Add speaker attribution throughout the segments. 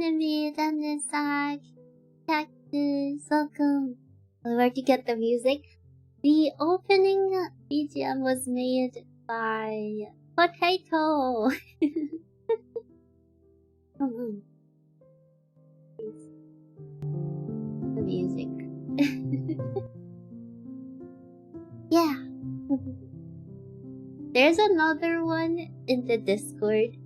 Speaker 1: anime, Thundersack, Cactus, welcome. Where'd you get the music? The opening BGM was made by Potato. The music. Yeah. There's another one in the Discord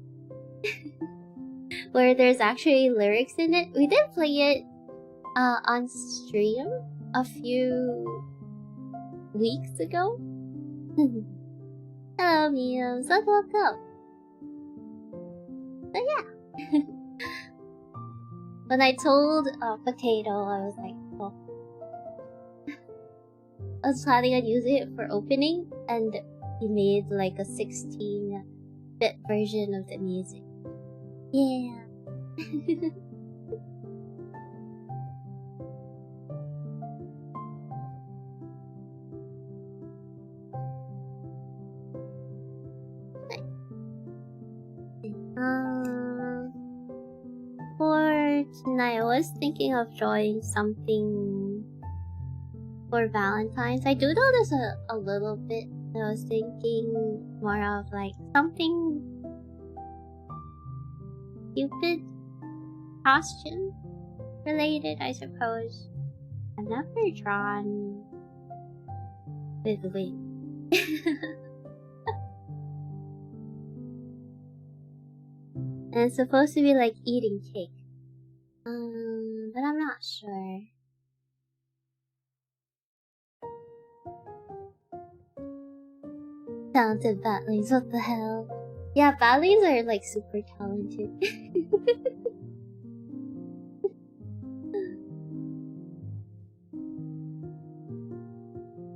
Speaker 1: where there's actually lyrics in it. We did play it on stream a few weeks ago. Hello, Mios. Welcome. So yeah. When I told Potato, I was like, oh. I was planning on using it for opening, and he made like a 16-bit version of the music. Yeah. For tonight, I was thinking of drawing something for Valentine's. I doodled this a little bit. I was thinking more of like something Cupid costume related, I suppose. I've never drawn with wings. And it's supposed to be like eating cake. But I'm not sure. Talented Batlings, what the hell? Yeah, Batlings are like super talented.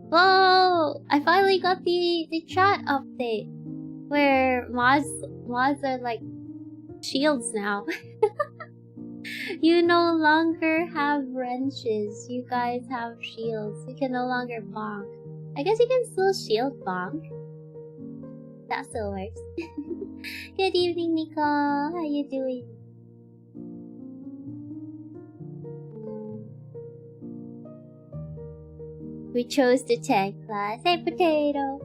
Speaker 1: Whoa! I finally got the chat update where mods are like shields now. You no longer have wrenches. You guys have shields. You can no longer bonk. I guess you can still shield bonk. That still works. Good evening, Nico. How you doing? We chose the tank class. Hey, Potato.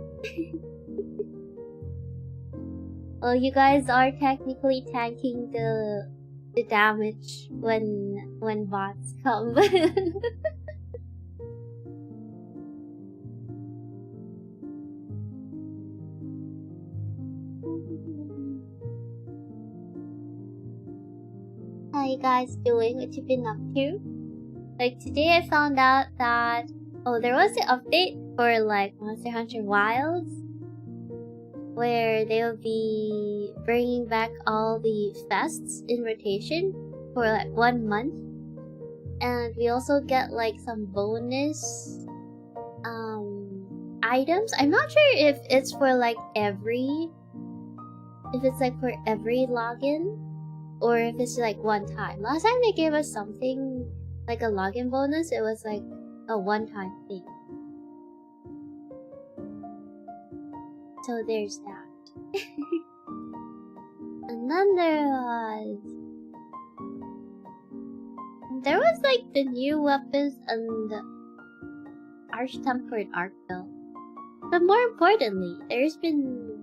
Speaker 1: Well, you guys are technically tanking the damage when bots come. How you guys doing? What you been up to? Like today I found out that there was an update for like Monster Hunter Wilds where they'll be bringing back all the fests in rotation for like 1 month, and we also get like some bonus items. I'm not sure if it's for like every login or if it's like one time. Last time they gave us something like a login bonus, it was like a one-time thing. So there's that. And then there was like the new weapons and the Arch-Tempered Arc Belt. But more importantly, there's been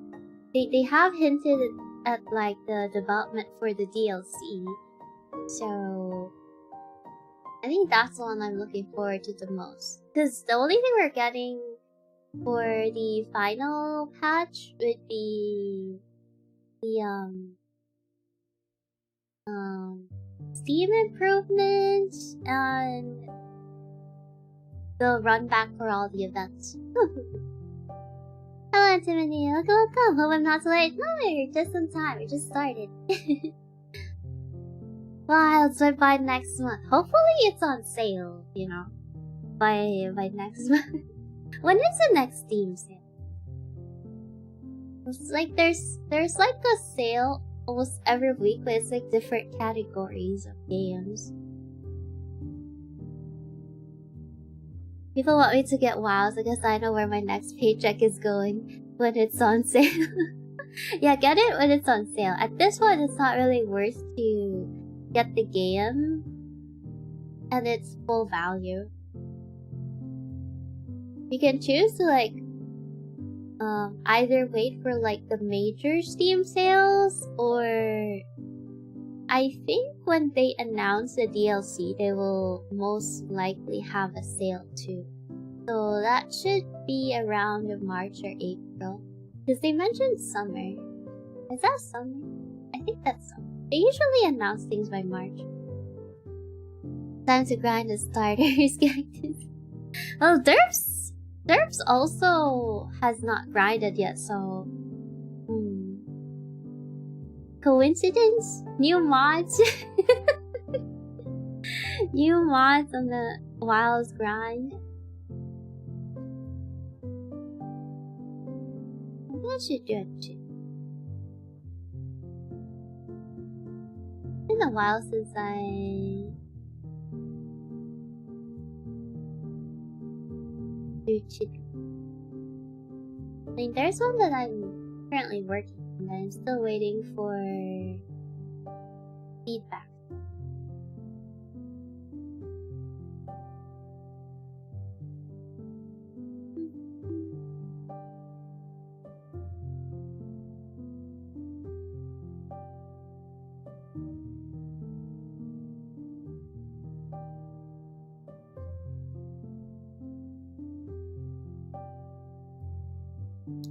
Speaker 1: they have hinted at like the development for the DLC. So I think that's the one I'm looking forward to the most. Because the only thing we're getting for the final patch would be the Steam improvements and the run back for all the events. Hello, Antimony. Welcome. Hope I'm not too late. No, you're just in time. We just started. Wilds by next month. Hopefully it's on sale, you know, by next month. When is the next Steam sale? It's like there's like a sale almost every week, but it's like different categories of games. People want me to get WoWs because I know where my next paycheck is going when it's on sale. Yeah, get it when it's on sale. At this one, it's not really worth to get the game at its full value. You can choose to like either wait for like the major Steam sales, or I think when they announce the DLC, they will most likely have a sale too. So that should be around March or April. Because they mentioned summer. Is that summer? I think that's summer. They usually announce things by March. Time to grind the starters, guys. Well, Derps also has not grinded yet, so... Coincidence? New mods? New mods on the Wilds grind? I should do it too. It's been a while since I do chit. I mean, there's one that I'm currently working on that I'm still waiting for feedback.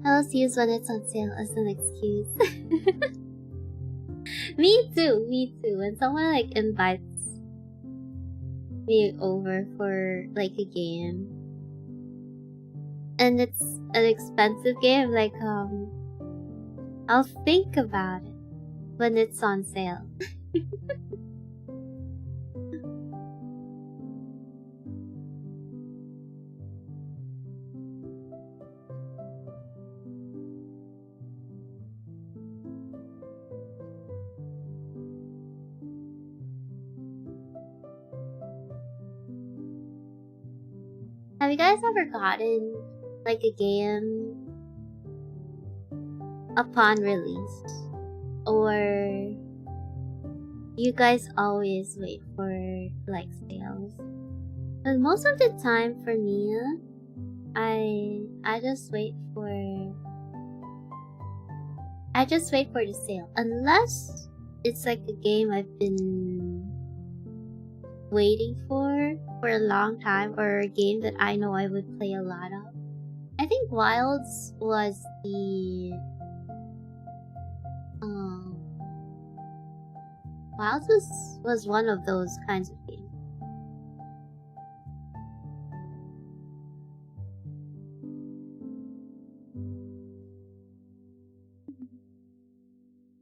Speaker 1: I'll use when it's on sale as an excuse. Me too. When someone like invites me over for like a game and it's an expensive game, like I'll think about it when it's on sale. Have you guys ever gotten like a game upon release? Or you guys always wait for like sales? But most of the time for me, I just wait for the sale. Unless it's like a game I've been waiting for a long time, or a game that I know I would play a lot of. I think Wilds was the Wilds was one of those kinds of games.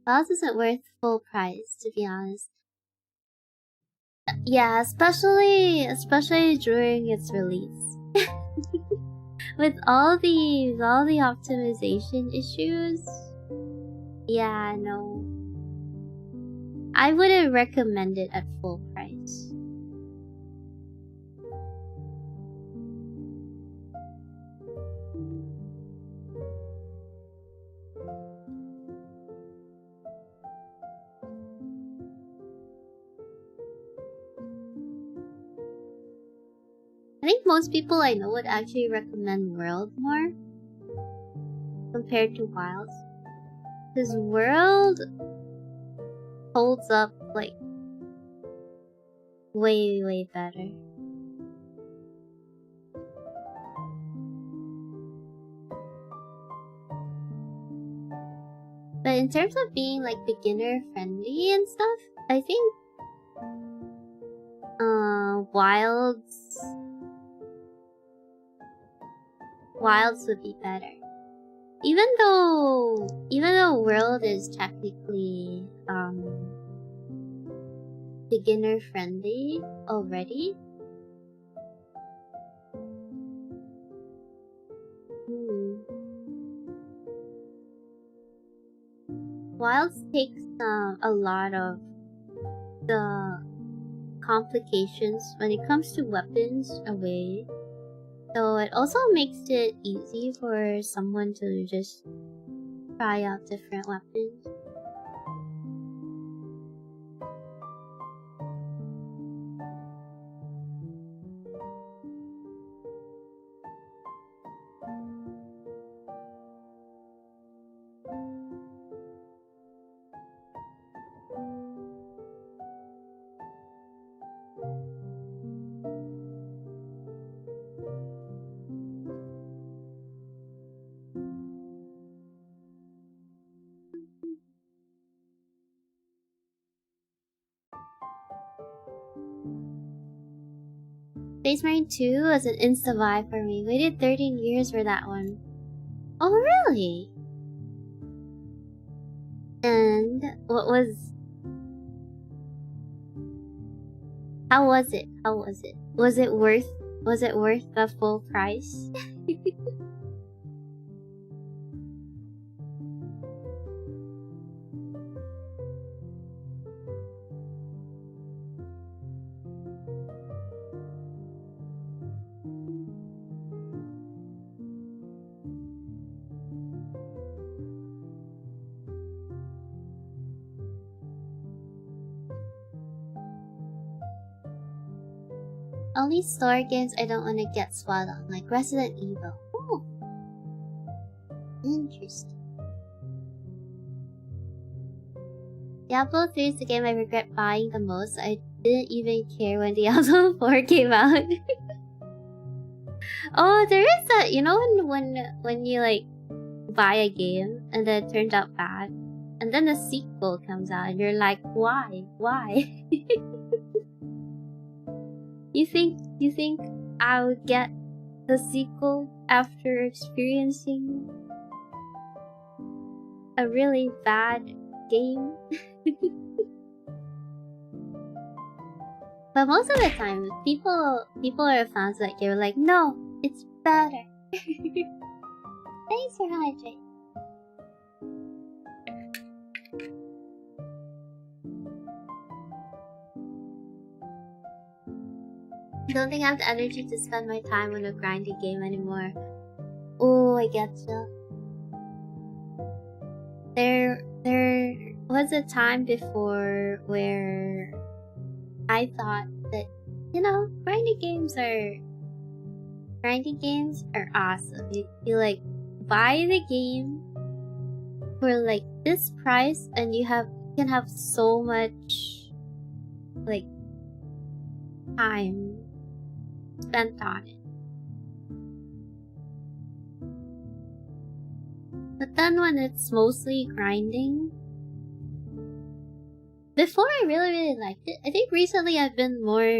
Speaker 1: Wilds isn't worth full price, to be honest. Yeah, especially during its release. With all the optimization issues. Yeah, no. I wouldn't recommend it at full price. I think most people I know would actually recommend World more compared to Wilds. Because World holds up like way better. But in terms of being like beginner friendly and stuff, I think Wilds would be better. Even though World is technically beginner friendly already. Wilds takes a lot of the complications when it comes to weapons away. So it also makes it easy for someone to just try out different weapons. Space Marine 2 was an insta-buy for me. Waited 13 years for that one. Oh, really? And what was... How was it? How was it? Was it worth the full price? Only store games I don't want to get swat on, like Resident Evil. Oh, interesting. Diablo 3 is the game I regret buying the most. I didn't even care when Diablo 4 came out. Oh, there is that. You know when you like buy a game and then it turns out bad, and then the sequel comes out and you're like, why? You think I would get the sequel after experiencing a really bad game? But most of the time, people are fans like you're like, no, it's better. Thanks for hydrating. I don't think I have the energy to spend my time on a grinding game anymore. Oh, I get you. There was a time before where I thought that, you know, grinding games are awesome. You like buy the game for like this price and you can have so much like time spent on it. But then when it's mostly grinding, before I really liked it. I think recently I've been more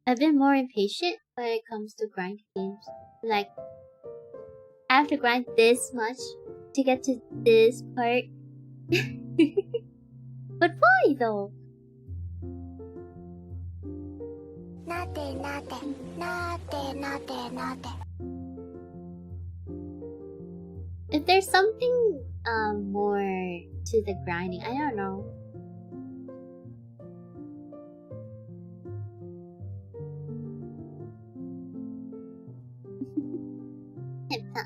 Speaker 1: impatient when it comes to grinding games. Like, I have to grind this much to get to this part. But why though? If there's something more to the grinding, I don't know.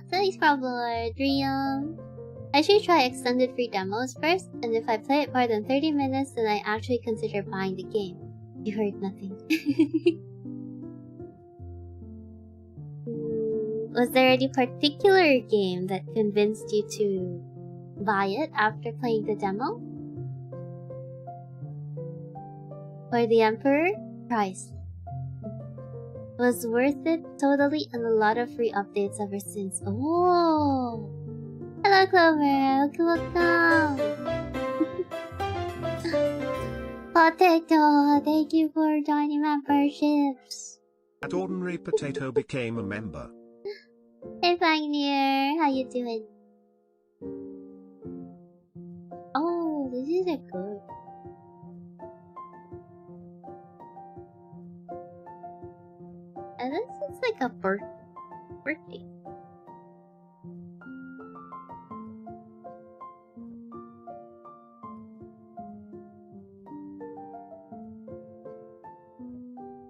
Speaker 1: Thanks for Lord Rion. I should try extended free demos first, and if I play it more than 30 minutes, then I actually consider buying the game. You heard nothing. Was there any particular game that convinced you to buy it after playing the demo? For the Emperor, price was worth it totally, and a lot of free updates ever since. Oh! Hello Clover! Welcome! Potato! Thank you for joining memberships!
Speaker 2: That ordinary potato became a member.
Speaker 1: Hey Pioneer! How you doing? Oh, this is a good. And this is like a birthday.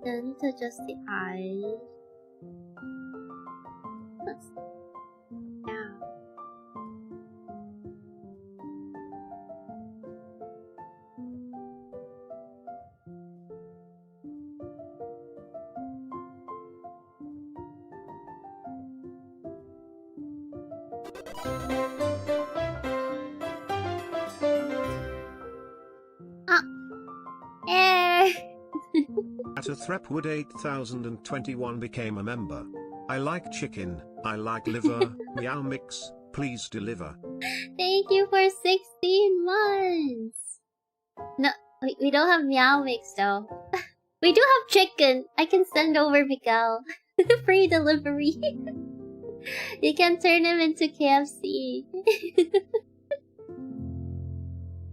Speaker 1: I need to adjust the eyes. Let's down.
Speaker 2: At a Threpwood 8021 became a member. I like chicken, I like liver, meow mix, please deliver.
Speaker 1: Thank you for 16 months! No, we don't have meow mix though. We do have chicken. I can send over Miguel. Free delivery. You can turn him into KFC.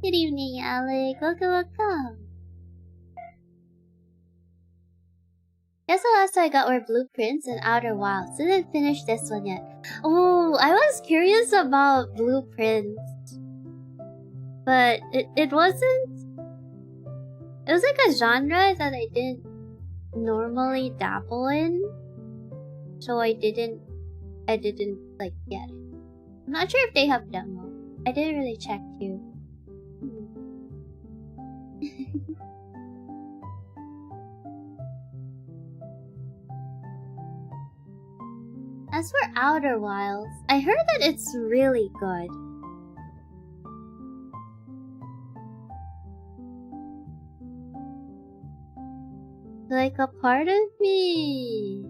Speaker 1: Good evening, Alec. Welcome. Guess the last I got were Blueprints and Outer Wilds. Didn't finish this one yet. Oh, I was curious about Blueprints. But it wasn't... It was like a genre that I didn't normally dabble in. So I didn't like get it. I'm not sure if they have demo. I didn't really check too. As for Outer Wilds, I heard that it's really good. Like a part of me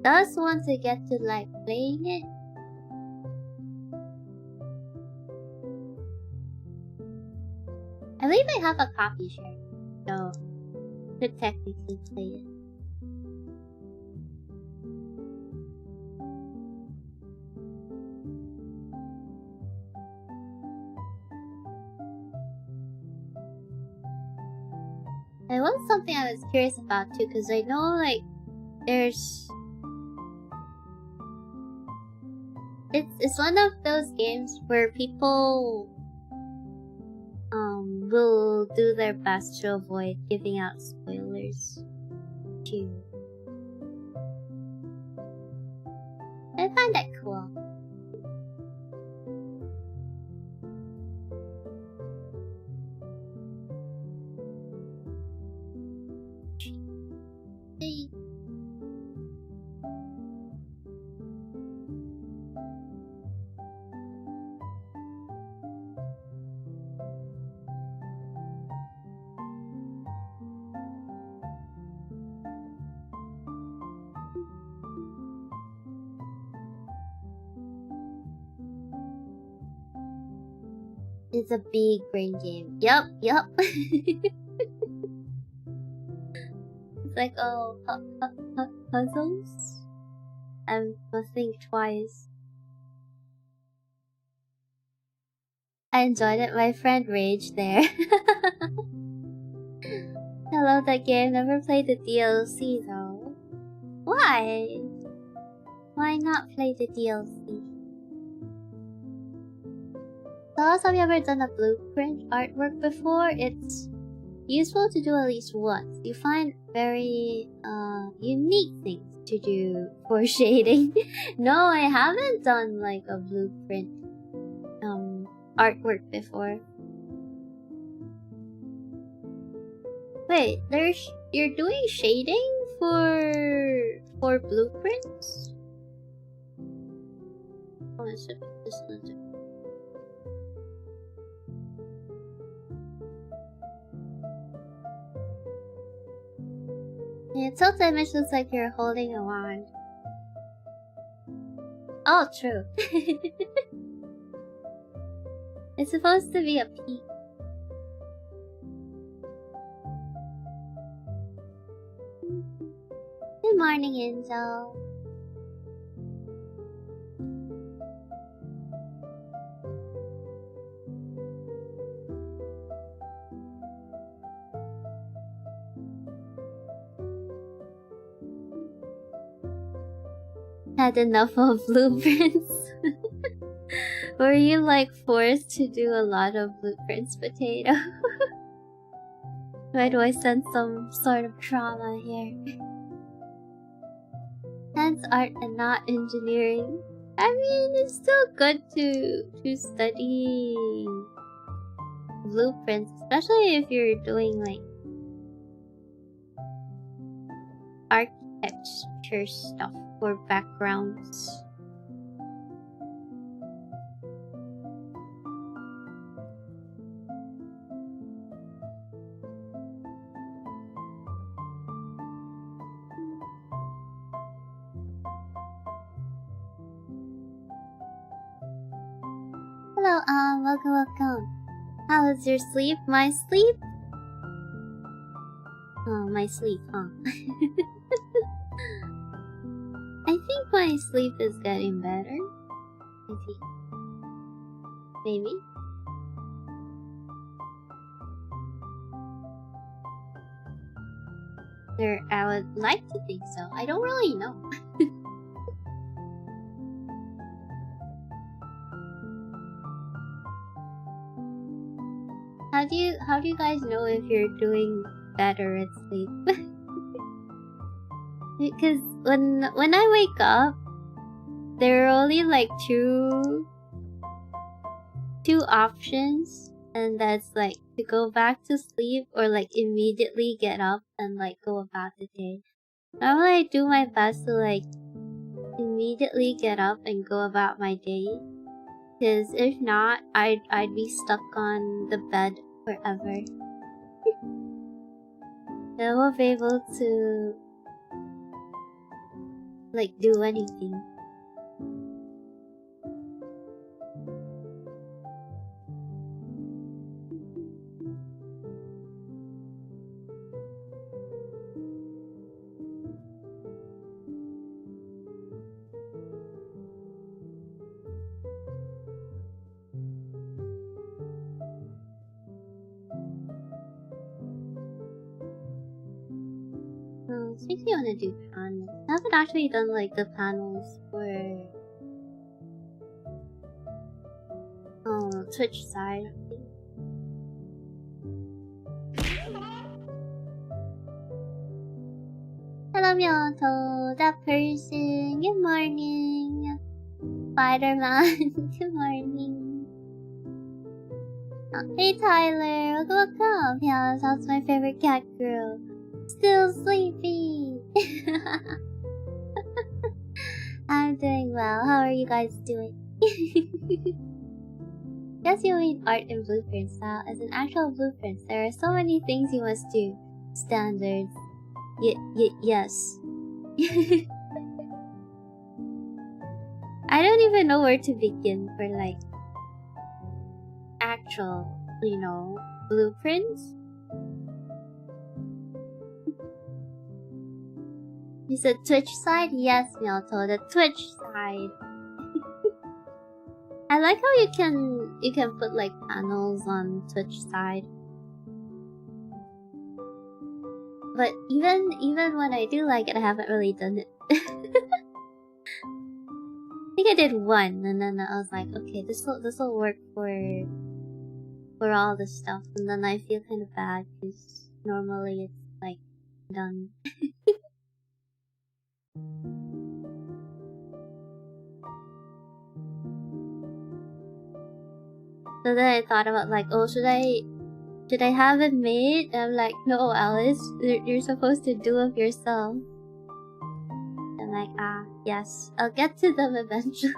Speaker 1: does want to get to like playing it. I believe I have a copy share, so could technically play it. It was something I was curious about too, because I know like there's it's one of those games where people will do their best to avoid giving out spoilers too. I find that cool. It's a big brain game. Yup. It's like, oh, puzzles? I must think twice. I enjoyed it. My friend raged there. I love that game. Never played the DLC though. Why? Why not play the DLC? So, have you ever done a blueprint artwork before? It's useful to do at least once. You find very unique things to do for shading. No, I haven't done like a blueprint artwork before. Wait, you're doing shading for blueprints? Oh, I should put this one. Yeah, tilt image looks like you're holding a wand. Oh, true. It's supposed to be a peak. Good morning, Angel. Had enough of blueprints? Were you like forced to do a lot of blueprints, Potato? Why do I sense some sort of trauma here? Hence art and not engineering. I mean, it's still good to study blueprints, especially if you're doing like architecture stuff or backgrounds. Hello, welcome. How was your sleep? My sleep? Oh, my sleep, huh? I think my sleep is getting better. I think. Maybe? Or I would like to think so. I don't really know. How do you guys know if you're doing better at sleep? Because when I wake up, there are only like two options, and that's like to go back to sleep or like immediately get up and like go about the day. Normally I do my best to like immediately get up and go about my day, because if not, I'd be stuck on the bed forever. I won't be able to like do anything. It makes me want to do panels. I haven't actually done like the panels for Twitch side. Hello, Myoto, that person. Good morning, Spider-Man. Good morning. Hey, Tyler. Welcome. Yes, that's my favorite cat girl. Still sleepy. I'm doing well. How are you guys doing? Guess you mean art and blueprints now. As an actual blueprints, there are so many things you must do. Standards. Yes. I don't even know where to begin for like actual, blueprints. You said Twitch side? Yes, Myoto, the Twitch side. I like how you can put like panels on Twitch side. But even when I do like it, I haven't really done it. I think I did one, and then I was like, okay, this will work for all this stuff, and then I feel kind of bad because normally it's like done. So then I thought about like, oh, should I have it made? And I'm like, no, Alyss, you're supposed to do it yourself. I'm like, yes, I'll get to them eventually.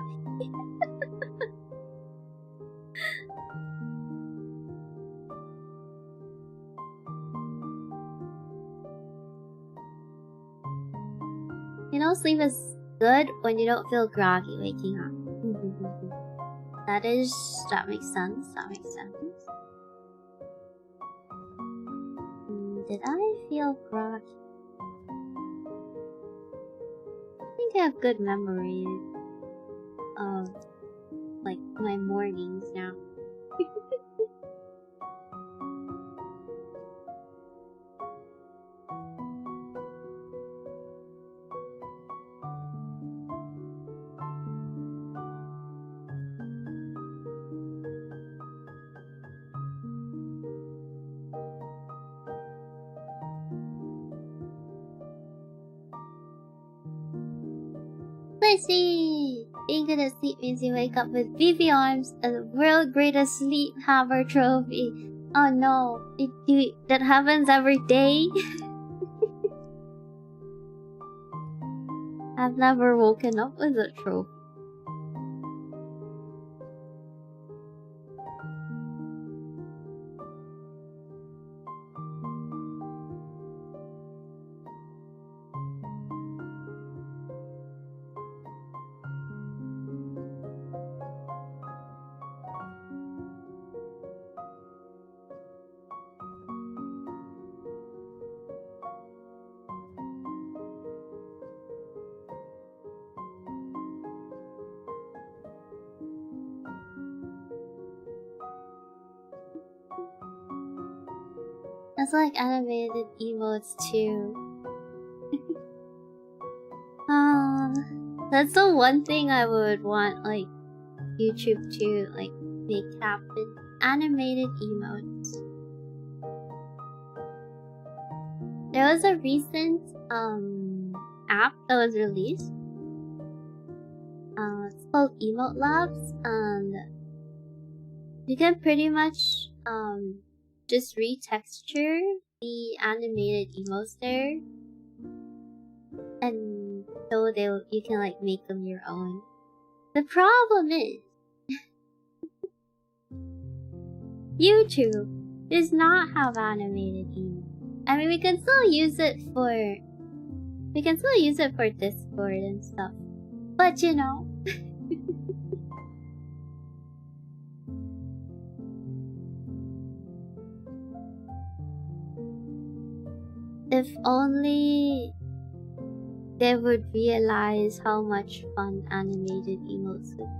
Speaker 1: Sleep is good when you don't feel groggy waking up. That makes sense. That makes sense. Did I feel groggy? I think I have good memory of like my mornings now. See, being good at sleep means you wake up with beefy arms and the world greatest sleep hammer trophy. Oh no, that happens every day? I've never woken up with a trophy. That's like animated emotes too. That's the one thing I would want like YouTube to like make happen. Animated emotes. There was a recent app that was released. It's called Emote Labs, and you can pretty much just retexture the animated emotes there, and so you can like make them your own. The problem is YouTube does not have animated emotes. I mean, we can still use it for Discord and stuff, but you know. If only they would realize how much fun animated emotes would be.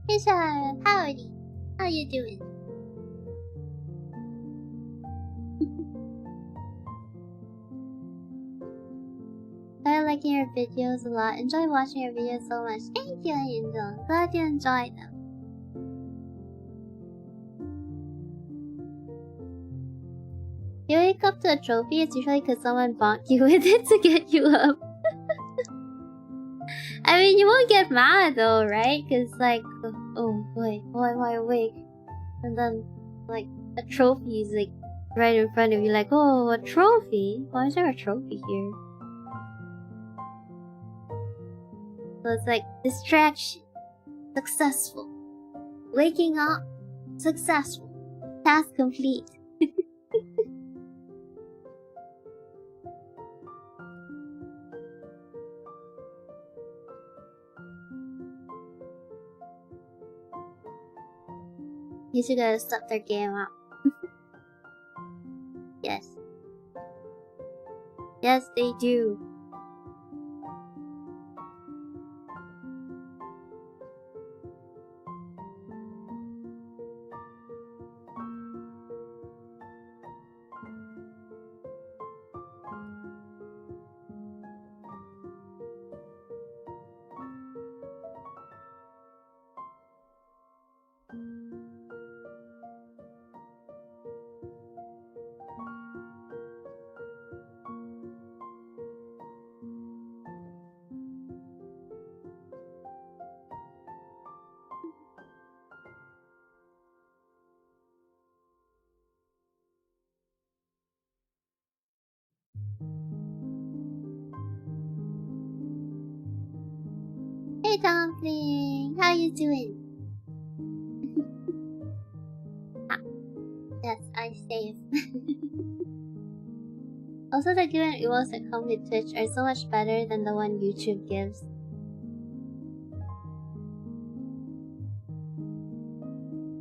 Speaker 1: Hey Sharon, howdy. How you doing? I like your videos a lot. Enjoy watching your videos so much. Thank you, Angel. Glad you enjoyed them. You wake up to a trophy, it's usually because someone bonked you with it to get you up. I mean, you won't get mad though, right? Because like, oh boy, why am I awake? And then, like, a trophy is like right in front of you, like, oh, a trophy? Why is there a trophy here? So it's like, distraction, successful. Waking up, successful. Task complete. You should gotta stop their game out. Yes. Yes, they do. Hey Dumpling, how you doing? Ah, yes, I saved. Also, the given emotes that come with Twitch are so much better than the one YouTube gives.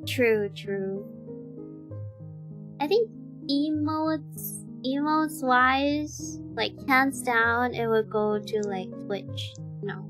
Speaker 1: True, true. I think emotes wise, like hands down, it would go to like Twitch. No.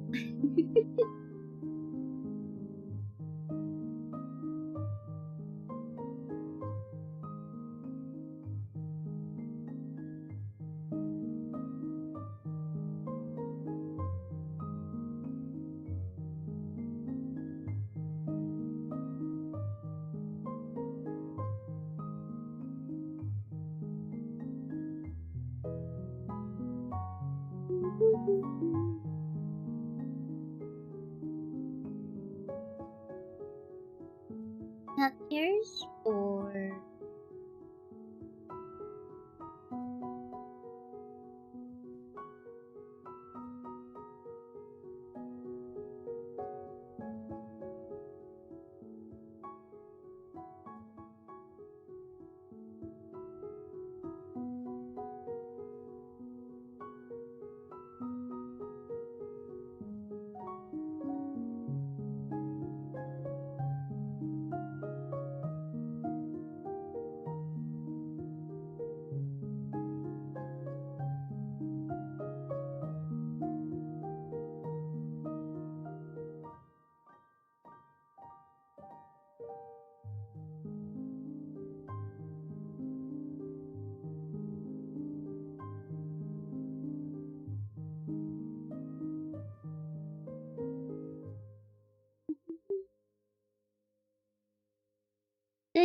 Speaker 1: Not yours or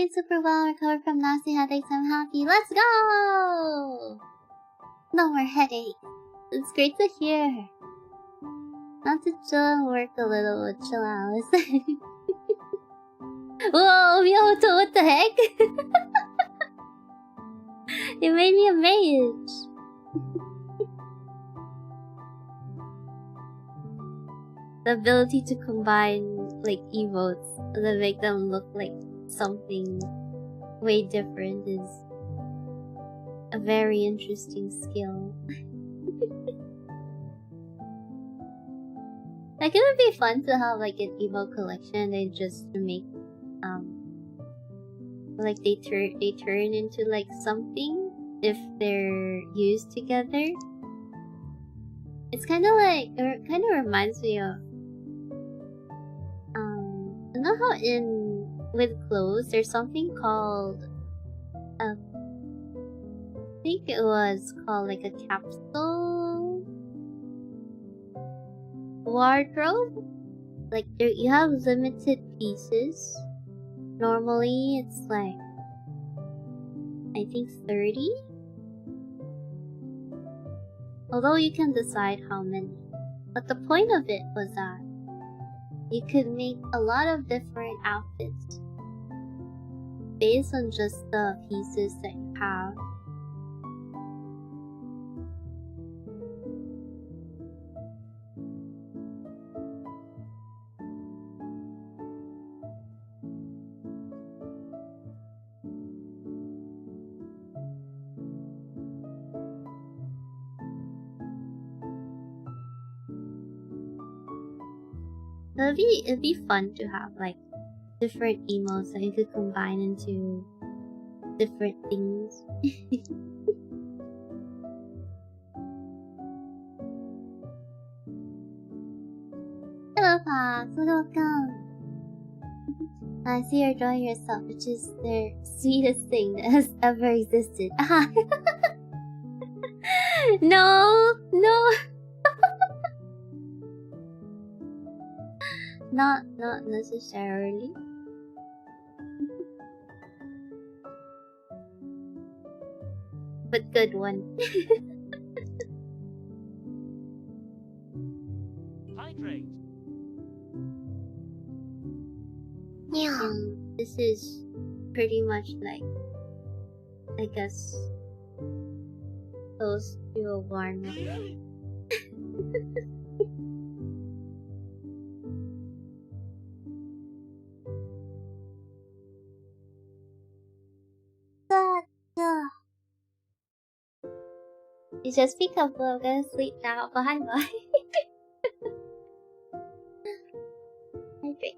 Speaker 1: doing super well. Recovered from nasty headaches. I'm happy. Let's go! No more headaches. It's great to hear. Not to chill and work a little, but chill out. Whoa, Miyoto, what the heck? You made me a mage. The ability to combine like emotes that make them look like something way different is a very interesting skill. Like it would be fun to have like an emote collection and just to make like they turn into like something if they're used together. It's kind of like, it kind of reminds me of you know how with clothes there's something called I think it was called like a capsule wardrobe. Like you have limited pieces. Normally it's like I think 30. Although you can decide how many. But the point of it was that you could make a lot of different outfits based on just the pieces that you have. It'd be fun to have like different emotes that you could combine into different things. Hello Fox, welcome. I see you're enjoying yourself, which is the sweetest thing that has ever existed. No. Not necessarily. But good one.
Speaker 3: Hydrate.
Speaker 1: Yeah. This is pretty much like, I guess, close to a warm-up. You just be comfortable. I'm gonna sleep now. Bye bye. Hydrate.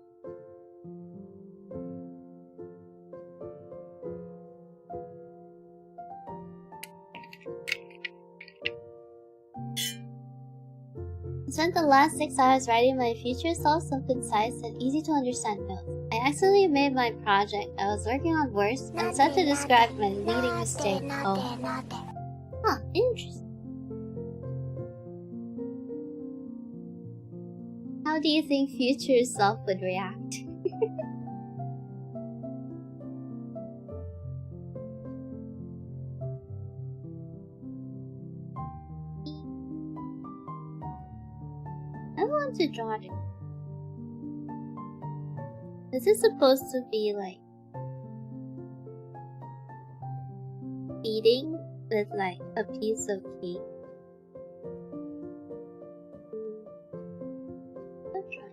Speaker 1: I spent the last 6 hours writing my future self some concise and easy to understand notes. I accidentally made my project I was working on worse and set to describe my leading mistake. Oh. Huh, interesting. How do you think future self would react? I want to draw it. This is supposed to be like eating with like a piece of cake. I'll try.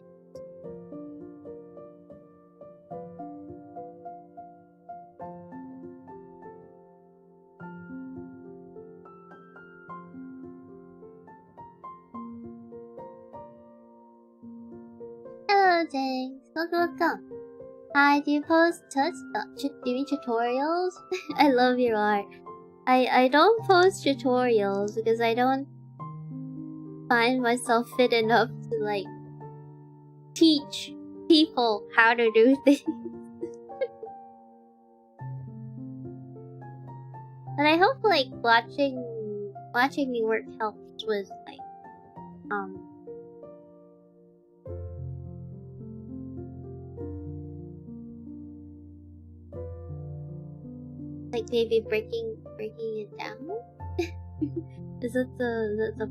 Speaker 1: Hello, James. Welcome. Hi, do you post do you mean tutorials? I love your art. I don't post tutorials because I don't find myself fit enough to like teach people how to do things. But I hope like watching me work helps with like Like maybe breaking it down? Is it the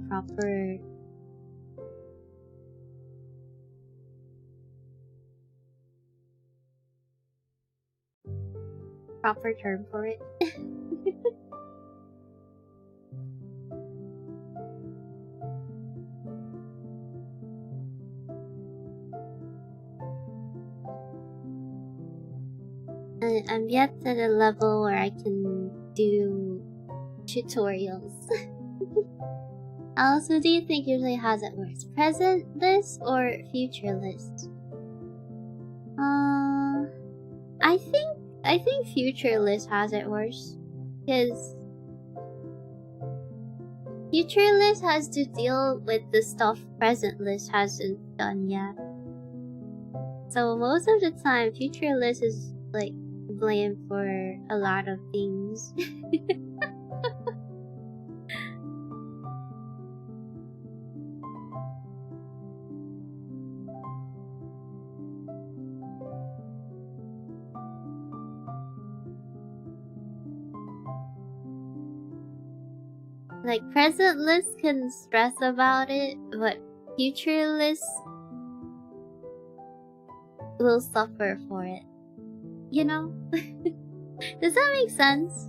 Speaker 1: proper term for it? I'm yet at a level where I can do tutorials. Also, do you think usually has it worse? Present list or future list? I think future list has it worse. Because future list has to deal with the stuff present list hasn't done yet. So most of the time, future list is like blamed for a lot of things. Like present list can stress about it, but future list will suffer for it. You know? Does that make sense?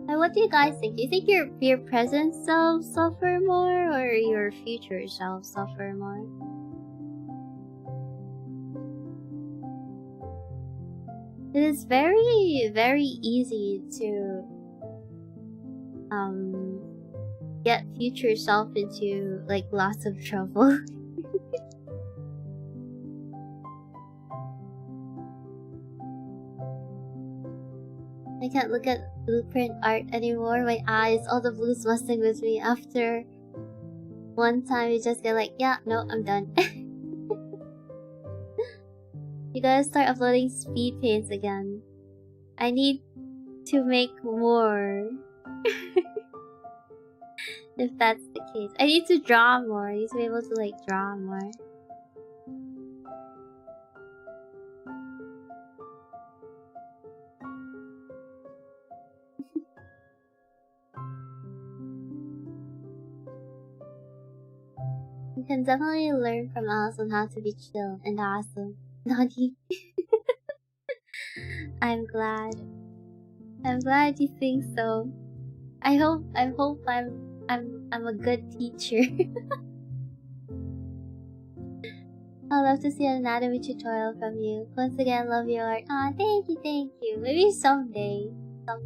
Speaker 1: Like, what do you guys think? Do you think your present self suffer more or your future self suffer more? It is very, very easy to get future self into like lots of trouble. I can't look at blueprint art anymore. My eyes, all the blues messing with me. After one time, you just get like, yeah, no, I'm done. You gotta start uploading speed paints again. I need to make more. If that's the case. I need to draw more. I need to be able to like draw more. You can definitely learn from Alyss on how to be chill and awesome. Nani. I'm glad. I'm glad you think so. I hope I'm a good teacher. I'd love to see an anatomy tutorial from you. Once again, love your art. Aw, thank you. Maybe someday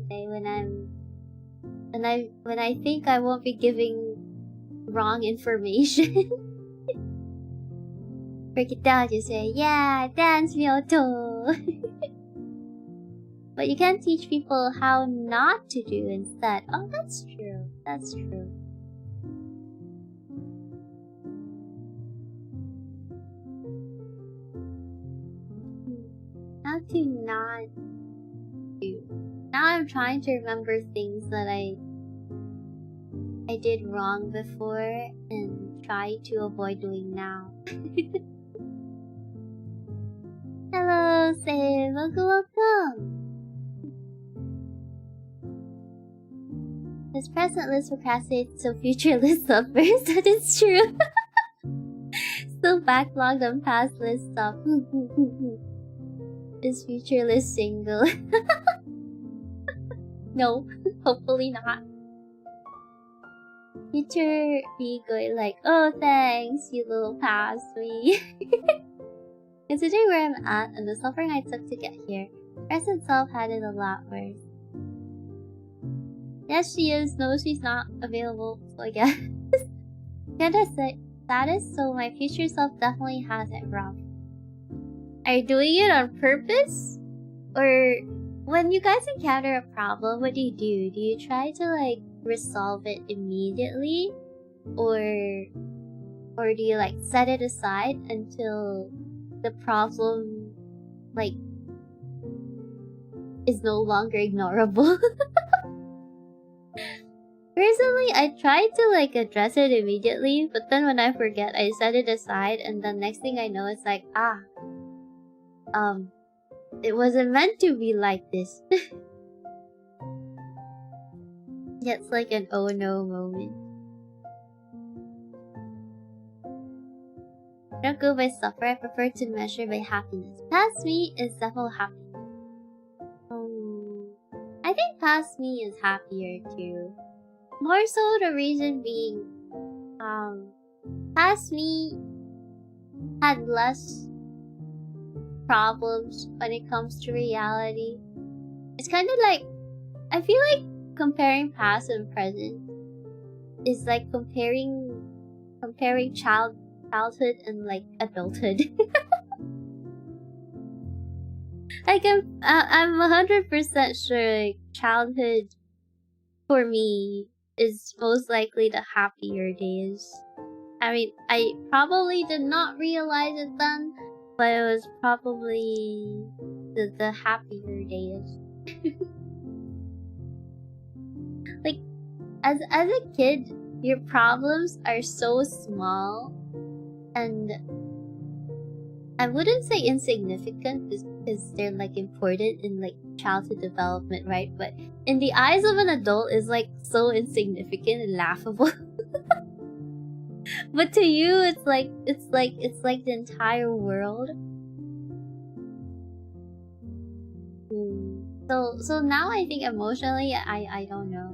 Speaker 1: when I think I won't be giving wrong information. Break it down, you say, yeah, dance Myoto. But you can't teach people how not to do instead. Oh, that's true. That's true. How to not do. Now I'm trying to remember things that I did wrong before and try to avoid doing now. Hello, Sam. Welcome. This present list procrastinates so future list suffers. That is true. Still backlogged on past list stuff. Is future list single? No, hopefully not. Future me going like, oh thanks, you little past me. Considering where I'm at and the suffering I took to get here, present self had it a lot worse. Yes, she is. No, she's not available, so I guess. Kinda status, so my future self definitely has it rough. Are you doing it on purpose? Or when you guys encounter a problem, what do you do? Do you try to like resolve it immediately? Or do you like set it aside until the problem like is no longer ignorable? Recently, I tried to like address it immediately, but then when I forget, I set it aside, and the next thing I know, it's like, it wasn't meant to be like this. gets like an oh no moment. I don't go by suffer, I prefer to measure by happiness. Past me is definitely happy. I think past me is happier too. More so the reason being, past me had less problems when it comes to reality. It's kind of like, I feel like comparing past and present is like comparing childhood and like adulthood. Like I'm 100% sure like childhood for me is most likely the happier days. I mean, I probably did not realize it then, but it was probably the happier days. Like, as a kid, your problems are so small, and I wouldn't say insignificant because they're like important in like childhood development, right? But in the eyes of an adult, it's like so insignificant and laughable. But to you, it's like the entire world. So now I think emotionally, I don't know.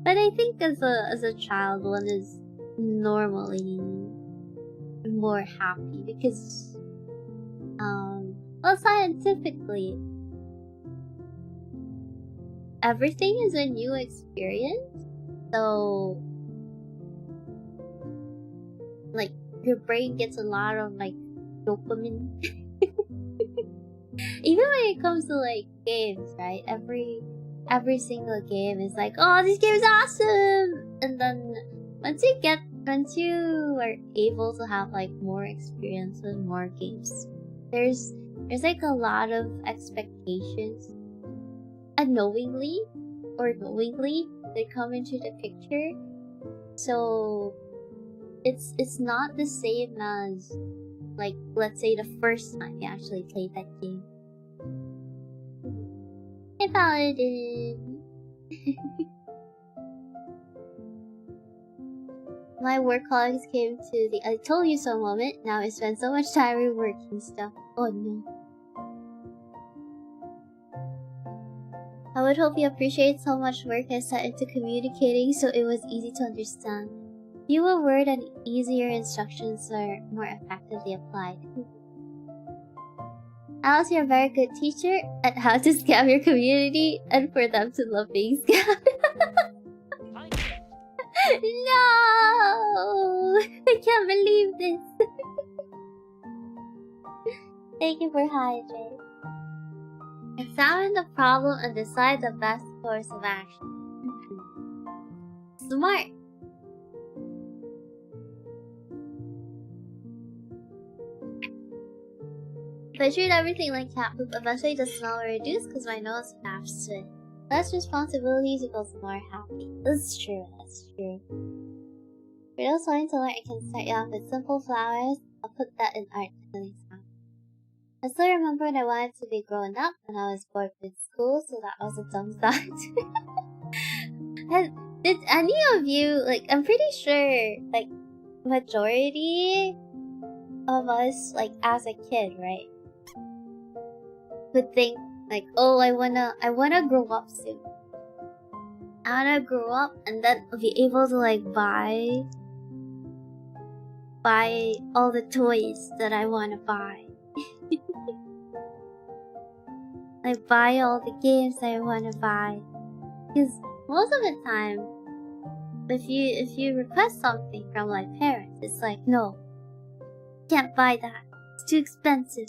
Speaker 1: But I think as a child, one is normally more happy because, well, scientifically, everything is a new experience. So, like, your brain gets a lot of like dopamine. Even when it comes to like games, right? Every single game is like, oh, this game is awesome! And then once you are able to have like more experience with more games, there's like a lot of expectations unknowingly or knowingly they come into the picture. So it's not the same as like, let's say the first time you actually played that game. Hey, Paladin! My work colleagues came to the I told you so moment. Now I spend so much time reworking stuff. Oh no. I would hope you appreciate so much work I set into communicating so it was easy to understand. Fewer words and easier instructions are more effectively applied. Alyss, you're a very good teacher at how to scam your community and for them to love being scammed. No! I can't believe this. Thank you for hydrating. Examine the problem and decide the best course of action. Smart! If I treat everything like cat poop, eventually the smell will reduce because my nose adapts to it. Less responsibilities equals more happy. That's true, that's true. For those wanting to learn, I can start you off with simple flowers. I'll put that in art next time. I still remember when I wanted to be grown up and I was bored with school, so that was a dumb thought. Did any of you, like, I'm pretty sure, like, majority of us, like, as a kid, right, would think, like, oh, I wanna grow up soon. I wanna grow up and then be able to, like, buy all the toys that I wanna buy. Like, buy all the games I wanna buy. Because most of the time, if you request something from my parents, it's like, no, can't buy that. It's too expensive.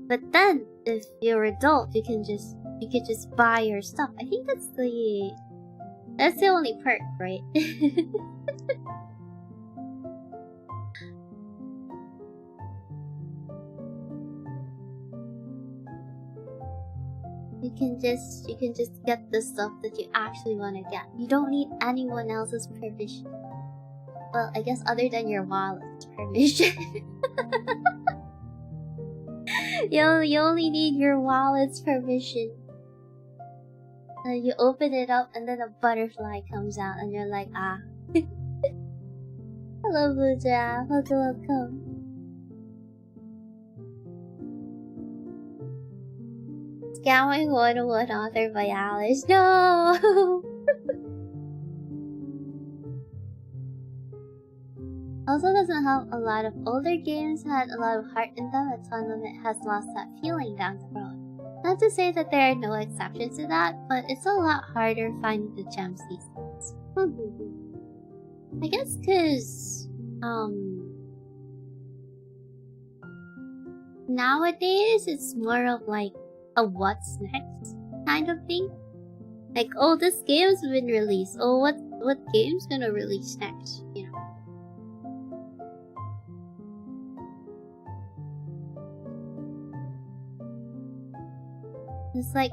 Speaker 1: But then, if you're adult, you can just buy your stuff. I think that's the only perk, right? You can just get the stuff that you actually want to get. You don't need anyone else's permission. Well, I guess other than your wallet's permission. You only need your wallet's permission. You open it up and then a butterfly comes out and you're like, ah. Hello, Buja. Welcome. Scamming 101 authored by Alyss. No! Also doesn't help a lot of older games had a lot of heart in them and some of it has lost that feeling down the road. Not to say that there are no exceptions to that, but it's a lot harder finding the gems these days. I guess cause, nowadays it's more of like a what's next kind of thing. Like, oh, this game's been released. Oh, what game's gonna release next? You know. It's like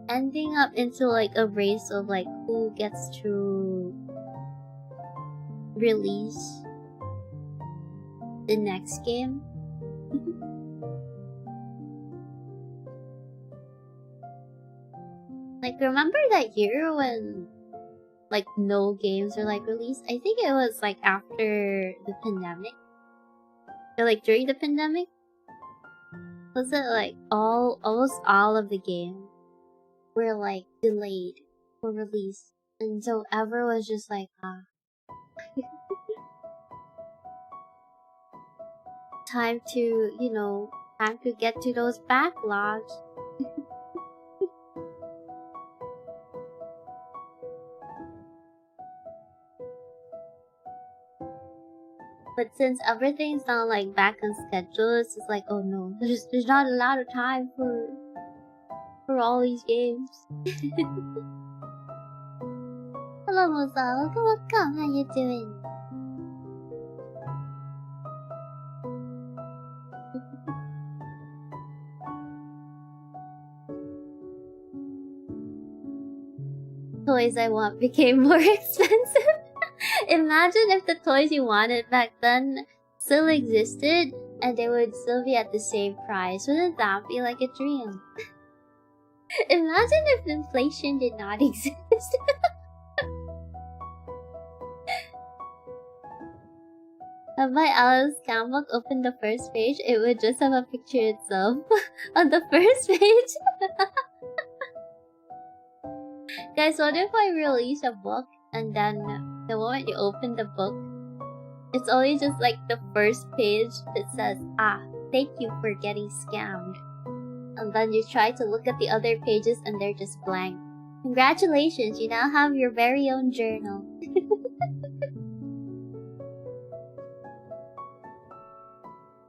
Speaker 1: ending up into like a race of like who gets to release the next game. Like, remember that year when like no games were like released? I think it was like after the pandemic. Or like during the pandemic? Was it like almost all of the games were like delayed for release, and so Ever was just like, ah. Time to, you know, time to get to those backlogs. But since everything's now like back on schedule, it's just like, oh no, there's not a lot of time for all these games. Hello, Moza. Welcome. How you doing? Toys I want became more expensive. Imagine if the toys you wanted back then still existed and they would still be at the same price. Wouldn't that be like a dream? Imagine if inflation did not exist. If my Alice Scambook opened the first page, it would just have a picture itself on the first page. Guys, what if I release a book and then the moment you open the book, it's only just like the first page that says, ah, thank you for getting scammed. And then you try to look at the other pages and they're just blank. Congratulations, you now have your very own journal.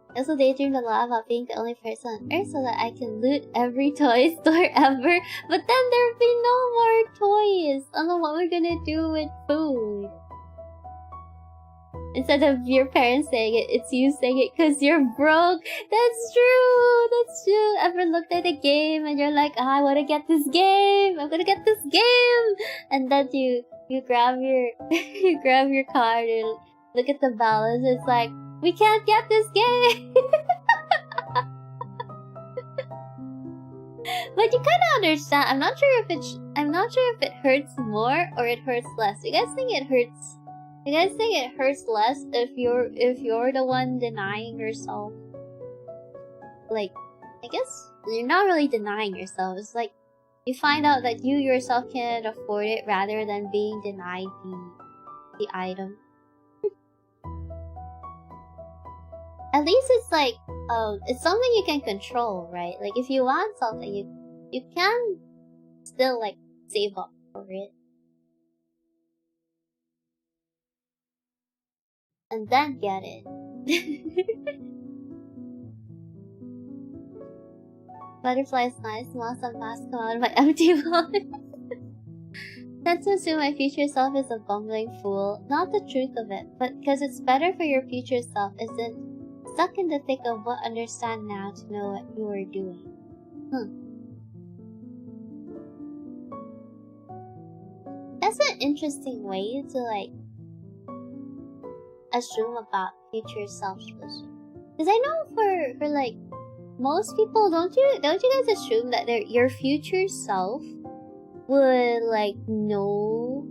Speaker 1: I also daydreamed a lot about being the only person on Earth so that I can loot every toy store ever. But then there'd be no more toys. I don't know what we're gonna do with food. Instead of your parents saying it, it's you saying it because you're broke. That's true. That's true. Ever looked at a game and you're like, I want to get this game. I'm gonna get this game. And then you grab your you grab your card and look at the balance. It's like, we can't get this game. But you kind of understand. I'm not sure if it hurts more or it hurts less. You guys think it hurts? You guys think it hurts less if you're the one denying yourself? Like, I guess you're not really denying yourself. It's like you find out that you yourself can't afford it rather than being denied the item. At least it's like, it's something you can control, right? Like, if you want something, you can still, like, save up for it. And then get it. Butterfly's nice, lost some mask come out of my empty wallet. Tend to assume my future self is a bumbling fool. Not the truth of it, but because it's better for your future self isn't stuck in the thick of what understand now to know what you are doing. That's an interesting way to like assume about future self. Because I know for like most people, don't you guys assume that your future self would like know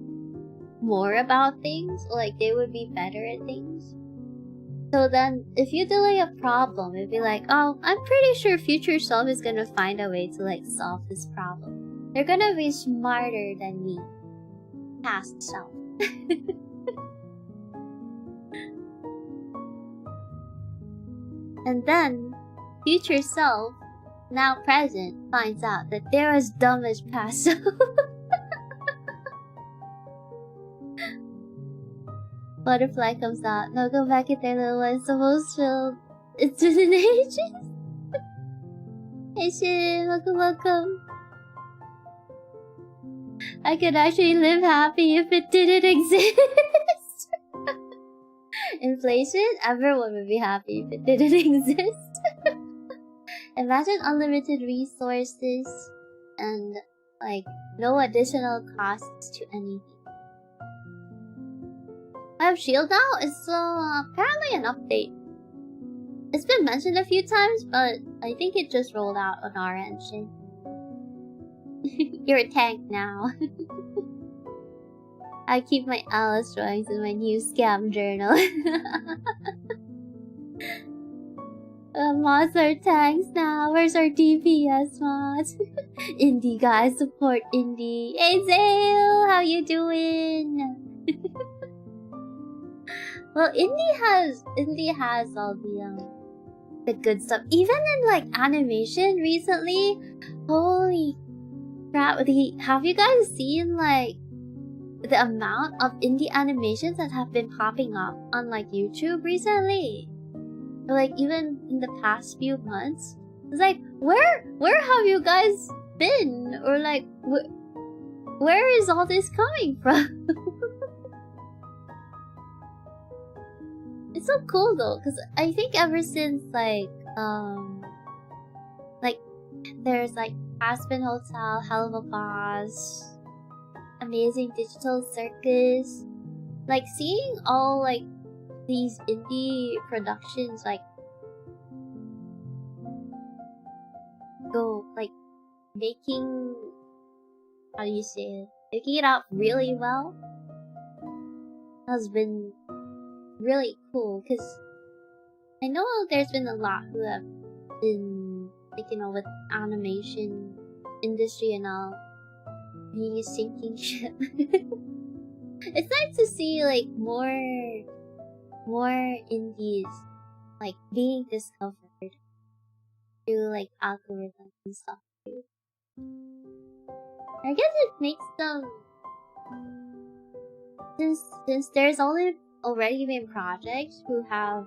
Speaker 1: more about things, or like they would be better at things? So then, if you delay a problem, it'd be like, oh, I'm pretty sure future self is gonna find a way to like solve this problem. They're gonna be smarter than me, past self. And then, future self, now present, finds out that they're as dumb as past self. Butterfly comes out. No, go back in there, little one. Supposed to. It's been an ages. Hey, shit. Welcome. I could actually live happy if it didn't exist. Inflation? Everyone would be happy if it didn't exist. Imagine unlimited resources and, like, no additional costs to anything. I have Shield now? It's apparently an update. It's been mentioned a few times, but I think it just rolled out on our end, Shin. You're a tank now. I keep my Alyss drawings in my new scam journal. Mods are tanks now. Where's our DPS mods? Indie guys, support Indie. Hey Zale, how you doing? Well, Indie has all the good stuff. Even in like animation recently, holy crap! Have you guys seen like the amount of indie animations that have been popping up on like YouTube recently? Or, like even in the past few months, it's like where have you guys been? Or like where is all this coming from? It's so cool though, because I think ever since like there's like Aspen Hotel, Hell of a Boss, Amazing Digital Circus, like seeing all like these indie productions like go like making, how do you say it, making it out really well has been really cool, because I know there's been a lot who have been, like, you know, with animation industry and all being a sinking ship. It's nice to see like more indies like being discovered through like algorithms and stuff too. I guess it makes them, since there's already been projects who have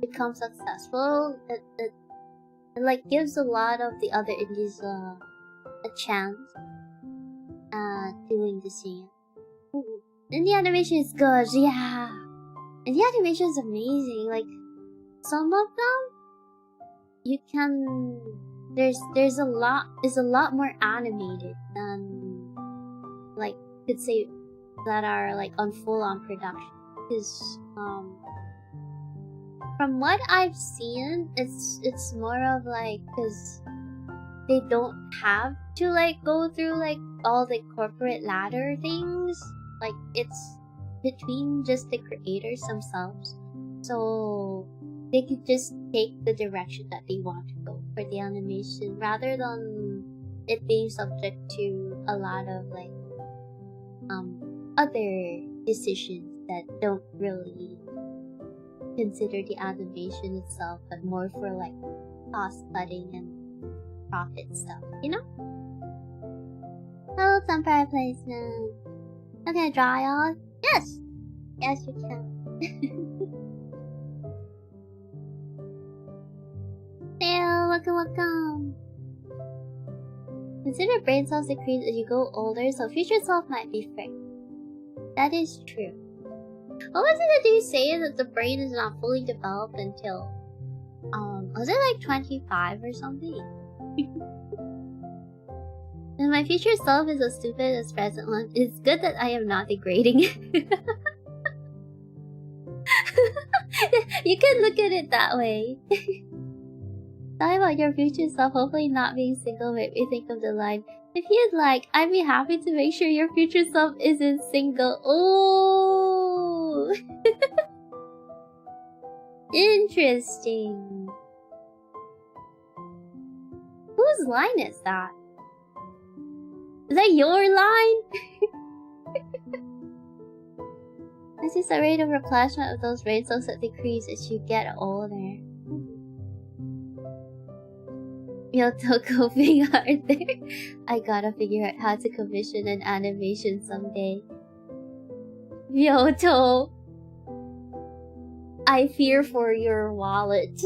Speaker 1: become successful, it like gives a lot of the other indies a chance at doing the same. Ooh. And the animation is good, yeah. And the animation is amazing. Like some of them, you can there's a lot more animated than like could say that are like on full-on production, because from what I've seen, it's more of like, because they don't have to like go through like all the corporate ladder things, like it's between just the creators themselves, so they could just take the direction that they want to go for the animation rather than it being subject to a lot of like other decisions that don't really consider the animation itself, but more for like cost cutting and profit stuff, you know? Hello, temporary placement. Okay, draw y'all. Yes! Yes, you can. Hello, welcome. Consider brain cells decrease as you go older, so future self might be frick. That is true. What was it that you say that the brain is not fully developed until, was it like 25 or something? And my future self is as stupid as present one. It's good that I am not degrading it. You can look at it that way. Talking about your future self, hopefully not being single, made me think of the line, if you'd like, I'd be happy to make sure your future self isn't single. Ooh! Interesting. Whose line is that? Is that your line? This is a rate of replenishment of those brain cells that decrease as you get older. Myoto coping hard there. I gotta figure out how to commission an animation someday. Myoto, I fear for your wallet.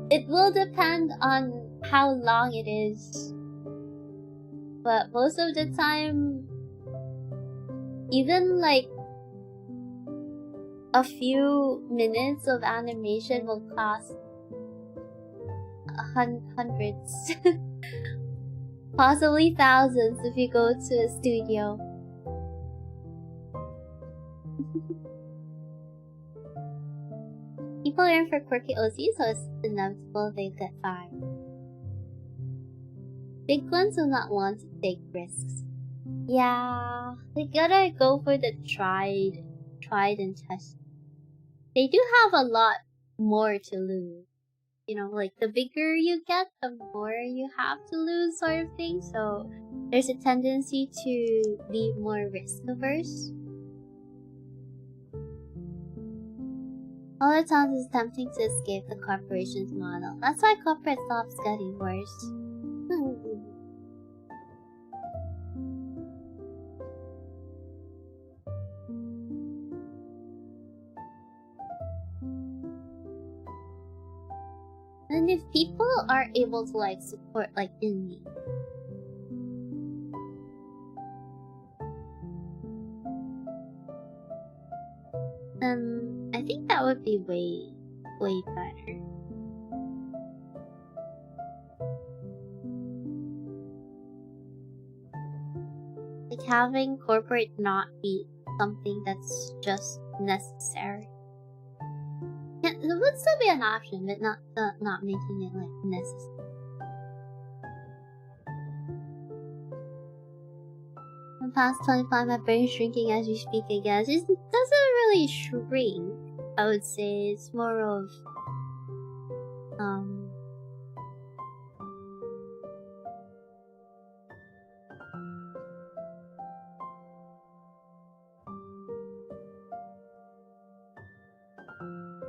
Speaker 1: It will depend on how long it is. But most of the time, even like a few minutes of animation will cost hundreds, possibly thousands if you go to a studio. People learn for quirky OC, so it's inevitable they get fired. Big ones will not want to take risks. Yeah, they gotta go for the tried and tested. They do have a lot more to lose. You know, like the bigger you get, the more you have to lose, sort of thing. So there's a tendency to be more risk averse. All it sounds is tempting to escape the corporation's model. That's why corporate stops getting worse. And if people are able to like support like indie, I think that would be way better. Like having corporate not be something that's just necessary. Yeah, it would still be an option, but not making it like necessary. In the past 25, my brain's shrinking as we speak again. It doesn't really shrink, I would say. It's more of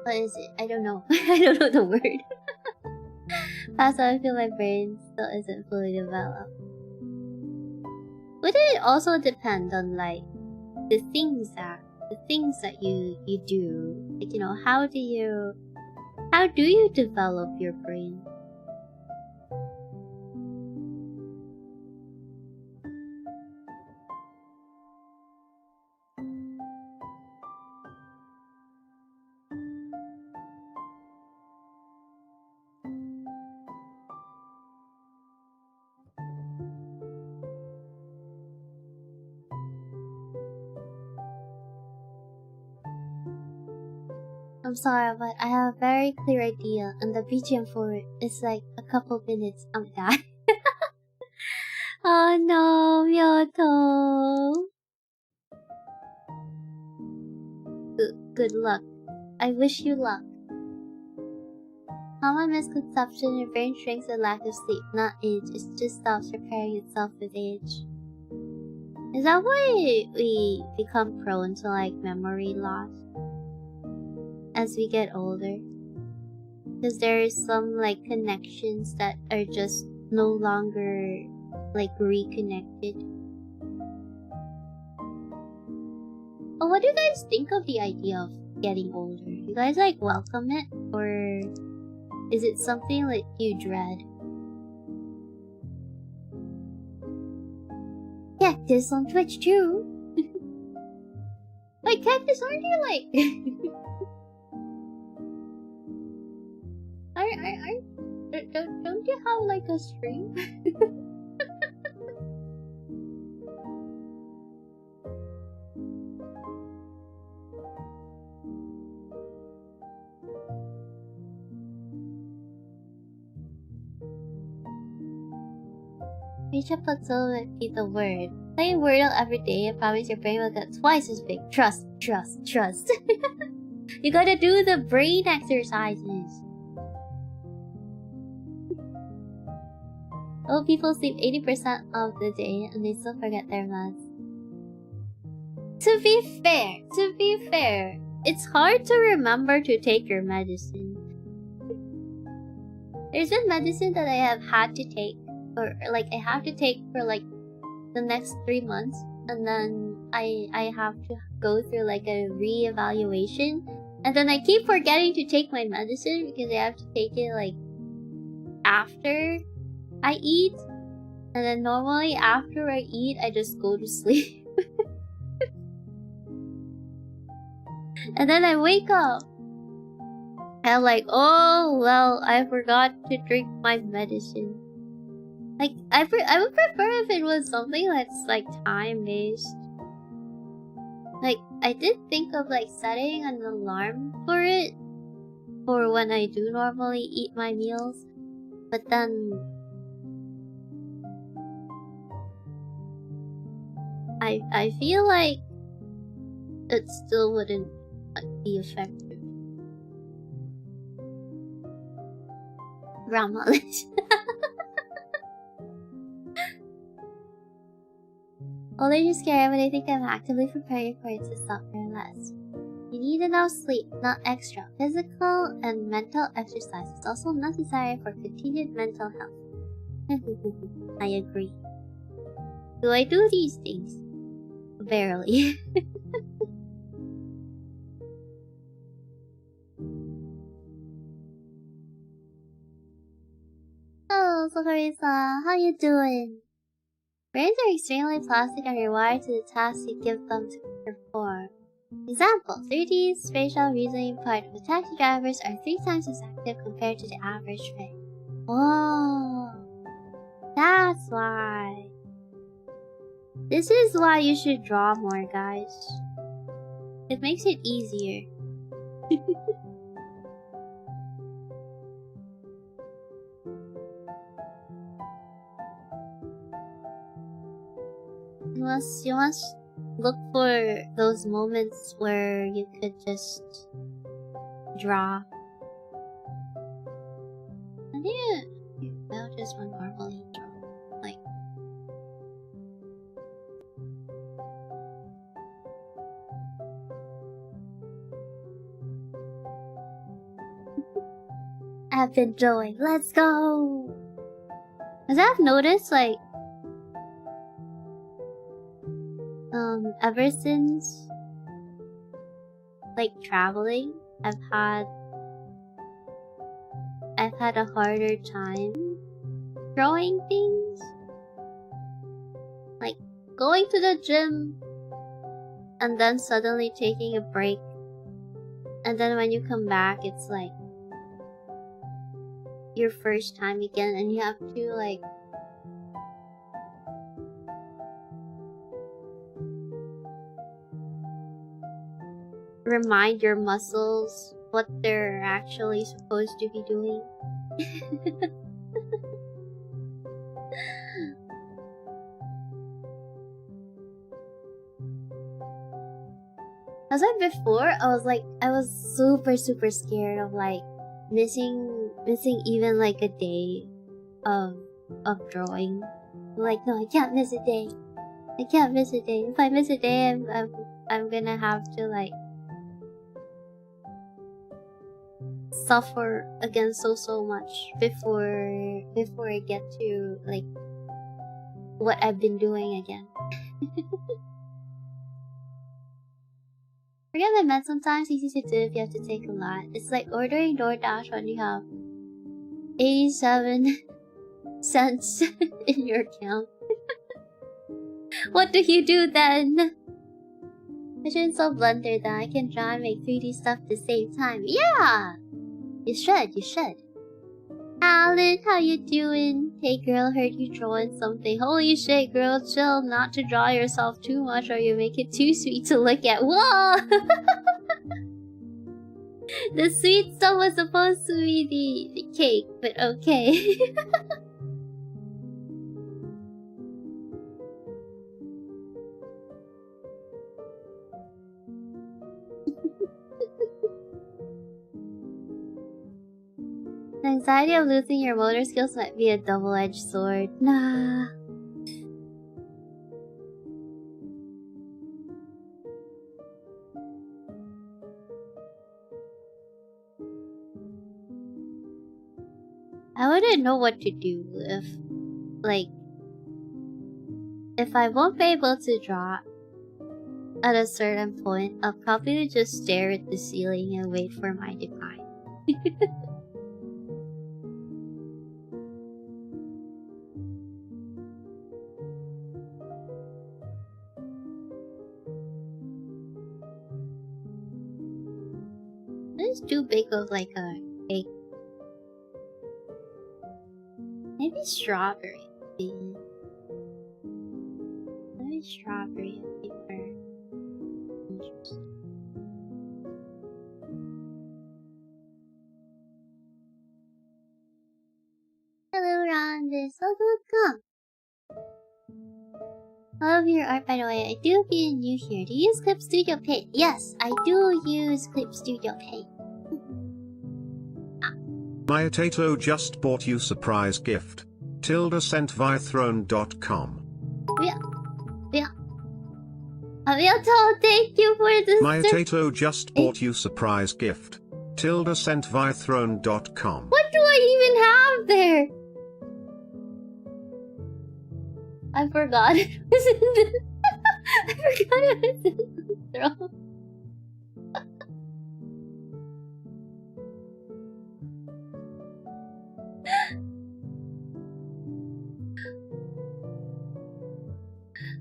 Speaker 1: what is it? I don't know. I don't know the word. That's why I feel my brain still isn't fully developed. Would it also depend on like the things that you do? Like, you know, how do you develop your brain? I'm sorry, but I have a very clear idea, and the BGM for it is like a couple minutes. I'm dying. Oh no, Myoto. Good luck. I wish you luck. Common misconception: your brain shrinks with lack of sleep, not age. It just stops repairing itself with age. Is that why we become prone to like memory loss as we get older? Because there's some like connections that are just no longer like reconnected. Oh, what do you guys think of the idea of getting older? You guys like welcome it, or is it something like you dread? Cactus on Twitch too. Wait, Cactus, aren't you like? Don't you have like a stream? Reach a plateau would be the word. Play Wordle every day and promise your brain will get twice as big. Trust, trust, trust. You gotta do the brain exercises. Oh, people sleep 80% of the day and they still forget their meds. To be fair, it's hard to remember to take your medicine. There's been medicine that I have had to take, or like I have to take for like the next 3 months, and then I have to go through like a re-evaluation, and then I keep forgetting to take my medicine because I have to take it like after I eat, and then normally after I eat I just go to sleep. And then I wake up and I'm like, oh well, I forgot to drink my medicine. Like I would prefer if it was something that's like time based. Like I did think of like setting an alarm for it, for when I do normally eat my meals, but then I feel like it still wouldn't be effective. Grandma Alyss. Old age is scary, but I think I'm actively preparing for it to stop or less. You need enough sleep, not extra. Physical and mental exercise is also necessary for continued mental health. I agree. Do I do these things? Barely. Oh, Sakurisa, how you doing? Brains are extremely plastic and rewired to the tasks you give them to perform. Example, 3D spatial reasoning part of taxi drivers are 3 times as active compared to the average brain. Oh, that's why. This is why you should draw more, guys. It makes it easier. You must look for those moments where you could just draw. I think I'll just want normally draw. Like, I've been drawing. Let's go! As I've noticed, like, ever since like traveling, I've had a harder time drawing things. Like going to the gym and then suddenly taking a break, and then when you come back it's like your first time again and you have to like remind your muscles what they're actually supposed to be doing. As I said before, I was super scared of like missing even like a day of drawing. Like, no, I can't miss a day. I can't miss a day. If I miss a day, I'm gonna have to like suffer again so much before I get to like what I've been doing again. Forget I meant sometimes easy to do if you have to take a lot. It's like ordering DoorDash when you have 87 cents in your account. What do you do then? I shouldn't so blunder that I can try and make 3D stuff at the same time. Yeah! You should. Alan, how you doing? Hey girl, heard you drawing something. Holy shit, girl, chill not to draw yourself too much or you make it too sweet to look at. Whoa! The sweet stuff was supposed to be the cake, but okay. anxiety of losing your motor skills might be a double-edged sword. Nah. I wouldn't know what to do if, like, if I won't be able to draw at a certain point, I'll probably just stare at the ceiling and wait for my demise. This is too big of like a cake. Maybe strawberry. Maybe strawberry would be more interesting. Hello, Ron. Welcome. Love your art, by the way. I do be new here. Do you use Clip Studio Paint? Yes, I do use Clip Studio Paint.
Speaker 2: My Tato just bought you surprise gift. Tilda sent via throne.com.
Speaker 1: Thank you for this.
Speaker 2: My Tato just bought you surprise gift. Tilda sent via throne.com.
Speaker 1: What do I even have there? I forgot it was in the I forgot it was in the throne.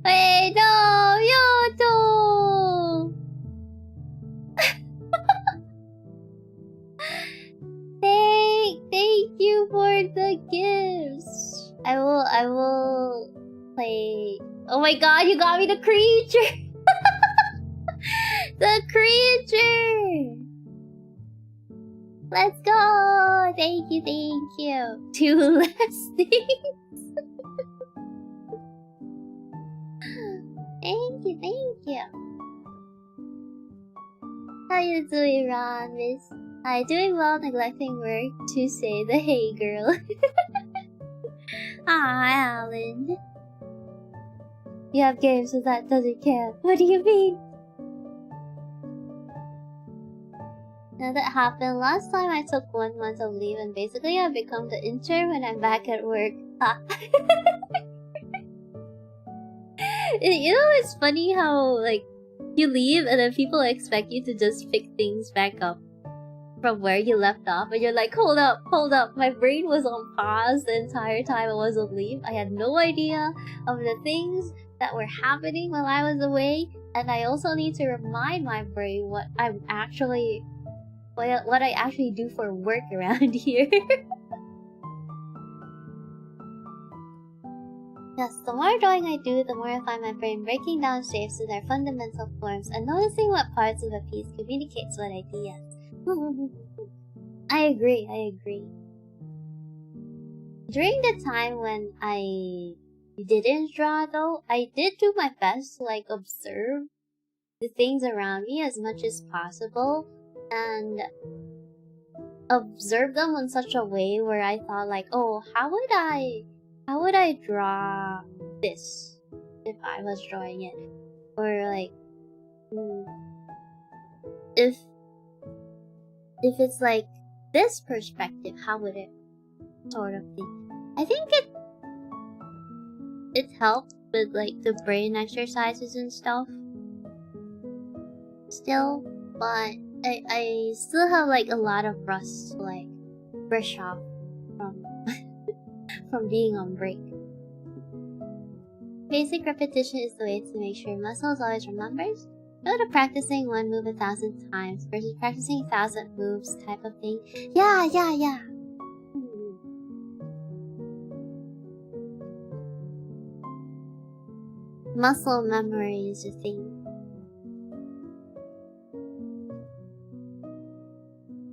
Speaker 1: Wait, no, Yoto! Thank you for the gifts. I will play. Oh my god, you got me the creature! The creature! Let's go! Thank you. 2 less things. Thank you. How you doing, Ron, miss? Hi, doing well, neglecting work to say the hey girl. Ah, Alan. You have games, so that doesn't count. What do you mean? Now that happened last time I took 1 month of leave and basically I've become the intern when I'm back at work. Ah. You know, it's funny how, like, you leave and then people expect you to just pick things back up from where you left off, and you're like, hold up, my brain was on pause the entire time I was on leave. I had no idea of the things that were happening while I was away, and I also need to remind my brain what I actually do for work around here. Yes, the more drawing I do, the more I find my brain breaking down shapes to their fundamental forms and noticing what parts of a piece communicates what ideas. I agree. During the time when I didn't draw though, I did do my best to like observe the things around me as much as possible and observe them in such a way where I thought like, oh, how would I draw this if I was drawing it? Or like, if it's like this perspective, how would it sort of be? I think it helped with like the brain exercises and stuff still, but I still have like a lot of rust to like brush off from from being on break. Basic repetition is the way to make sure muscles always remembers. Go to practicing 1 move 1,000 times versus practicing 1,000 moves type of thing. Yeah. Muscle memory is the thing.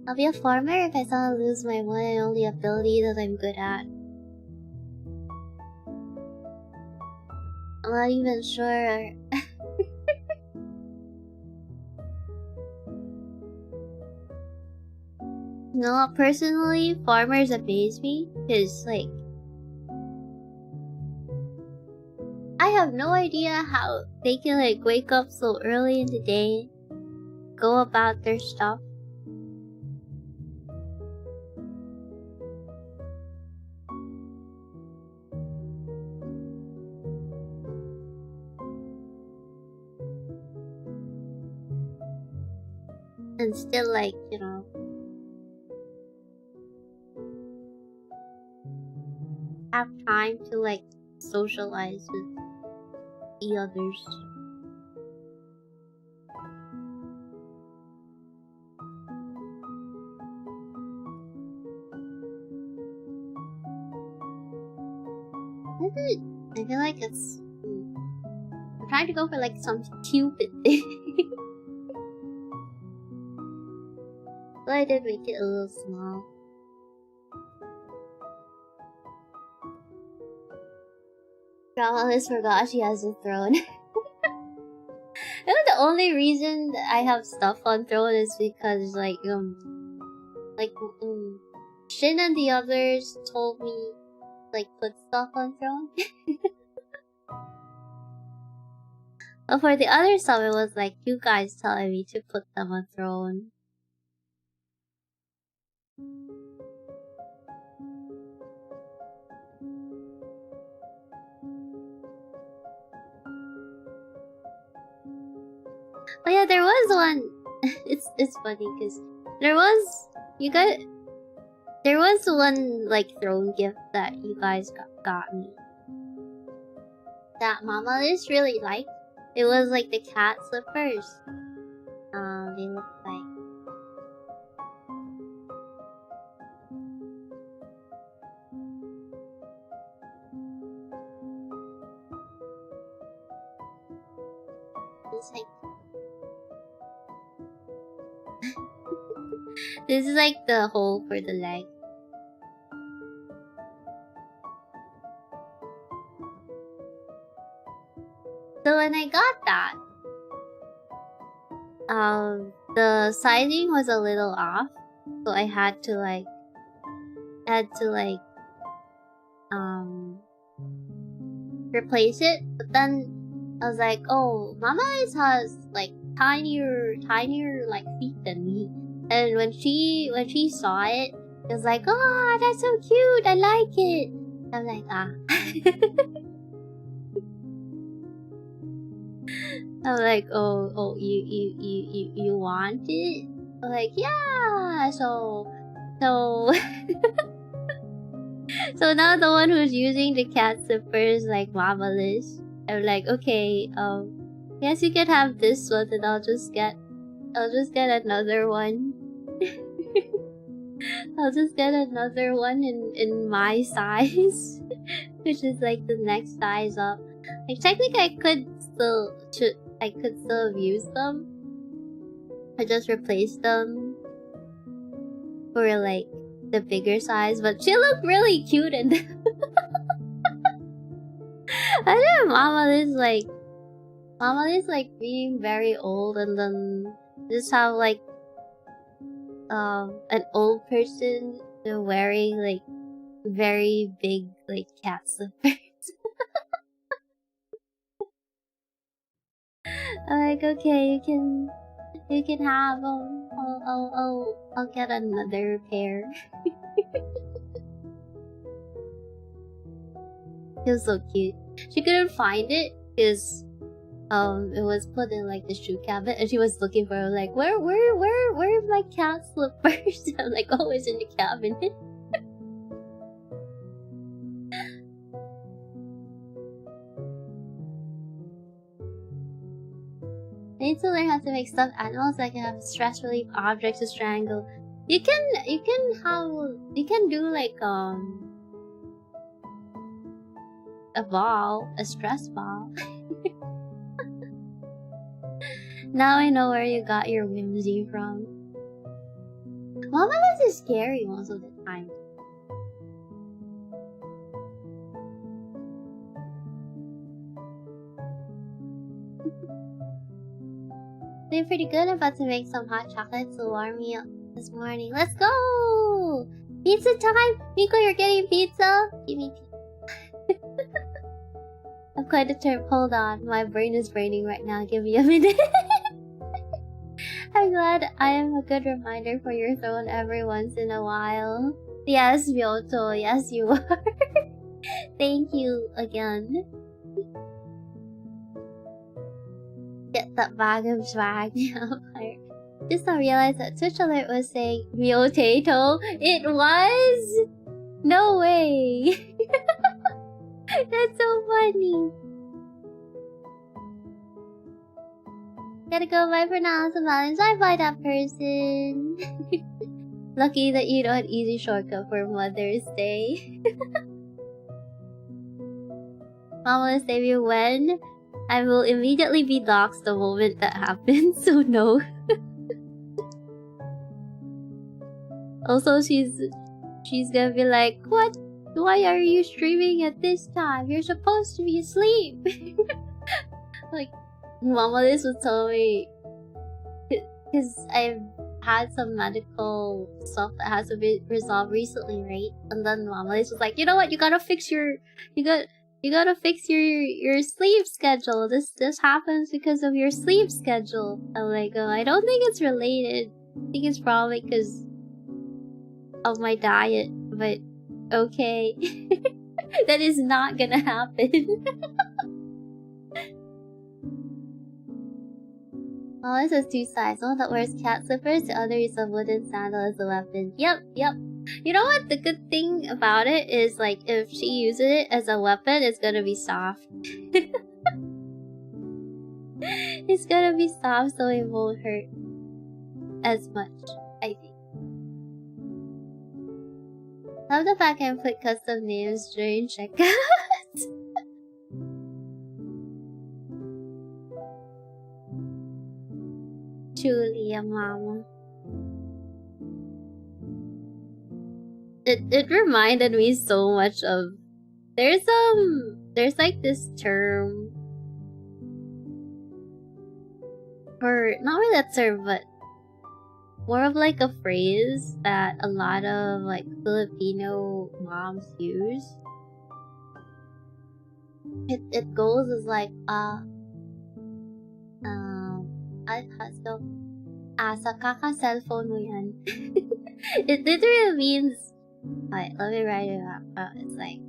Speaker 1: I'll be a farmer if I suddenly lose my one and only ability that I'm good at. I'm not even sure. No, personally, farmers amaze me because, like, I have no idea how they can, like, wake up so early in the day, go about their stuff. And still, like, you know, have time to, like, socialize with the others. I feel like it's... I'm trying to go for, like, some stupid thing. So I did make it a little small. Alyss forgot she has a throne. The only reason that I have stuff on throne is because, like, Shin and the others told me, like, put stuff on throne. But for the other stuff, it was like you guys telling me to put them on throne. Oh yeah, there was one. It's funny because there was one, like, throne gift that you guys got me that Mama Alyss really liked. It was like the cat slippers. They look like. It's like. This is like the hole for the leg. So when I got that, the sizing was a little off, so I had to replace it. But then I was like, oh, Mama Alyss has like tinier like feet than me, and when she saw it, she was like, oh, that's so cute, I like it. I'm like, ah. I'm like, oh, you want it? I'm like, yeah. So so now the one who's using the cat slippers like Mama Alyss. I'm like, okay, yes, you can have this one, and I'll just get another one. I'll just get another one in my size, which is like the next size up. Like, technically, I could still have used them. I just replaced them for like the bigger size, but she looked really cute and I think Mama Alyss like being very old, and then just have like an old person wearing like very big like cat slippers. I'm like, okay, you can have them. I'll get another pair. It was so cute. She couldn't find it because it was put in like the shoe cabinet, and she was looking for it, like, where are my cat slippers? I'm like, oh, it's in the cabinet. I need to learn how to make stuffed animals that can have stress relief objects to strangle. You can do like a ball, a stress ball. Now I know where you got your whimsy from. Mama Alyss is scary most of the time. Doing pretty good. I'm about to make some hot chocolate to warm me up this morning. Let's go! Pizza time! Miko, you're getting pizza? Give me pizza. I'm quite determined. Hold on, my brain is braining right now. Give me a minute. I'm glad I am a good reminder for your throne every once in a while. Yes, Myoto, yes you are. Thank you again. Get that bag of swag. Just now realized that Twitch alert was saying Myotato. It was? No way. That's so funny. Gotta go, bye for now. So Valentine, bye that person. Lucky that you know an easy shortcut for Mother's Day. Mama will save you when? I will immediately be doxxed the moment that happens, so no. Also, she's gonna be like, what? Why are you streaming at this time? You're supposed to be asleep. Like, Mama Liz would tell me, because I've had some medical stuff that has to be resolved recently, right? And then Mama Liz was like, you know what? You gotta fix your sleep schedule. This happens because of your sleep schedule. I'm like, oh, I don't think it's related. I think it's probably because of my diet, but okay. That is not gonna happen. Oh, this has two sides. One that wears cat slippers, the other uses a wooden sandal as a weapon. Yep. You know what? The good thing about it is, like, if she uses it as a weapon, it's gonna be soft. It's gonna be soft, so it won't hurt as much, I think. Love the fact I can put custom names during checkout. Julia, mama. It reminded me so much of there's like this term for not really that term, but more of like a phrase that a lot of like Filipino moms use. It goes as like sa kaka-cellphone mo yan. It literally means, wait, let me write it out. It's like,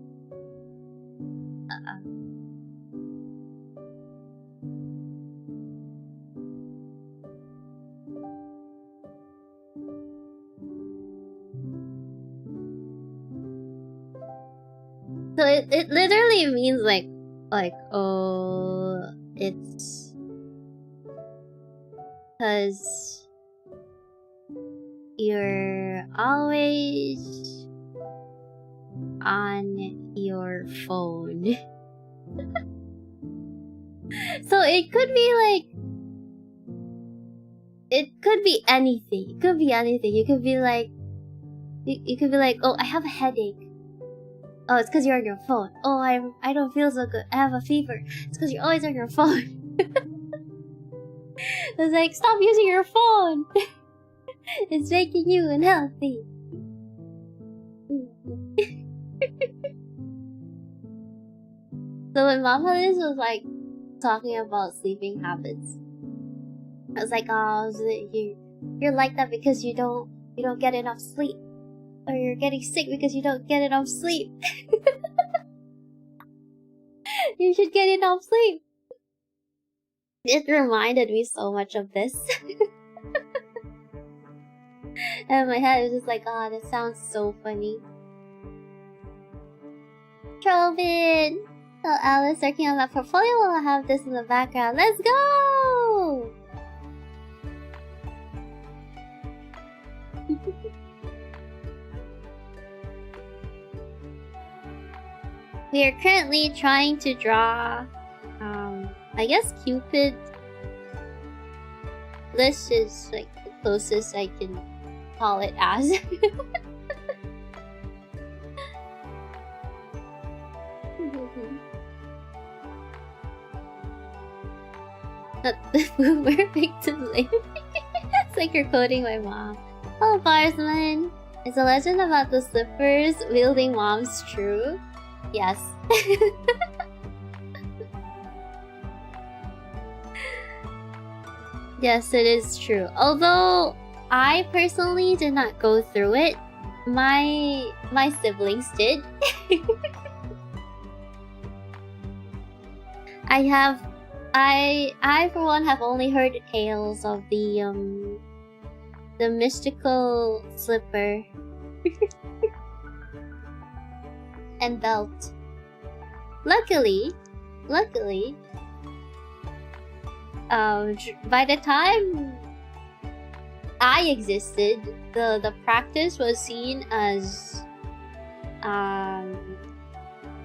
Speaker 1: so it literally means like, oh, it's because you're always on your phone. So it could be like, it could be anything. It could be anything. You could be like, oh, I have a headache. Oh, it's because you're on your phone. Oh, I don't feel so good. I have a fever. It's because you're always on your phone. It's like, stop using your phone. It's making you unhealthy. So when Mama Liz was like talking about sleeping habits, I was like, oh, you're like that because you don't get enough sleep, or you're getting sick because you don't get enough sleep. You should get enough sleep. It reminded me so much of this. And my head was just like, oh, this sounds so funny. Trovin! Oh, Alyss working on that portfolio while I have this in the background. Let's go! We are currently trying to draw, I guess Cupid. This is like the closest I can call it as. Not the boomer victim lane. It's like you're quoting my mom. Oh, Barsman! Is the legend about the slippers wielding moms true? Yes. Yes, it is true. Although I personally did not go through it. My siblings did. I for one have only heard tales of the mystical slipper and belt. Luckily, by the time I existed, the practice was seen as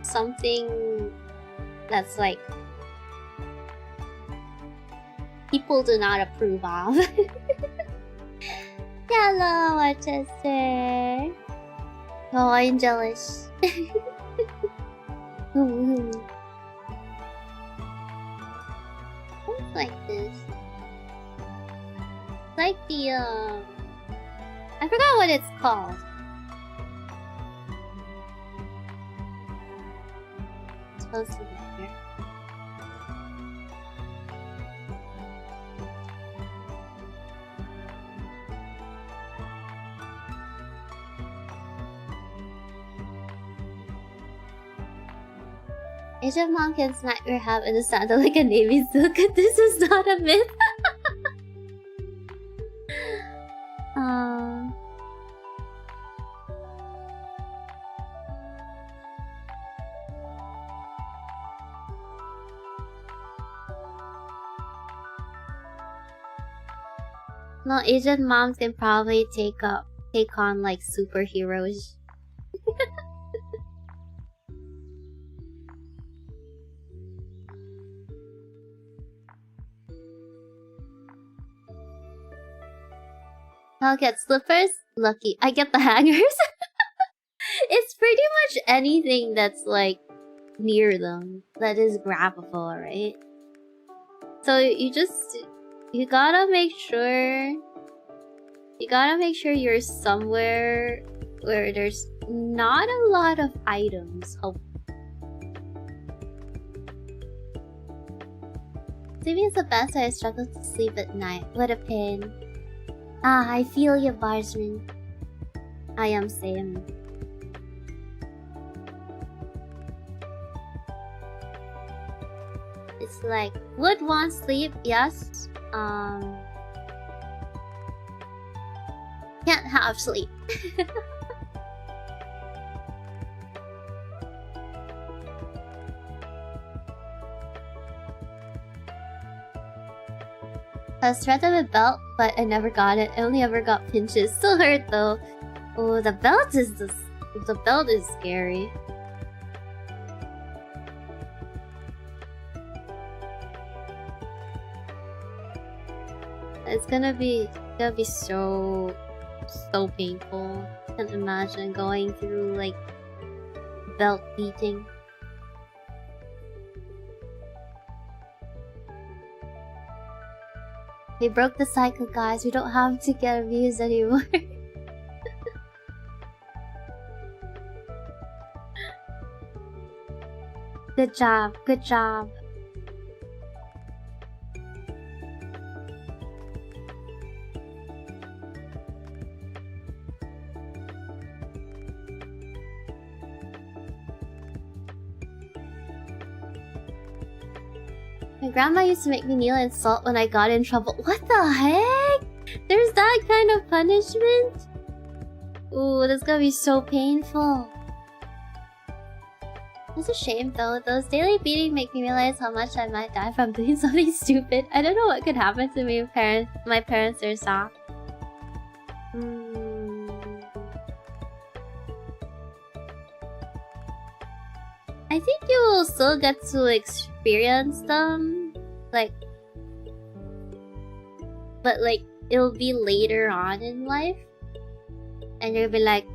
Speaker 1: something that's like people do not approve of. Hello, Manchester. Oh, I'm jealous. It's like this. It's like the I forgot what it's called. It's supposed to be here. Asian mom can smack your hat and it sounded like a Navy silk. This is not a myth. No, Asian moms can probably take on like superheroes. I'll get slippers. Lucky. I get the hangers. It's pretty much anything that's like near them that is grabbable, right? So you gotta make sure you're somewhere where there's not a lot of items. Sleeping is the best way I struggle to sleep at night. What a pain. Ah, I feel you, Barsman. I am same. It's like, would want sleep, yes. Can't have sleep. I was threatened with a belt, but I never got it. I only ever got pinches. Still hurt though. Oh, the belt is scary. It's gonna be so painful. I can't imagine going through like belt beating. We broke the cycle, guys. We don't have to get abused anymore. Good job. Good job. My grandma used to make me kneel and salt when I got in trouble. What the heck? There's that kind of punishment? Ooh, that's gonna be so painful. It's a shame though. Those daily beatings make me realize how much I might die from doing something stupid. I don't know what could happen to me if my parents are soft. I think you will still get to experience them, but it'll be later on in life, and you'll be like,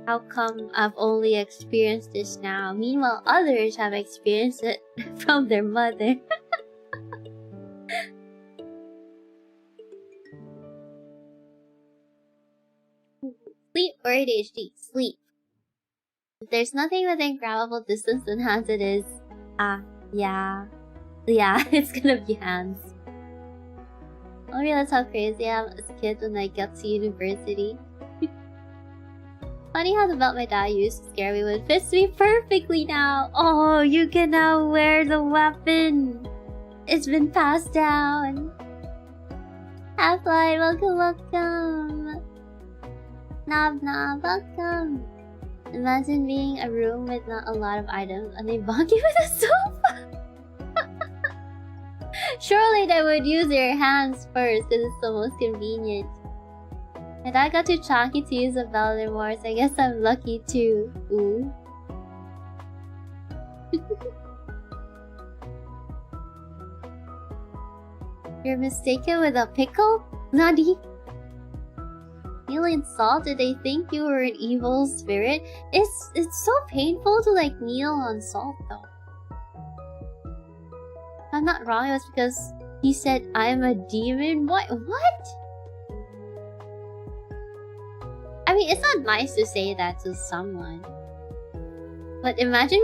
Speaker 1: how come I've only experienced this now? Meanwhile, others have experienced it from their mother. ADHD, sleep. If there's nothing within grabbable distance, then hands it is. Yeah, it's gonna be hands. I realize how crazy I am as a kid when I got to university. Funny how the belt my dad used to scare me with fits me perfectly now. Oh, you can now wear the weapon. It's been passed down. Half-Light, welcome. Knob, welcome. Imagine being a room with not a lot of items and they bonk you with a sofa. Surely they would use your hands first because it's the most convenient. My dad got too chunky to use a belt anymore, so I guess I'm lucky too. Ooh. You're mistaken with a pickle? Nani? Kneeling salt? Did they think you were an evil spirit? It's so painful to like kneel on salt though. If I'm not wrong, it was because he said I'm a demon. What? I mean, it's not nice to say that to someone. But imagine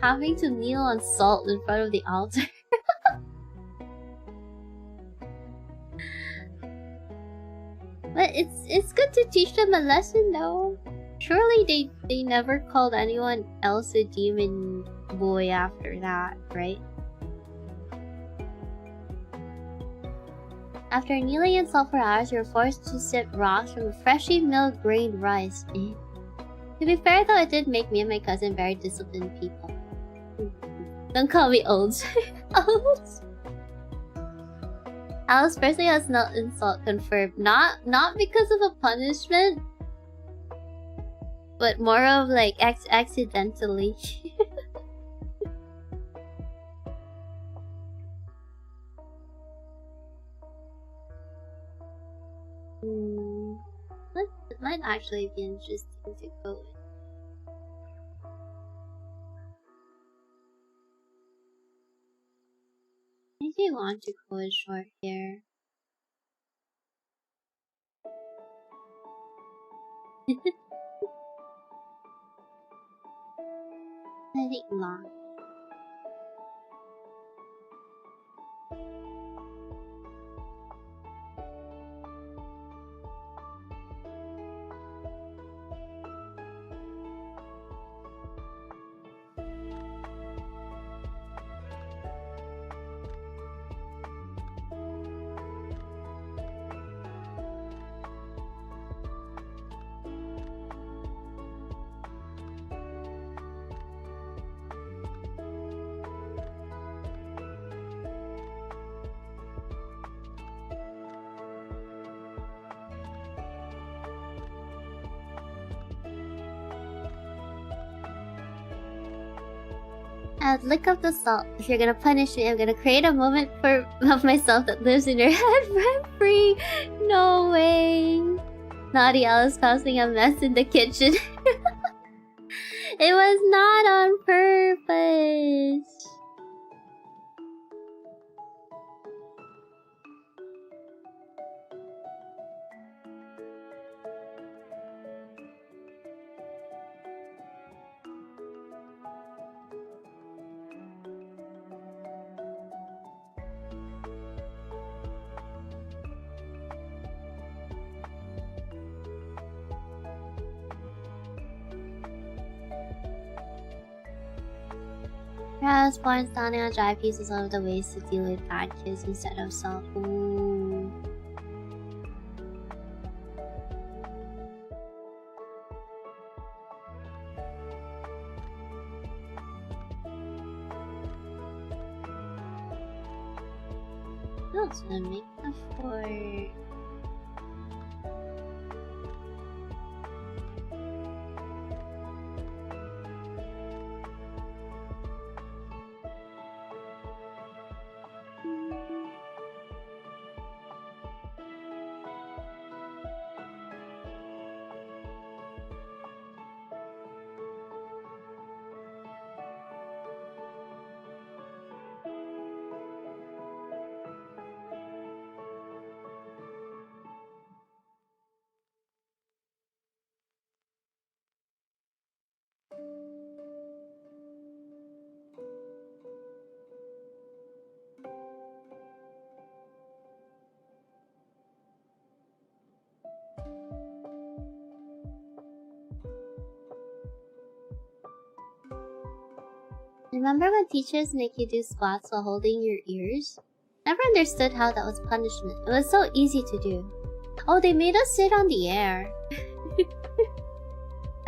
Speaker 1: having to kneel on salt in front of the altar. But it's good to teach them a lesson though. Surely they never called anyone else a demon boy after that, right? After kneeling in salt for hours, you're forced to sip rocks from a freshly milled grained rice. To be fair though, it did make me and my cousin very disciplined people. Don't call me old. Old? Alyss personally has not insult confirmed. Not because of a punishment, but more of like accidentally. It might actually be interesting to go with. I do want to go with short hair. I think long. I'd lick up the salt. If you're gonna punish me, I'm gonna create a moment of myself that lives in your head rent-free. No way. Naughty Alyss causing a mess in the kitchen. It was not on purpose. Perhaps born standing on dry pieces of the ways to deal with bad kids instead of salt. Ooh. What else would I make that for? Remember when teachers make you do squats while holding your ears? Never understood how that was punishment. It was so easy to do. Oh, they made us sit on the air.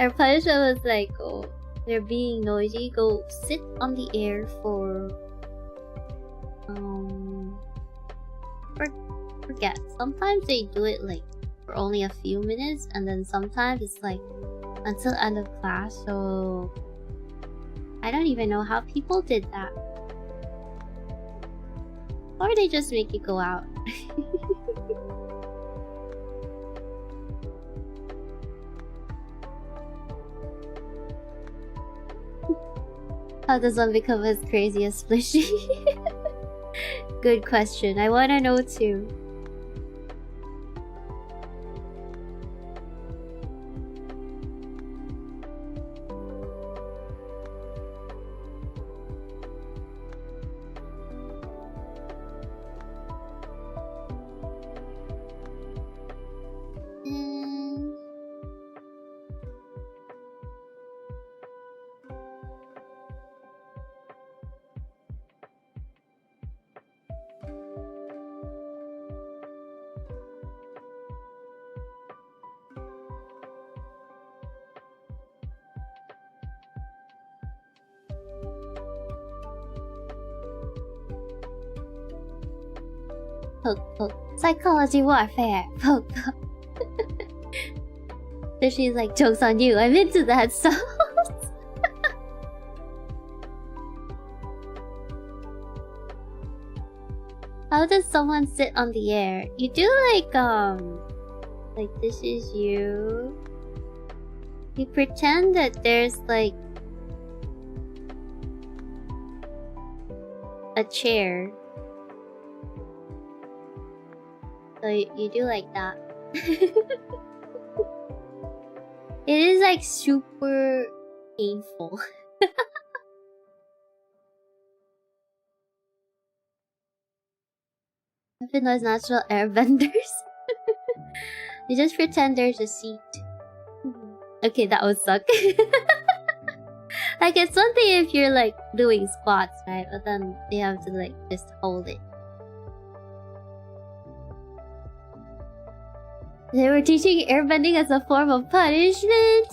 Speaker 1: Our punishment was like, oh, they're being noisy. Go sit on the air for forget. Sometimes they do it like for only a few minutes, and then sometimes it's like until end of class. So I don't even know how people did that. Or they just make you go out. How does one become as crazy as Splishy? Good question. I wanna know too. Poke, poke. Psychology warfare. Poke, poke. So she's like, joke's on you. I'm into that stuff. How does someone sit on the air? You do like this is you. You pretend that there's like a chair. So you do like that. It is like super painful. Even those natural airbenders. You just pretend there's a seat. Okay, that would suck. Like, it's one thing if you're like doing squats, right? But then you have to like just hold it. They were teaching airbending as a form of punishment.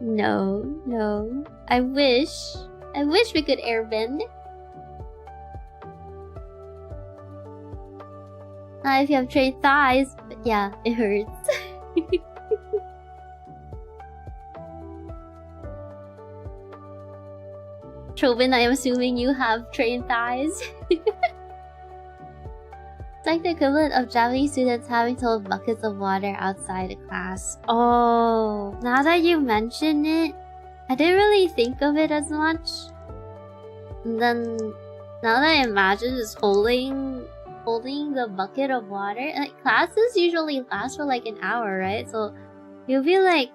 Speaker 1: No, no. I wish we could airbend. If you have trained thighs, but yeah, it hurts. Trobin, I am assuming you have trained thighs. It's like the equivalent of Japanese students having to hold buckets of water outside of class. Oh, now that you mention it, I didn't really think of it as much. And then, now that I imagine just holding the bucket of water, like classes usually last for like an hour, right? So you'll be like,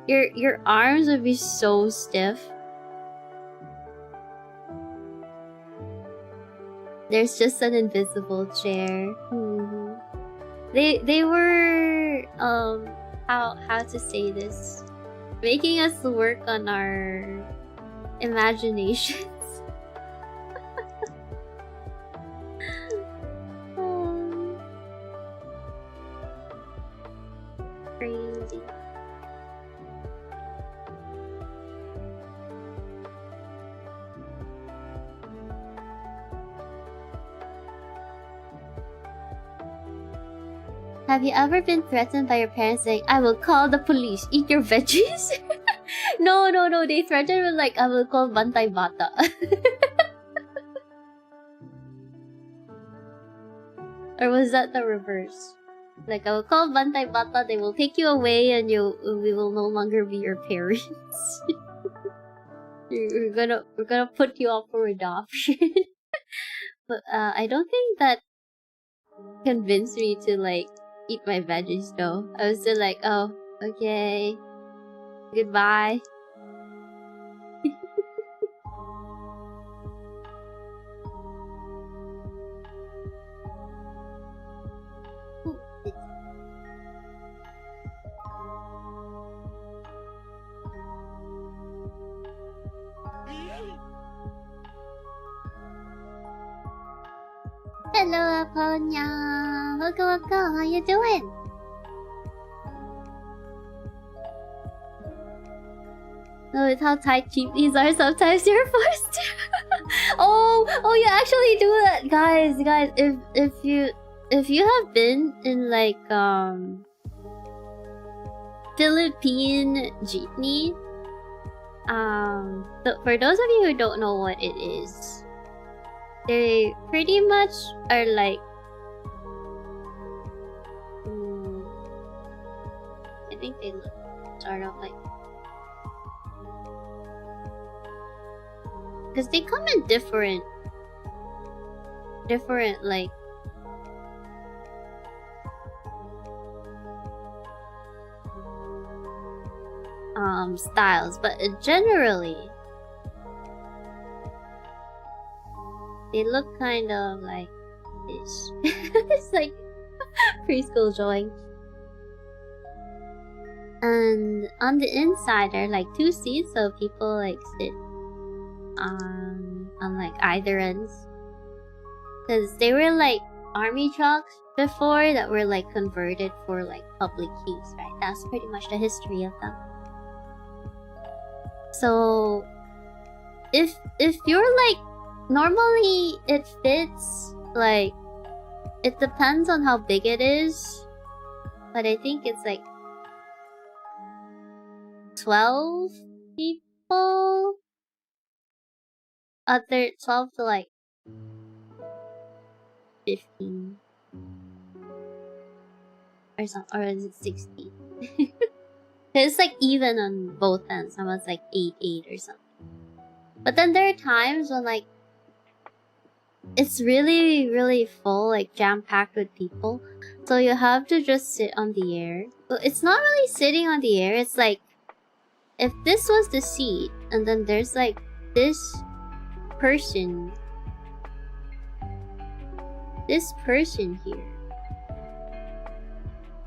Speaker 1: your arms would be so stiff. There's just an invisible chair. They were how to say this, making us work on our imaginations. Crazy. Have you ever been threatened by your parents saying, I will call the police, eat your veggies? No, they threatened with like, I will call Bantay Bata. Or was that the reverse? Like, I will call Bantay Bata, they will take you away and we will no longer be your parents. we're gonna put you up for adoption. But I don't think that convinced me to like eat my veggies though. I was still like, oh, okay. Goodbye. Hello, Aponia. Welcome. How you doing? No, with how tight jeepneys are, sometimes you're forced to. oh, you actually do that, guys. If you have been in like Philippine jeepney, for those of you who don't know what it is, they pretty much are like I think they look sort of like, because they come in different like styles, but generally they look kind of like this. It's like preschool drawing. And on the inside there are like 2 seats, so people like sit on like either ends, because they were like army trucks before that were like converted for like public use, right? That's pretty much the history of them. So if you're like, normally it fits, like it depends on how big it is, but I think it's like 12 people, other 12 to like 15 or something, or is it 16? It's like even on both ends. Someone's like 8 or something. But then there are times when like it's really, really full, like jam-packed with people, so you have to just sit on the air. Well, it's not really sitting on the air, it's like if this was the seat and then there's like this person here,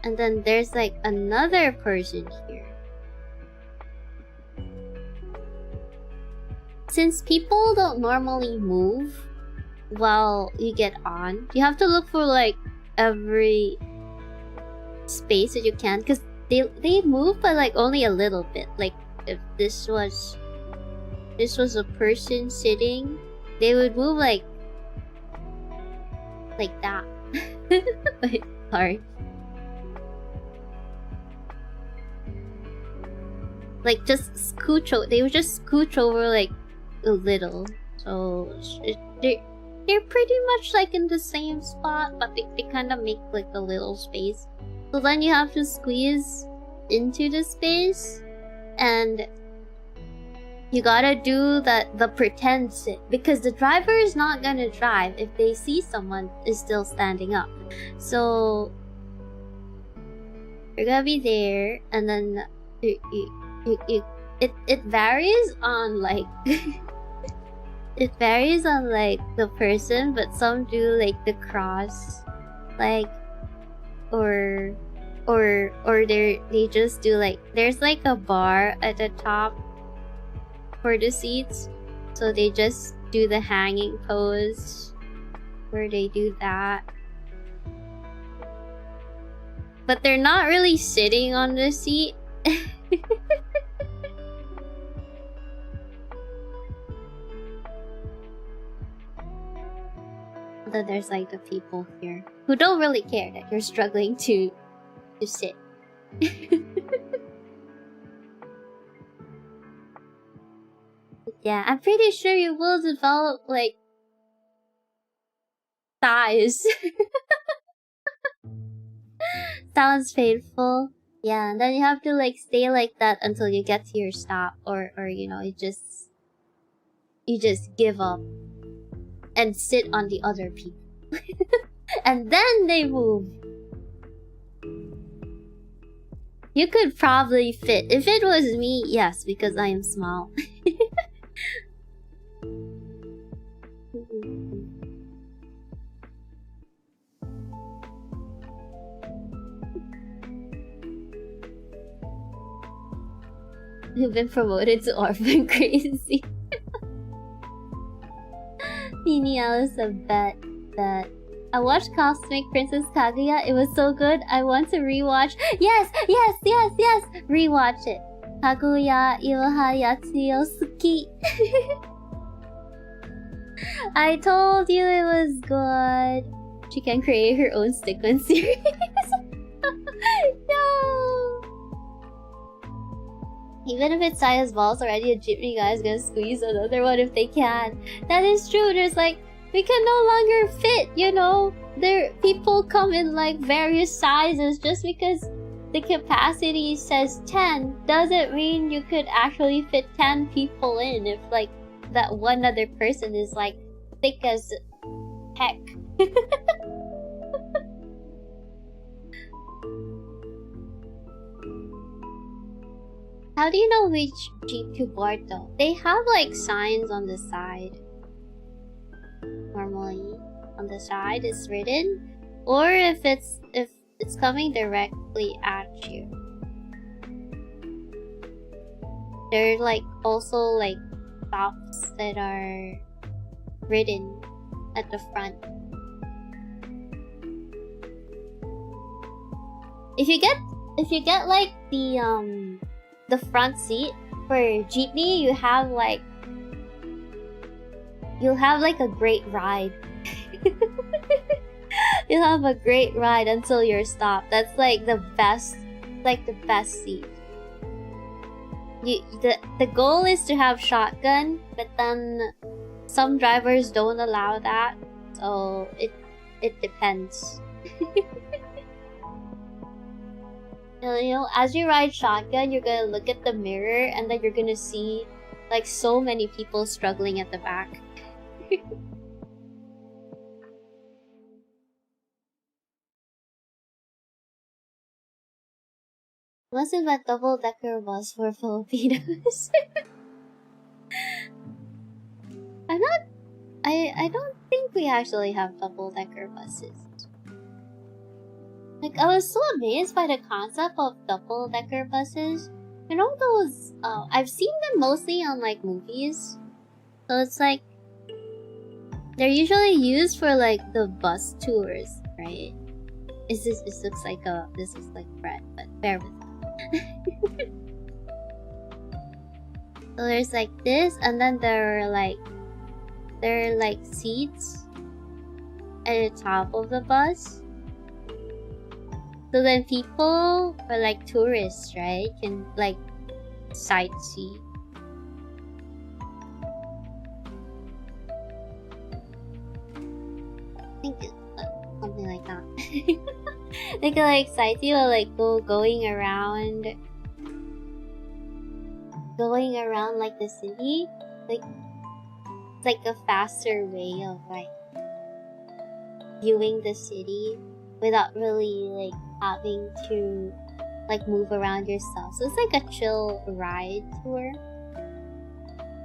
Speaker 1: and then there's like another person here. Since people don't normally move while you get on, you have to look for like every space that you can, because they move but like only a little bit. Like if this was a person sitting, they would move like that. Wait, sorry. Like just scooch over. They would just scooch over like a little. So they're pretty much like in the same spot, but they kind of make like a little space. So then you have to squeeze into the space, and you gotta do the pretend sit, because the driver is not gonna drive if they see someone is still standing up. So you're gonna be there, and then it varies on like it varies on like the person, but some do like the cross, like or they just do like, there's like a bar at the top for the seats, so they just do the hanging pose where they do that, but they're not really sitting on the seat. Then there's like the people here who don't really care that you're struggling to sit. Yeah, I'm pretty sure you will develop like thighs. Sounds painful. Yeah, and then you have to like stay like that until you get to your stop, or you know, you just give up and sit on the other people. And then they move. You could probably fit. If it was me, yes, because I am small. You've been promoted to orphan crazy. Meanie Alyss, a bet that I watched Cosmic Princess Kaguya. It was so good. I want to rewatch. Yes! Rewatch it. Kaguya Iroha Yatsuyo Suki. I told you it was good. She can create her own stick-on series. No! Even if it's Saya's balls already, a jeepney guy's gonna squeeze another one if they can. That is true. There's like, we can no longer fit, you know? People come in like various sizes. Just because the capacity says 10 doesn't mean you could actually fit 10 people in if like that one other person is like thick as heck. How do you know which jeep to board though? They have like signs on the side. Normally on the side is written, or if it's coming directly at you. There are like also like stops that are written at the front. If you get like the front seat for jeepney, you'll have like a great ride. You'll have a great ride until you're stopped. That's like the best seat. The goal is to have shotgun, but then some drivers don't allow that, so it depends. You know, as you ride shotgun, you're gonna look at the mirror and then you're gonna see like so many people struggling at the back. Must have a double-decker bus for Filipinos. I don't think we actually have double-decker buses. Like, I was so amazed by the concept of double-decker buses. You know those, I've seen them mostly on, like, movies. So it's like, they're usually used for, like, the bus tours, right? This looks like bread, but bear with me. So there's, like, this, and then there are, like, seats at the top of the bus. So then people, or like tourists, right, can like sightsee. I think it's something like that. They can like sightsee or like going around like the city. Like it's like a faster way of like viewing the city without really like having to like move around yourself. So it's like a chill ride tour.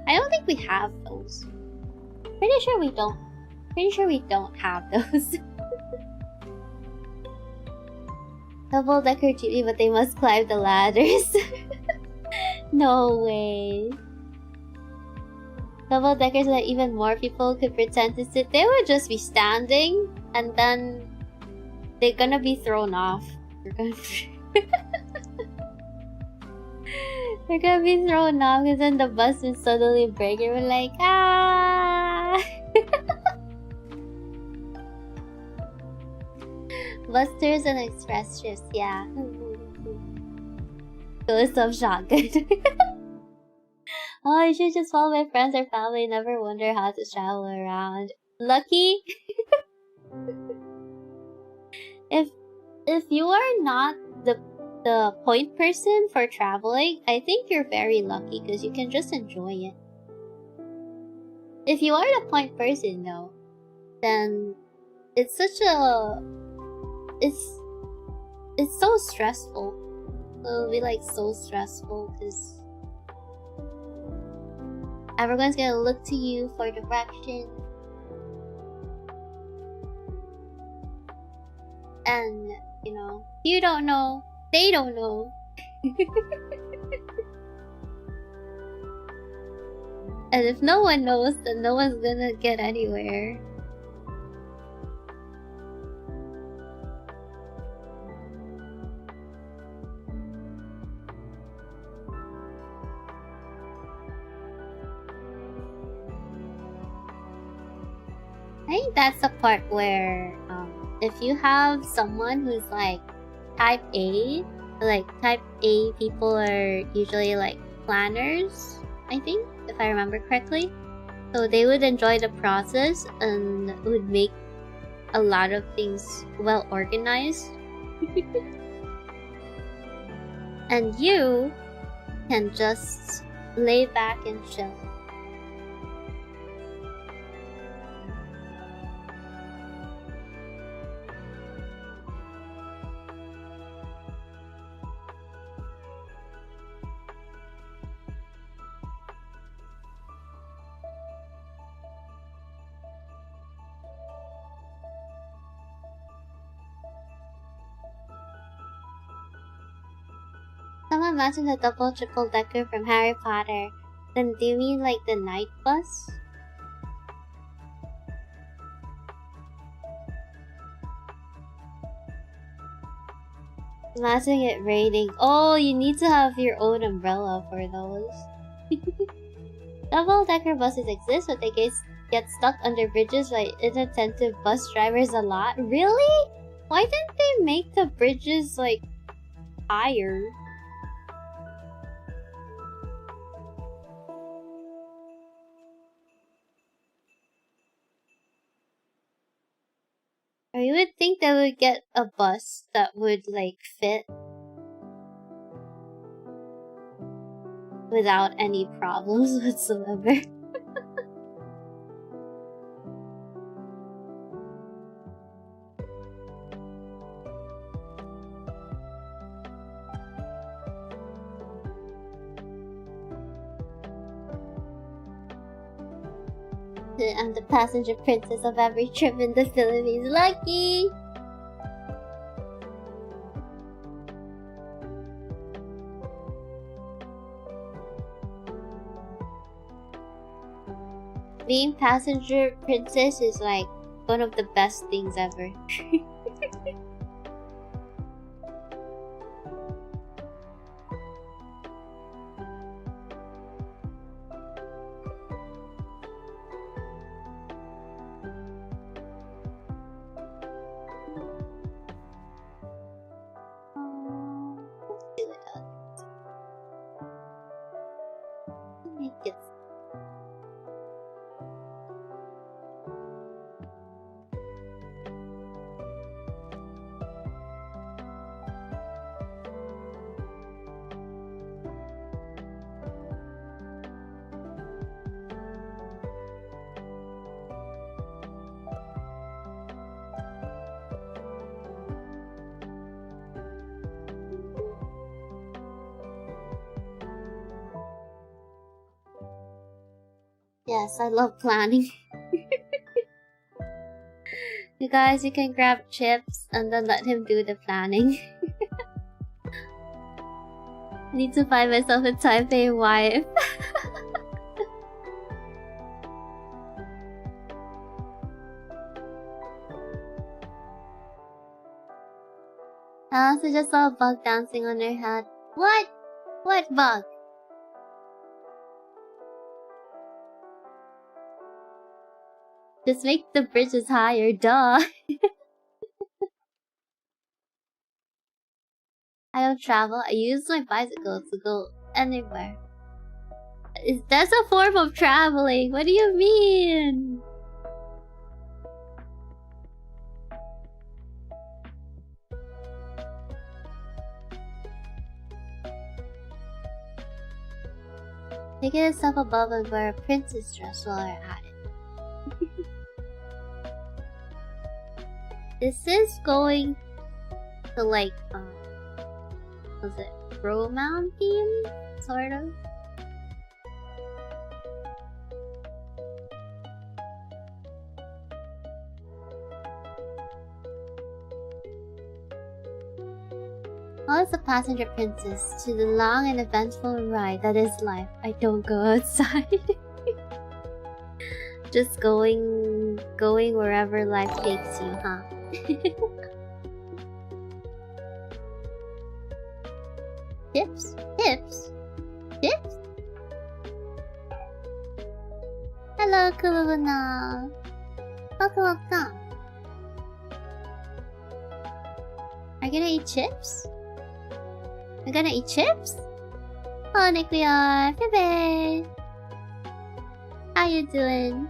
Speaker 1: I don't think we have those. Pretty sure we don't have those. Double-decker jeepney, but they must climb the ladders. No way. Double-deckers so that even more people could pretend to sit. They would just be standing and then they're gonna be thrown off. They're gonna be thrown off because then the bus will suddenly break and we're like, ah! Bus tours and express trips, yeah. Ghost of shotgun. Oh, I should just follow my friends or family, never wonder how to travel around. Lucky? If you are not the point person for traveling, I think you're very lucky because you can just enjoy it. If you are the point person though, then it's such a it's so stressful. It'll be like so stressful because everyone's gonna look to you for direction. And, you know, you don't know, they don't know. And if no one knows, then no one's gonna get anywhere. think that's the part where if you have someone who's like type A, like type A people are usually like planners, I think, if I remember correctly. So they would enjoy the process and would make a lot of things well organized. And you can just lay back and chill. Someone mentioned the double triple decker from Harry Potter. Then do you mean like the night bus? Imagine it raining. Oh, you need to have your own umbrella for those. Double decker buses exist, but they get stuck under bridges by inattentive bus drivers a lot. Really? Why didn't they make the bridges like higher? Or you would think they would get a bus that would like fit without any problems whatsoever. I'm the passenger princess of every trip in the Philippines. Lucky! Being passenger princess is like one of the best things ever. Yes, I love planning. You guys, you can grab chips and then let him do the planning. I need to find myself a Taipei wife. I also just saw a bug dancing on her head. What? What bug? Just make the bridges higher, duh. I don't travel, I use my bicycle to go anywhere. That's a form of traveling, what do you mean? Take it a step above and wear a princess dress while you're at it. This is going to like, was it Romance theme? Sort of? Well, as a passenger princess to the long and eventful ride that is life, I don't go outside. Just going wherever life takes you, huh? Tips? Tips? Tips? Hello, Kuluna. Welcome, welcome. Are you gonna eat chips? We're gonna eat chips? Hello, Nickleon. Bebe. How you doing?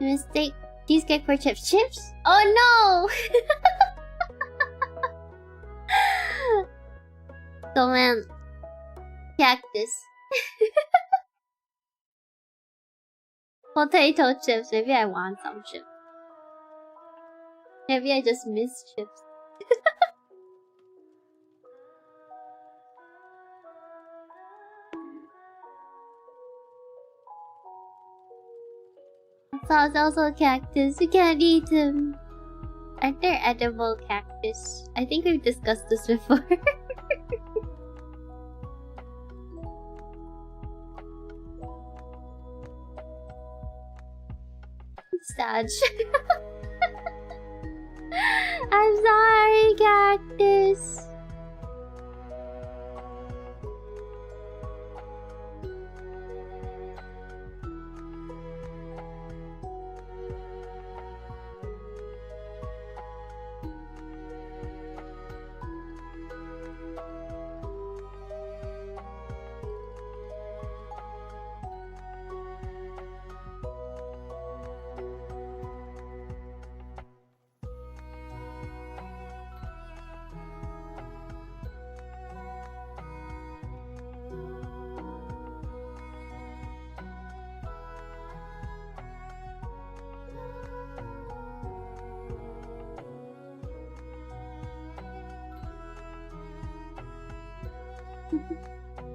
Speaker 1: Mistake. Cheesecake for chips. Chips? Oh no! So man. Cactus. Potato chips. Maybe I want some chips. Maybe I just miss chips. Sauce also cactus. You can't eat them. Aren't there edible cactus? I think we've discussed this before. Sad. I'm sorry, cactus.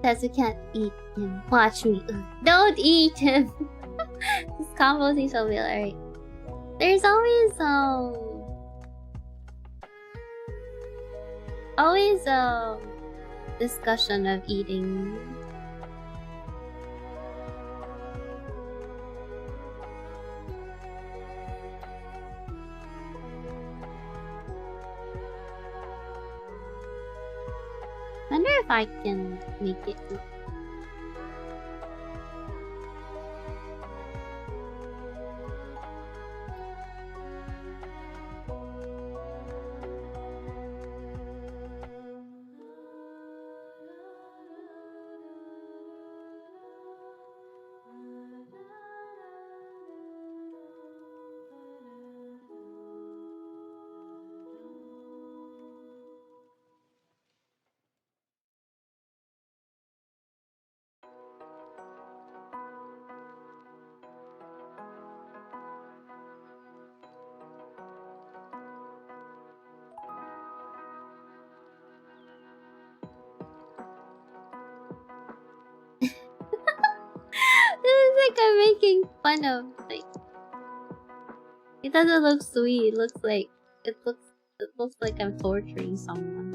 Speaker 1: Says you can't eat him. Watch me. Ugh. Don't eat him. This combo seems so weird. Alright. There's always discussion of eating. Wonder if I can make it. I'm making fun of, like, it doesn't look sweet. It looks like I'm torturing someone.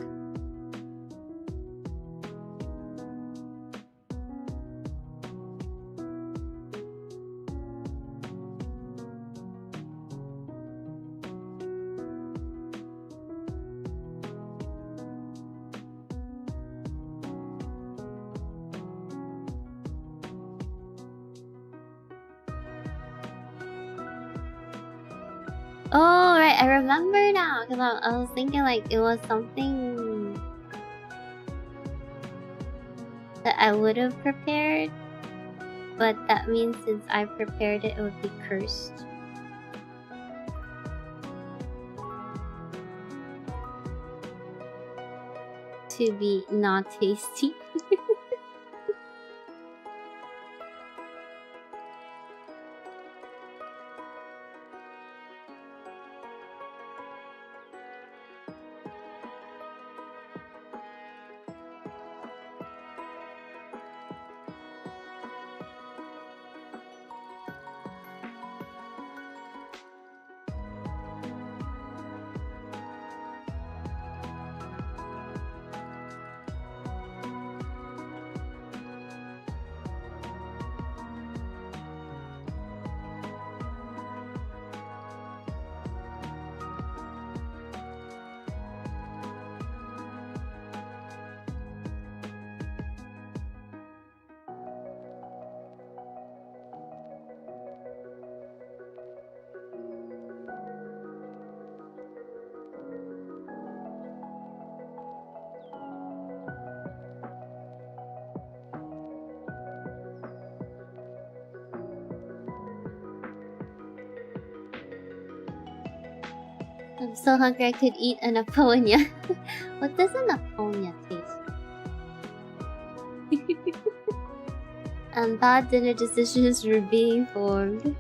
Speaker 1: Oh, right, I remember now, because I was thinking like it was something that I would have prepared, but that means since I prepared it, it would be cursed. To be not tasty. I'm so hungry I could eat an aponia. What does an aponia taste? And bad dinner decisions were being formed.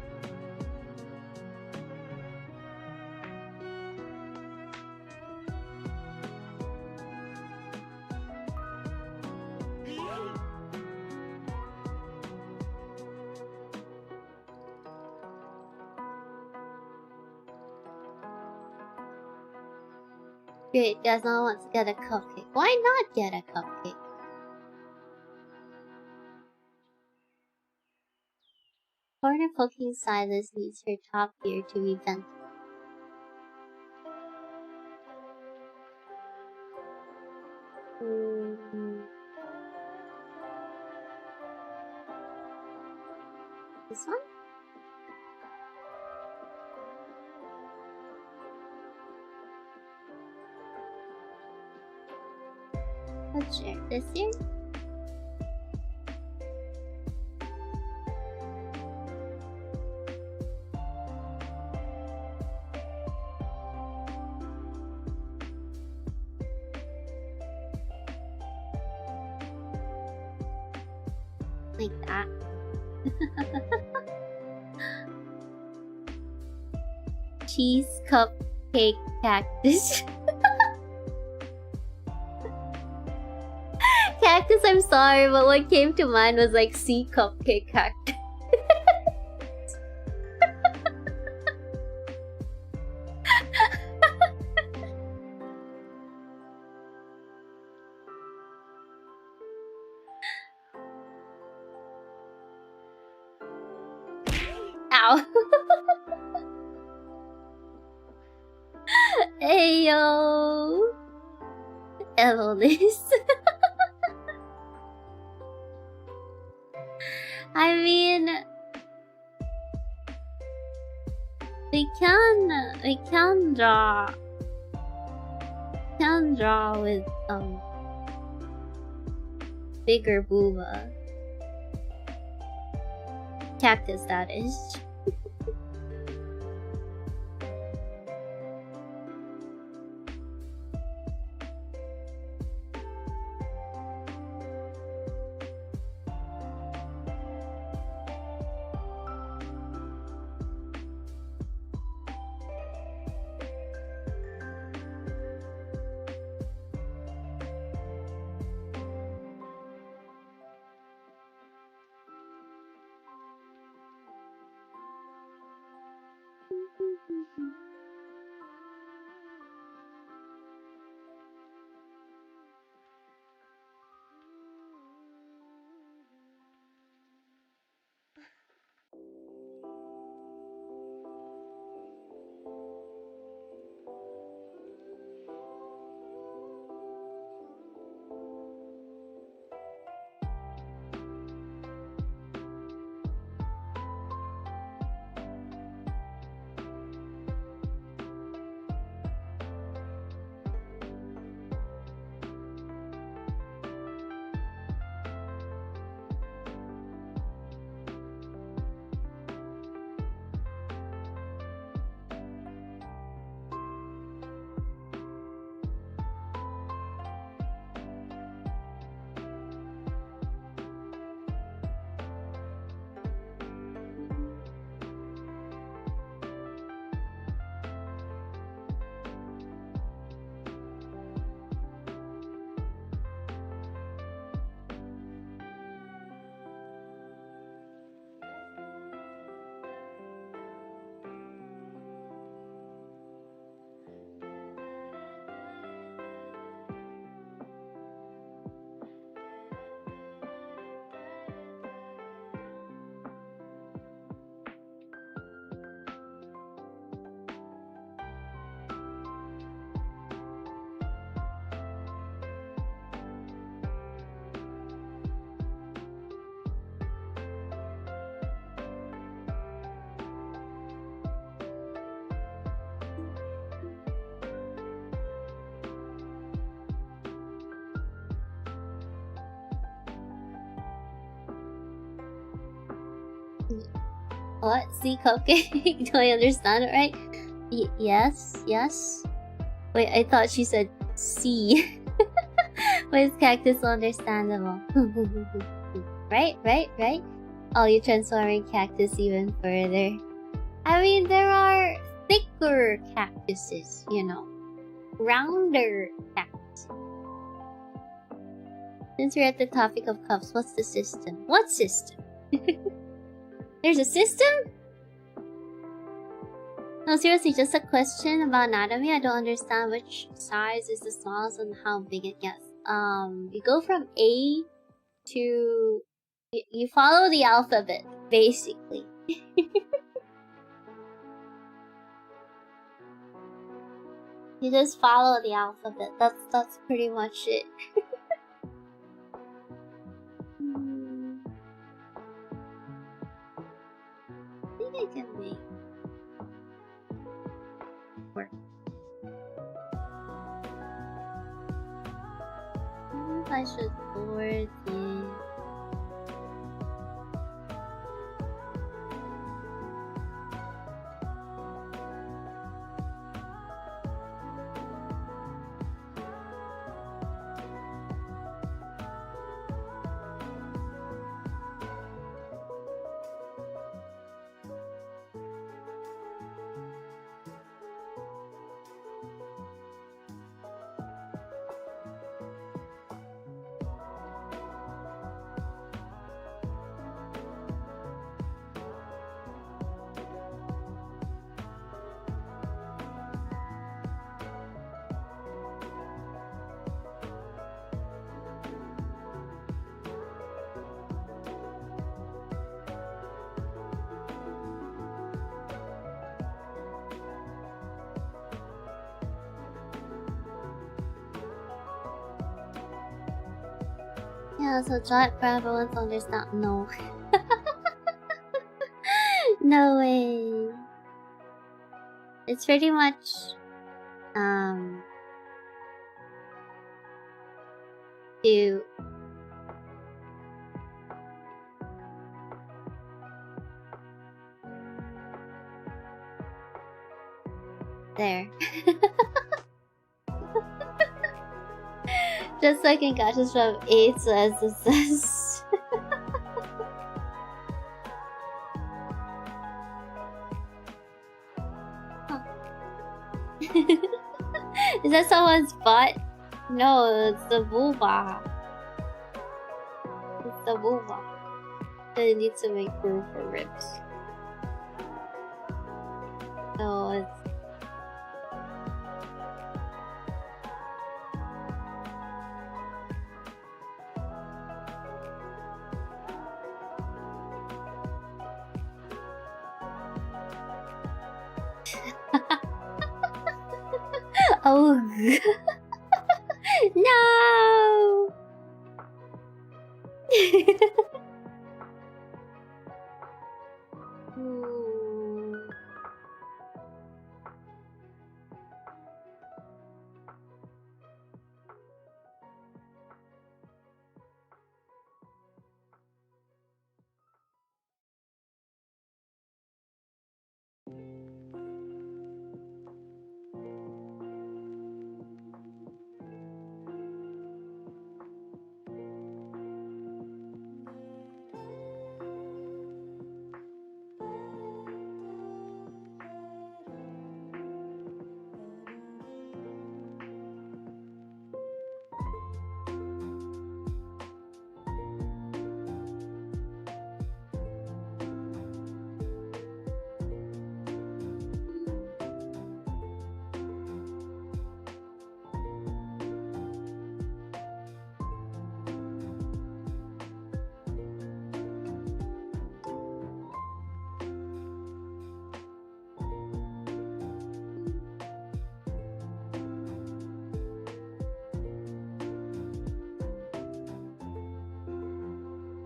Speaker 1: Great, does not want to get a cupcake. Why not get a cupcake? Corner poking Silas needs her top gear to be bent. This one? Let's share this here. Like that. Cheese cupcake cactus. Cactus, I'm sorry, but what came to mind was like sea cupcake cactus. Ow. Ayo. Alyss. I mean, we can draw with bigger booba. Cactus, that is. What? Sea cupcake? Do I understand it right? Yes, yes. Wait, I thought she said C. Why is cactus so understandable? Right, right, right? Oh, you're transforming cactus even further. I mean, there are thicker cactuses, you know. Rounder cactuses. Since we're at the topic of cups, what's the system? What system? There's a system? No, seriously, just a question about anatomy. I don't understand which size is the smallest and how big it gets. You go from A to... You follow the alphabet, basically. You just follow the alphabet. That's pretty much it. I think I can make work. I should board it. Yeah, so giant Bravo wants to understand. No. No way. It's pretty much to there. Just like in Gachas from A to SSS. Is that someone's butt? No, it's the vulva. It's the vulva. They need to make room for ribs. So it's oh no. Ooh.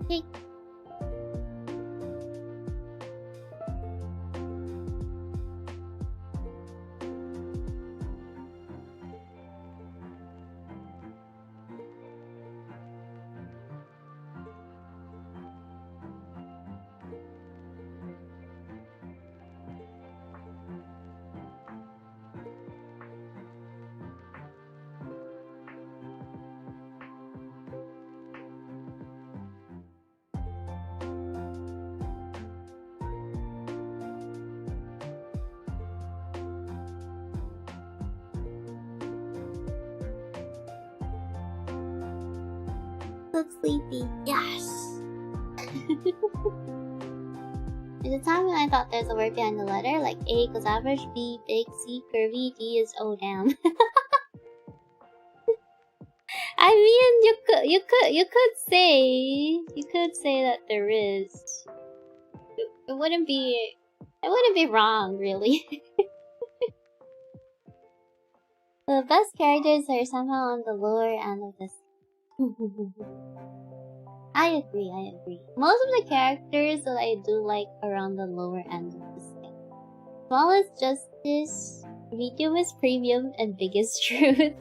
Speaker 1: Hey. look sleepy. Yes! There's a time when I thought there's a word behind the letter, like A equals average, B big, C curvy, D is O down. I mean, you could say that there is. It wouldn't be wrong, really. The best characters are somehow on the lower end of this. I agree. Most of the characters that I do like are on the lower end of the scale. Smallest Justice, mediumest Premium, and biggest Truth.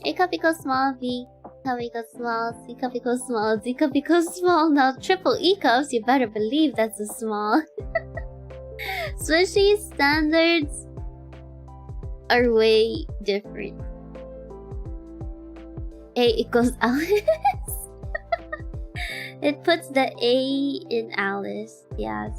Speaker 1: A cup equals small, B cup equals small, C cup equals small, D cup equals small. Now triple E cups, you better believe that's a small. Swishy standards are way different. A equals Alyss. It puts the A in Alyss, yes.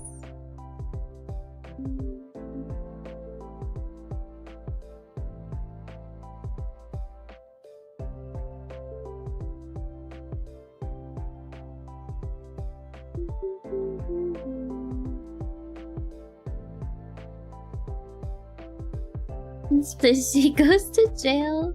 Speaker 1: Splitty goes to jail.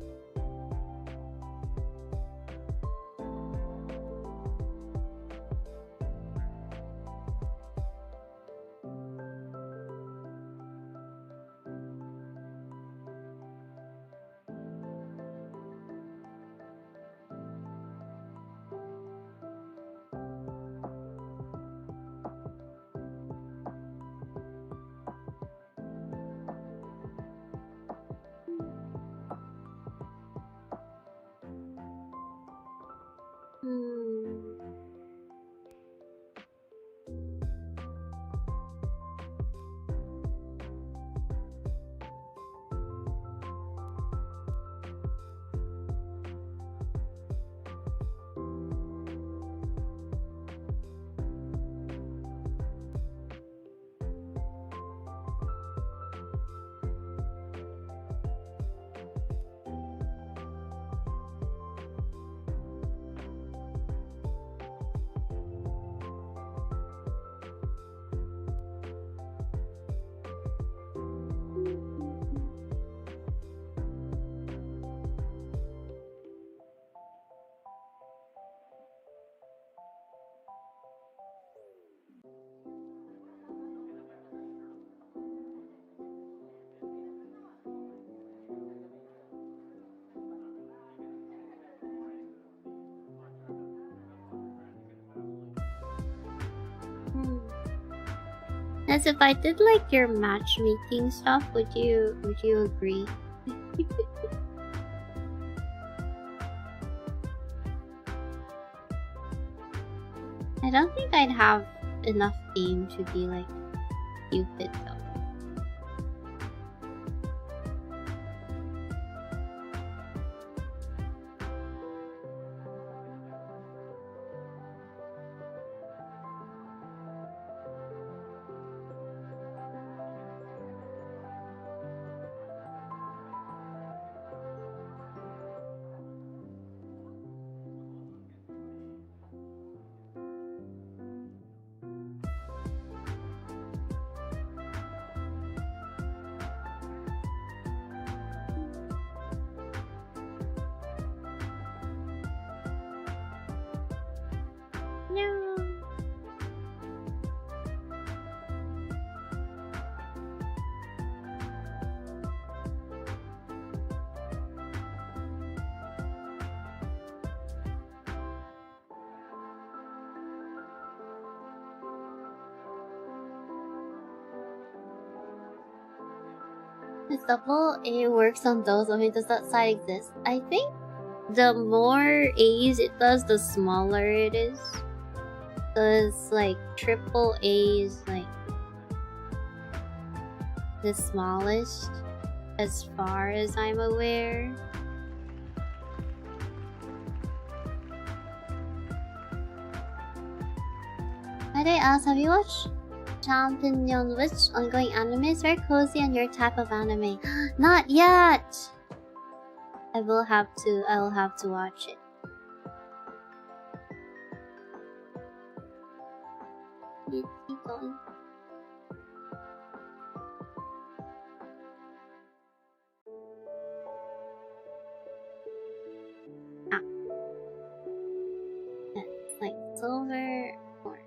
Speaker 1: As if I did like your matchmaking stuff, would you agree? I don't think I'd have enough game to be like Cupid though. Does double A works on those? I mean, does that side exist? I think the more A's it does, the smaller it is. So it's like triple A is like the smallest, as far as I'm aware. Might I ask, have you watched Champion which ongoing anime is very cozy on your type of anime? Not yet! I'll have to watch it. Keep going. Ah. It's like silver or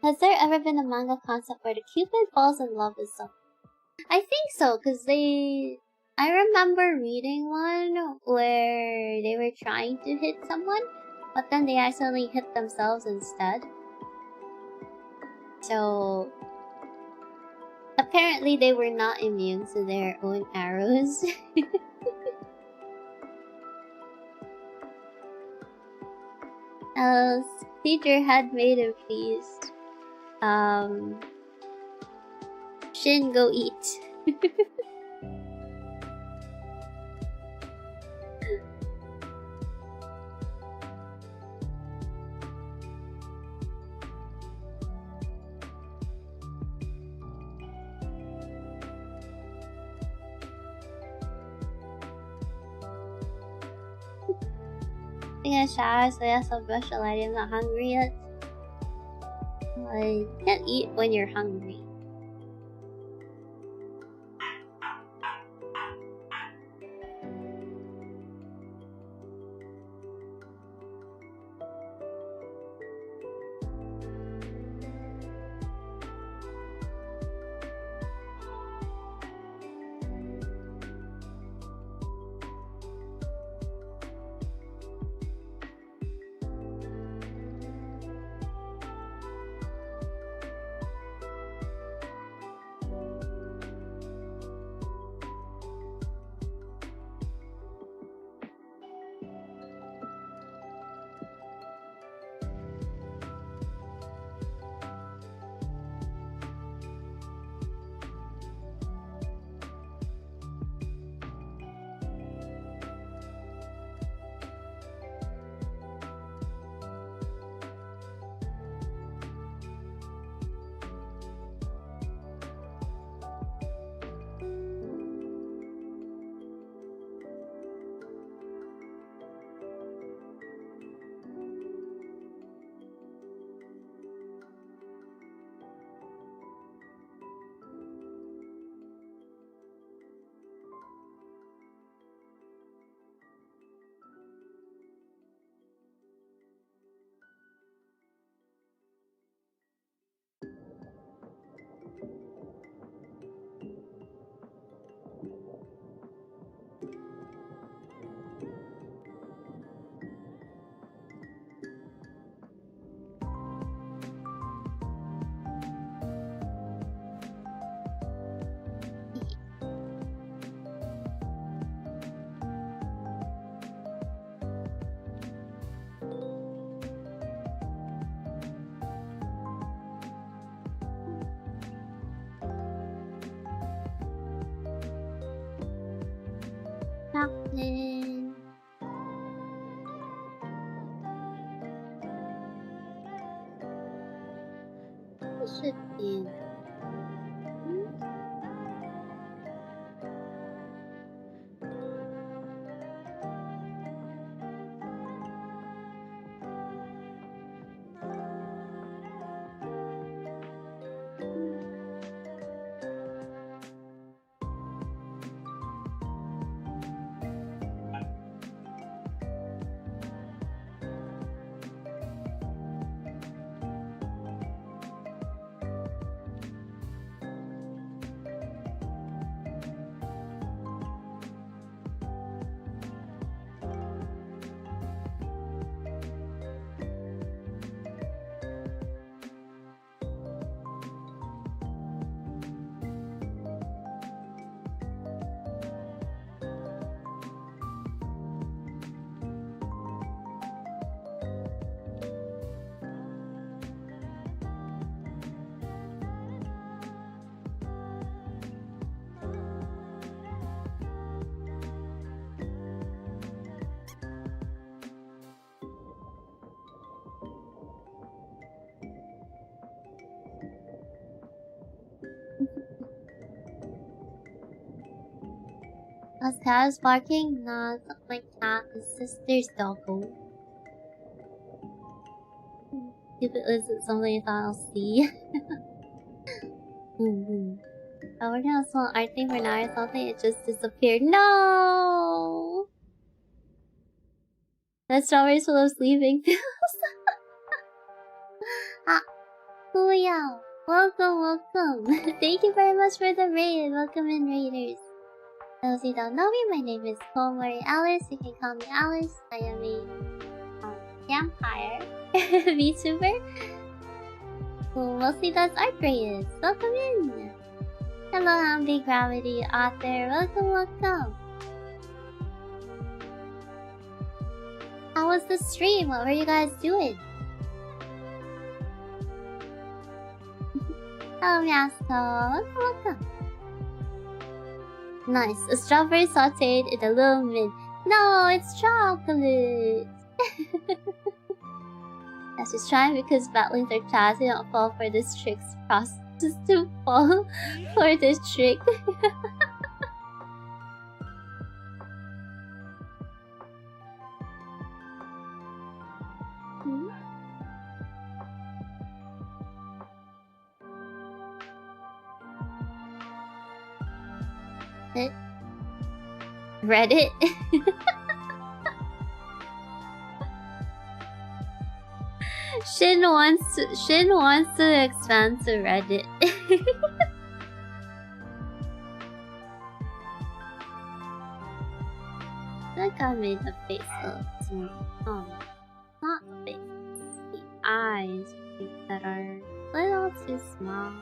Speaker 1: Has there ever been a manga concept where the Cupid falls in love with someone? I think so, cause I remember reading one where they were trying to hit someone, but then they accidentally hit themselves instead. So apparently they were not immune to their own arrows. Teacher had made a feast. Shin, go eat. I shower, so yes, I'll brush a light. I'm not hungry yet. You can't eat when you're hungry. Chocolate. It should be. Was cat is barking? No, it's not my cat. It's sister's doggo. If it isn't something I thought I'll see. I worked on a small art thing for now or something, it just disappeared. No! That strawberry's full of sleeping pills. Ah, Kuya! Welcome! Thank you very much for the raid. Welcome in, raiders. Those who don't know me, my name is Alyss. You can call me Alyss. I am a vampire VTuber who mostly does art raids. Welcome in! Hello, I'm Big Gravity Author. Welcome! How was the stream? What were you guys doing? Hello, Miasko. Welcome! Nice. A strawberry sauteed in a little mint. No, it's chocolate! I was just trying because battling their class, they don't fall for this trick's process to fall for this trick. Reddit? Shin wants to expand to Reddit. Like I made the face look not the face. The eyes that are a little too small.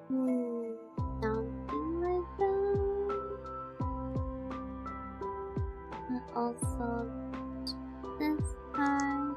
Speaker 1: Something like that. And also this part.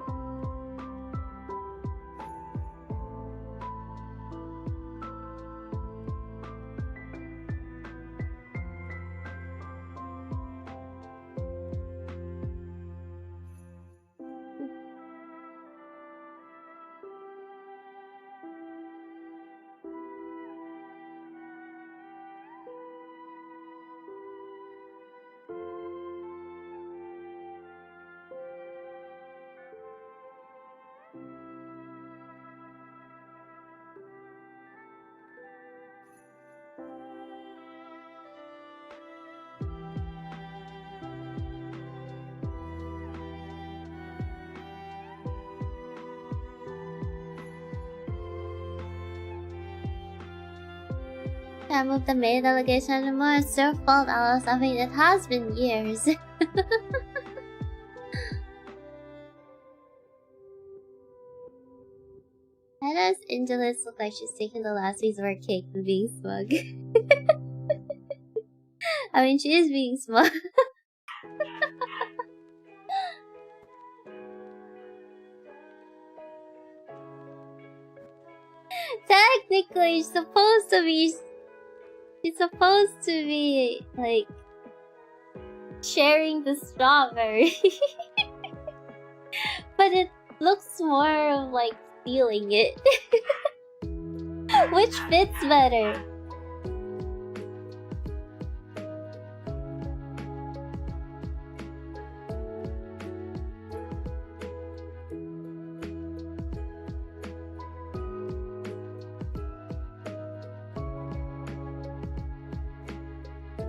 Speaker 1: Can't move the main delegation anymore. It's your fault, Alyss. I mean, it has been years. How does Angelus look like she's taking the last piece of her cake and being smug? I mean, she is being smug. Technically, she's supposed to be like sharing the strawberry. But it looks more of like stealing it. Which fits better?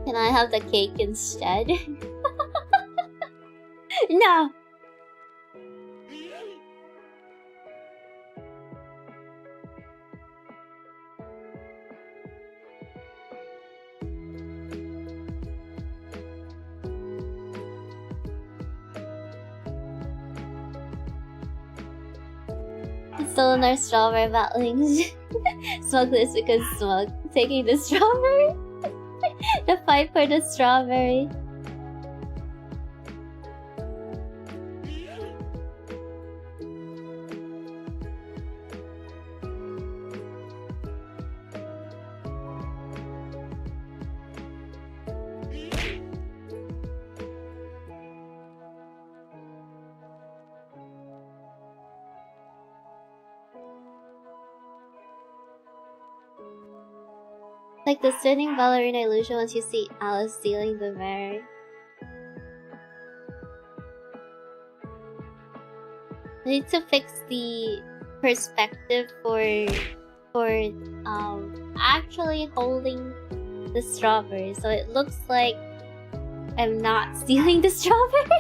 Speaker 1: Can I have the cake instead? No! Stolen our strawberry battlings. Smugness because smug. Taking the strawberry? The fight for the strawberry. Like the stunning ballerina illusion once you see Alyss stealing the berry. I need to fix the perspective for actually holding the strawberry, so it looks like I'm not stealing the strawberry.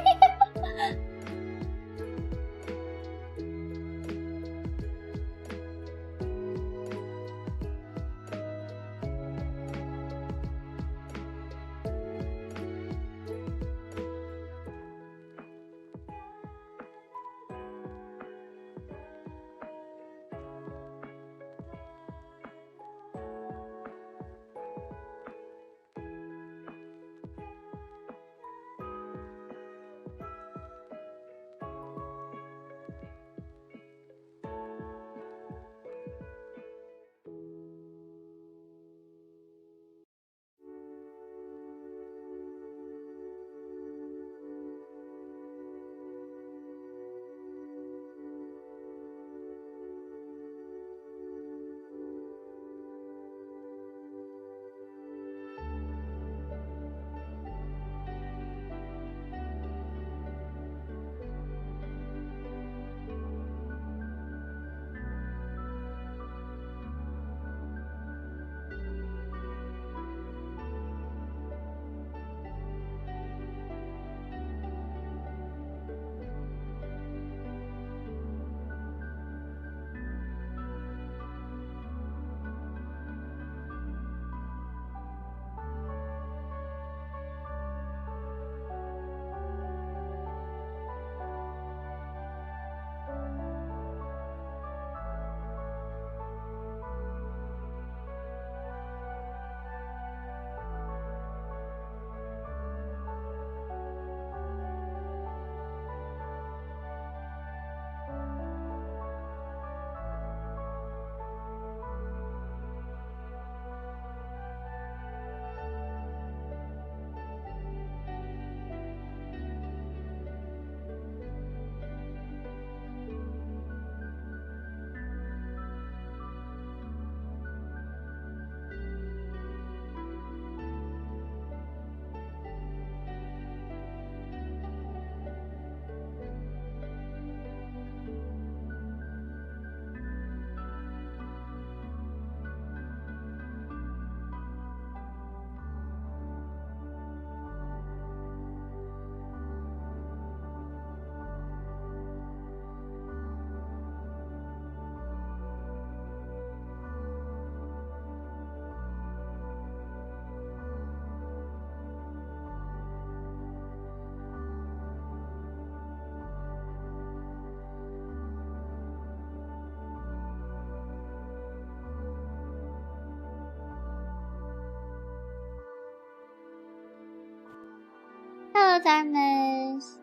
Speaker 1: Darkness.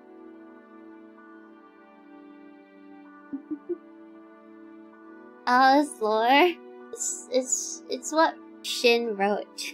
Speaker 1: Oh, slur. It's what Shin wrote.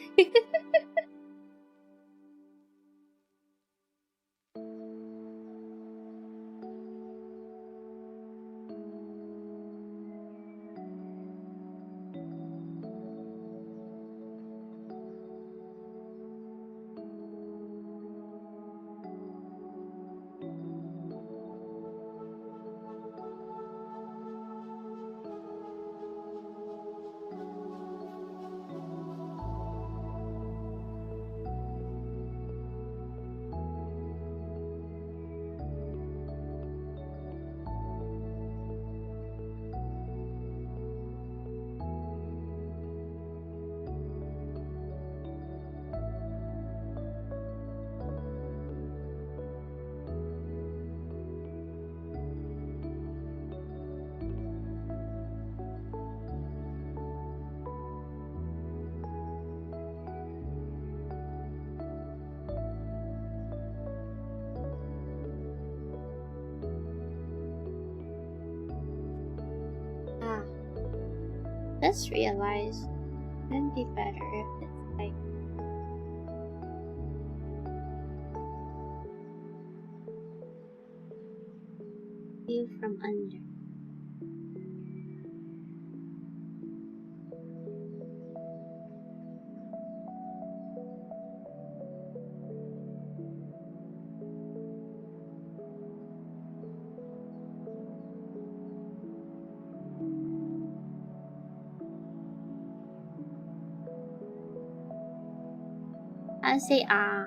Speaker 1: Just realized it'd be better if it's like view from under. I say ah.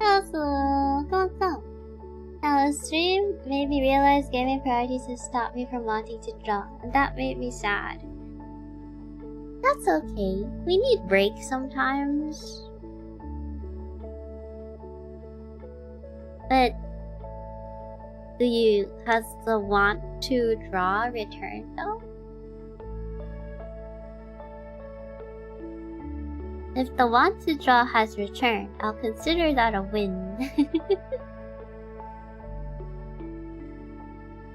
Speaker 1: Also, come. Now, stream made me realize gaming priorities have stopped me from wanting to draw, and that made me sad. That's okay. We need breaks sometimes. But has the want to draw returned though? If the want to draw has returned, I'll consider that a win.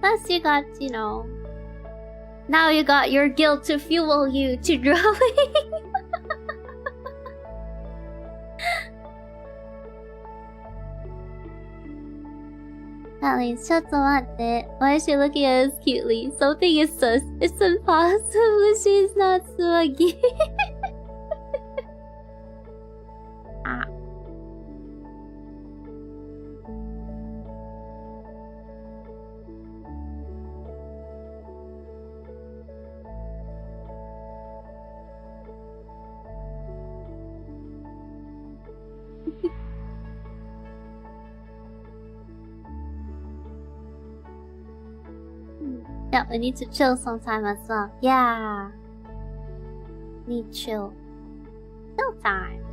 Speaker 1: Plus you got, now you got your guilt to fuel you to drawing. Alyss, ちょっと待って. Why is she looking at us cutely? Something is sus. It's impossible. She's not swaggy. Ah. Yeah, we need to chill sometime as well. Yeah. Need chill. Chill time.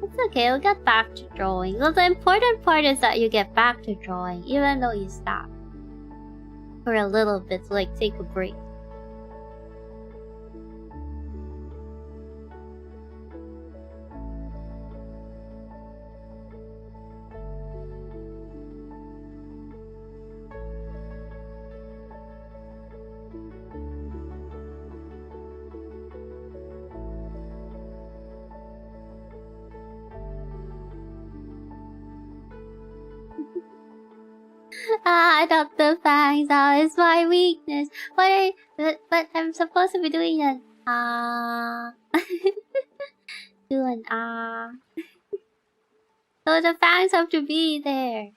Speaker 1: It's okay, we'll get back to drawing. Well, the important part is that you get back to drawing, even though you stop. For a little bit, to like take a break. I got the fangs out, it's my weakness. But I'm supposed to be doing an do an So the fangs have to be there.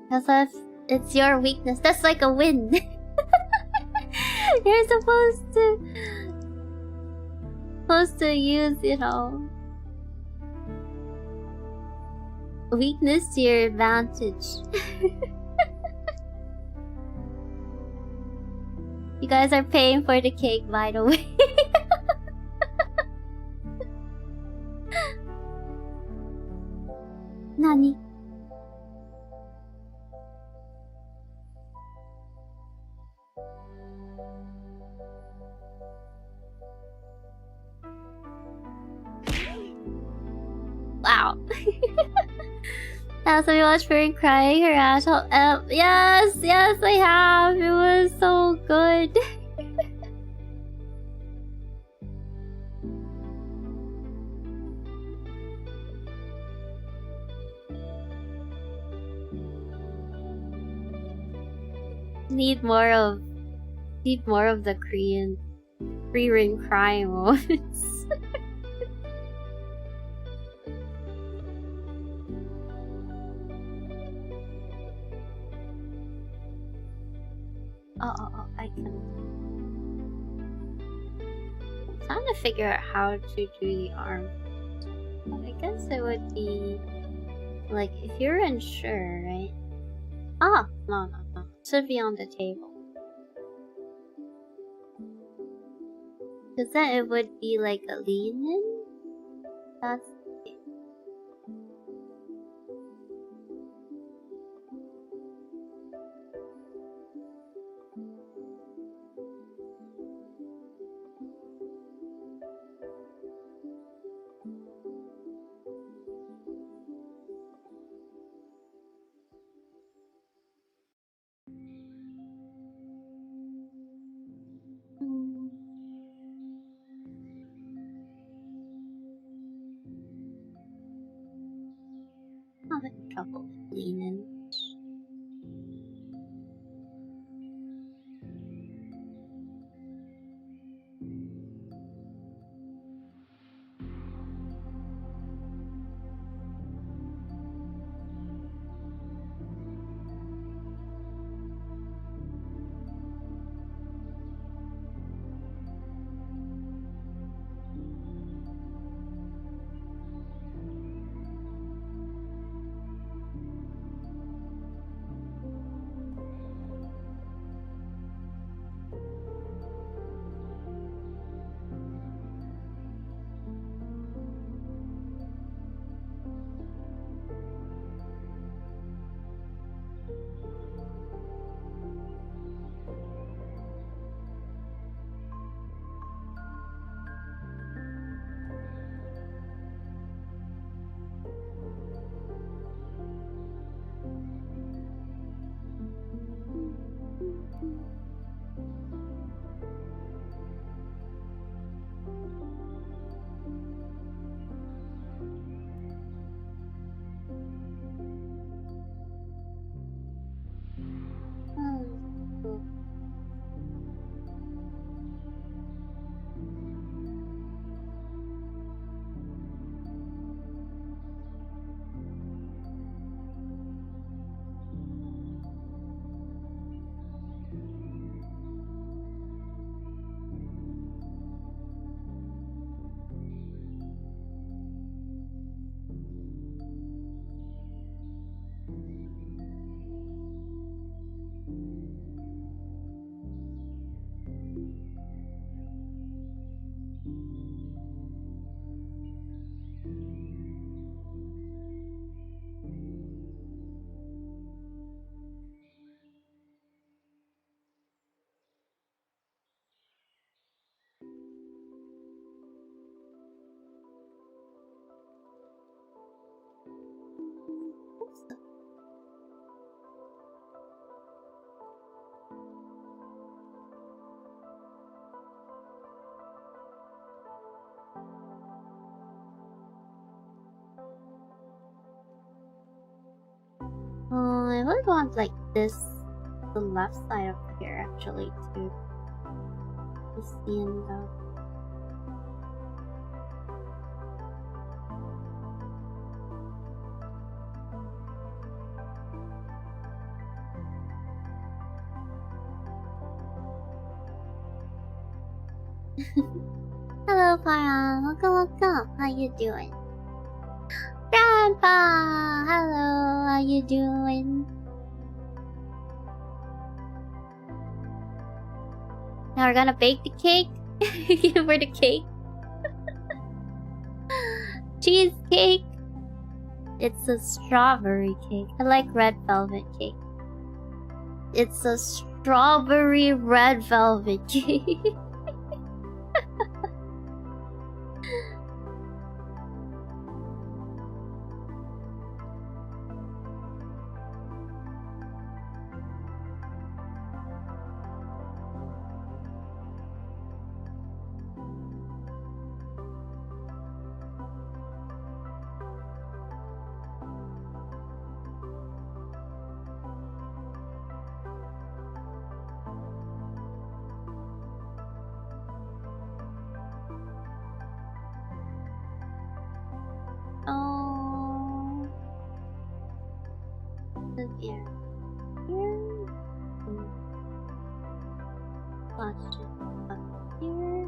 Speaker 1: Because it's your weakness. That's like a win. You're supposed to use, you know, weakness to your advantage. You guys are paying for the cake, by the way. Nani? Wow. Have you watched Fairy crying her ass off? Yes, I have. It was so good. Need more of the Korean free-ring crying moments. Oh, I can. I'm trying to figure out how to do the arm. I guess it would be like if you're unsure, right? Ah, no. It should be on the table. Because then it would be like a lean in. That's having trouble with lean in. want like this, the left side of here actually too. This the end of. Hello, Farah. Welcome. How you doing? Grandpa! Hello, how you doing? Now we're gonna bake the cake. For the cake. Cheesecake. It's a strawberry cake. I like red velvet cake. It's a strawberry red velvet cake. Oh. Look here. Here. Watch it. Up here.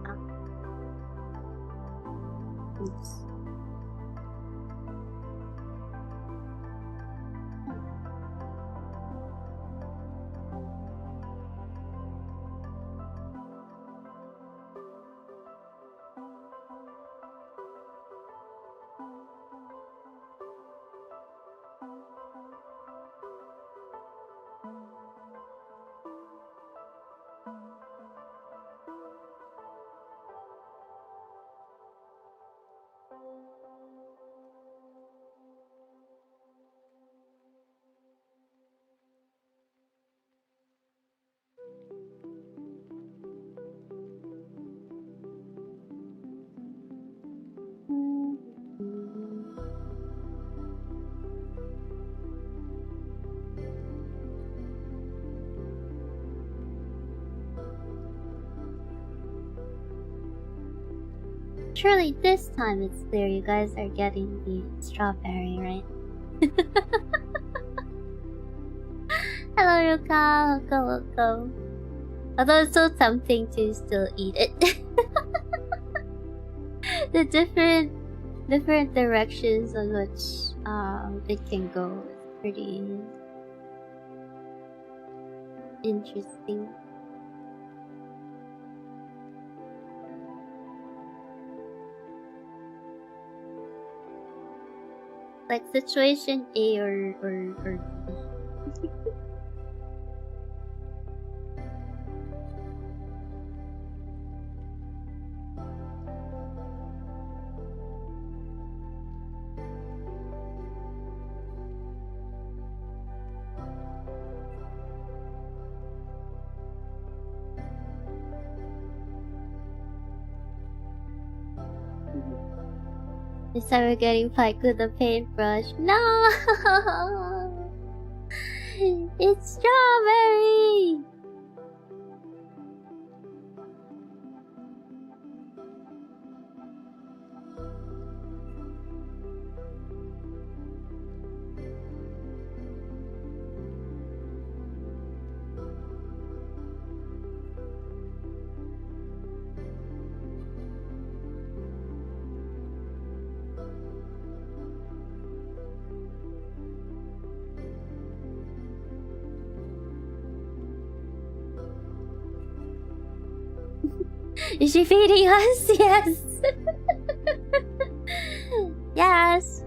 Speaker 1: Up. Oops. Surely this time it's clear you guys are getting the strawberry, right? Hello, Ruka. Welcome. Although it's so tempting to still eat it. The different directions on which it can go is pretty interesting. Like situation A or B. This time we're getting pike with a paintbrush. No! It's strawberry! Is she feeding us? Yes! Yes!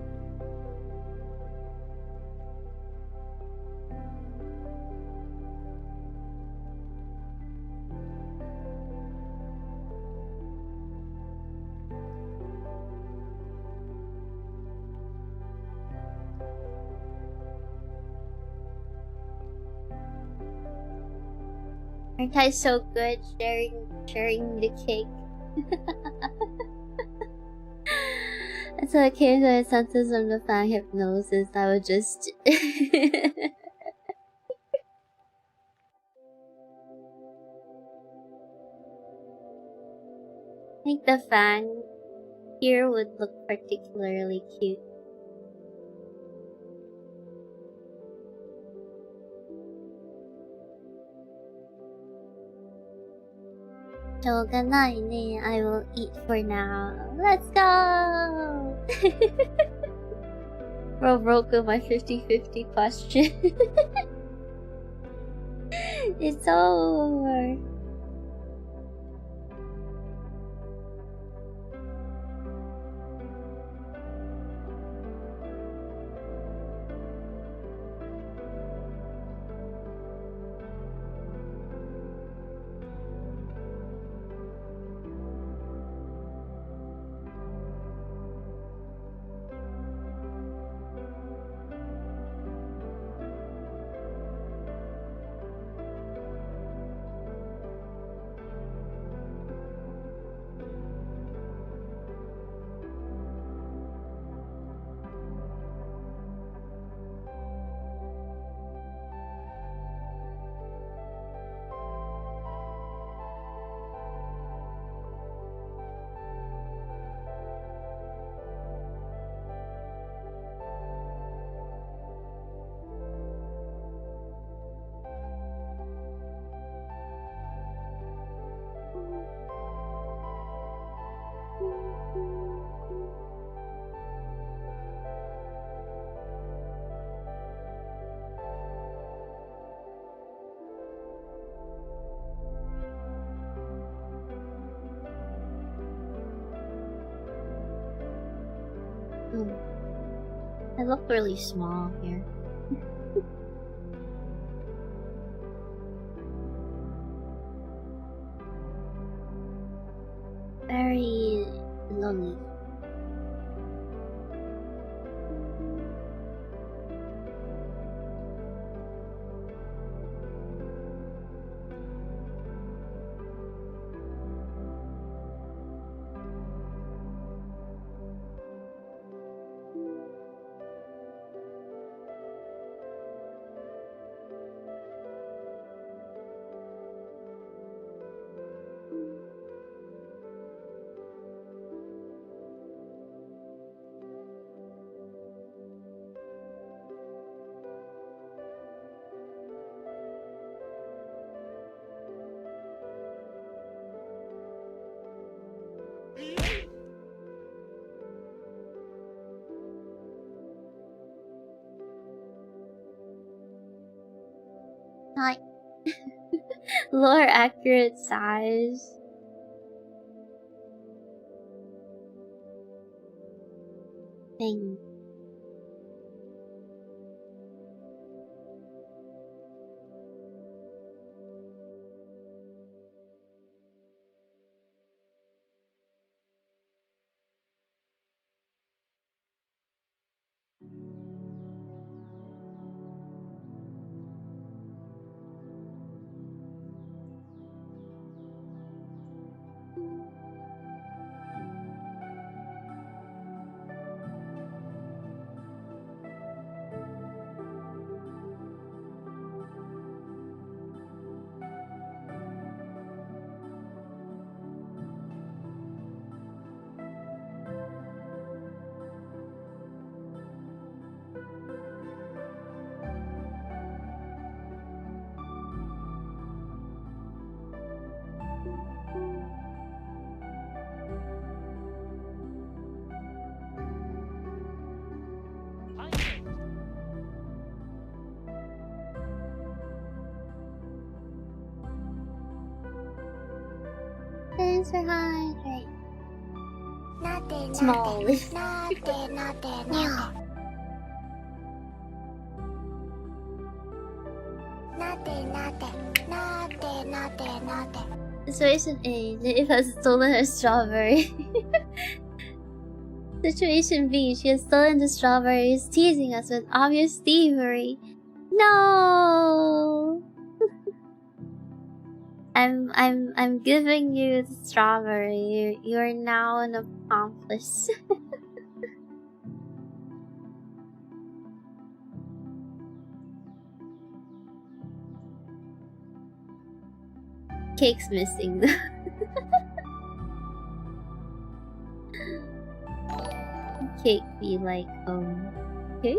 Speaker 1: Aren't I so good sharing the cake? until I came to my senses from the fan hypnosis, I would just... I think the fang here would look particularly cute. Shoganai, I will eat for now. Let's go! Bro broke with my 50-50 question. It's over. I look really small here. Very lonely. Not lore accurate size. Thing. Thanks for hydrate. Small. Situation A, Nave has stolen her strawberry. Situation B, she has stolen the strawberries, teasing us with obvious thievery. No! I'm giving you the strawberry. You're now an accomplice. cake's missing. Cake be like, okay?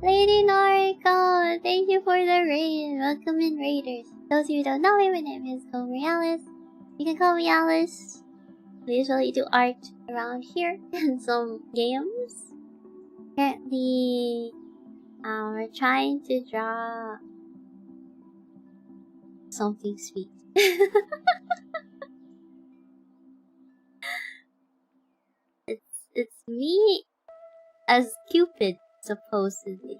Speaker 1: Lady Noriko, thank you for the raid. Welcome in, Raiders. Those of you who don't know me, my name is Alyss. You can call me Alyss. We usually do art around here and some games. Currently, we're trying to draw something sweet. It's me as Cupid, supposedly.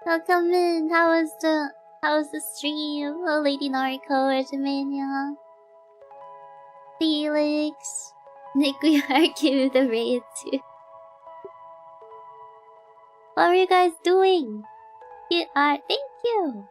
Speaker 1: Welcome in. How was the stream? Oh, Lady Noriko, Regimania, Felix, Nick, we argue the raid too. What were you guys doing? Cute art, thank you.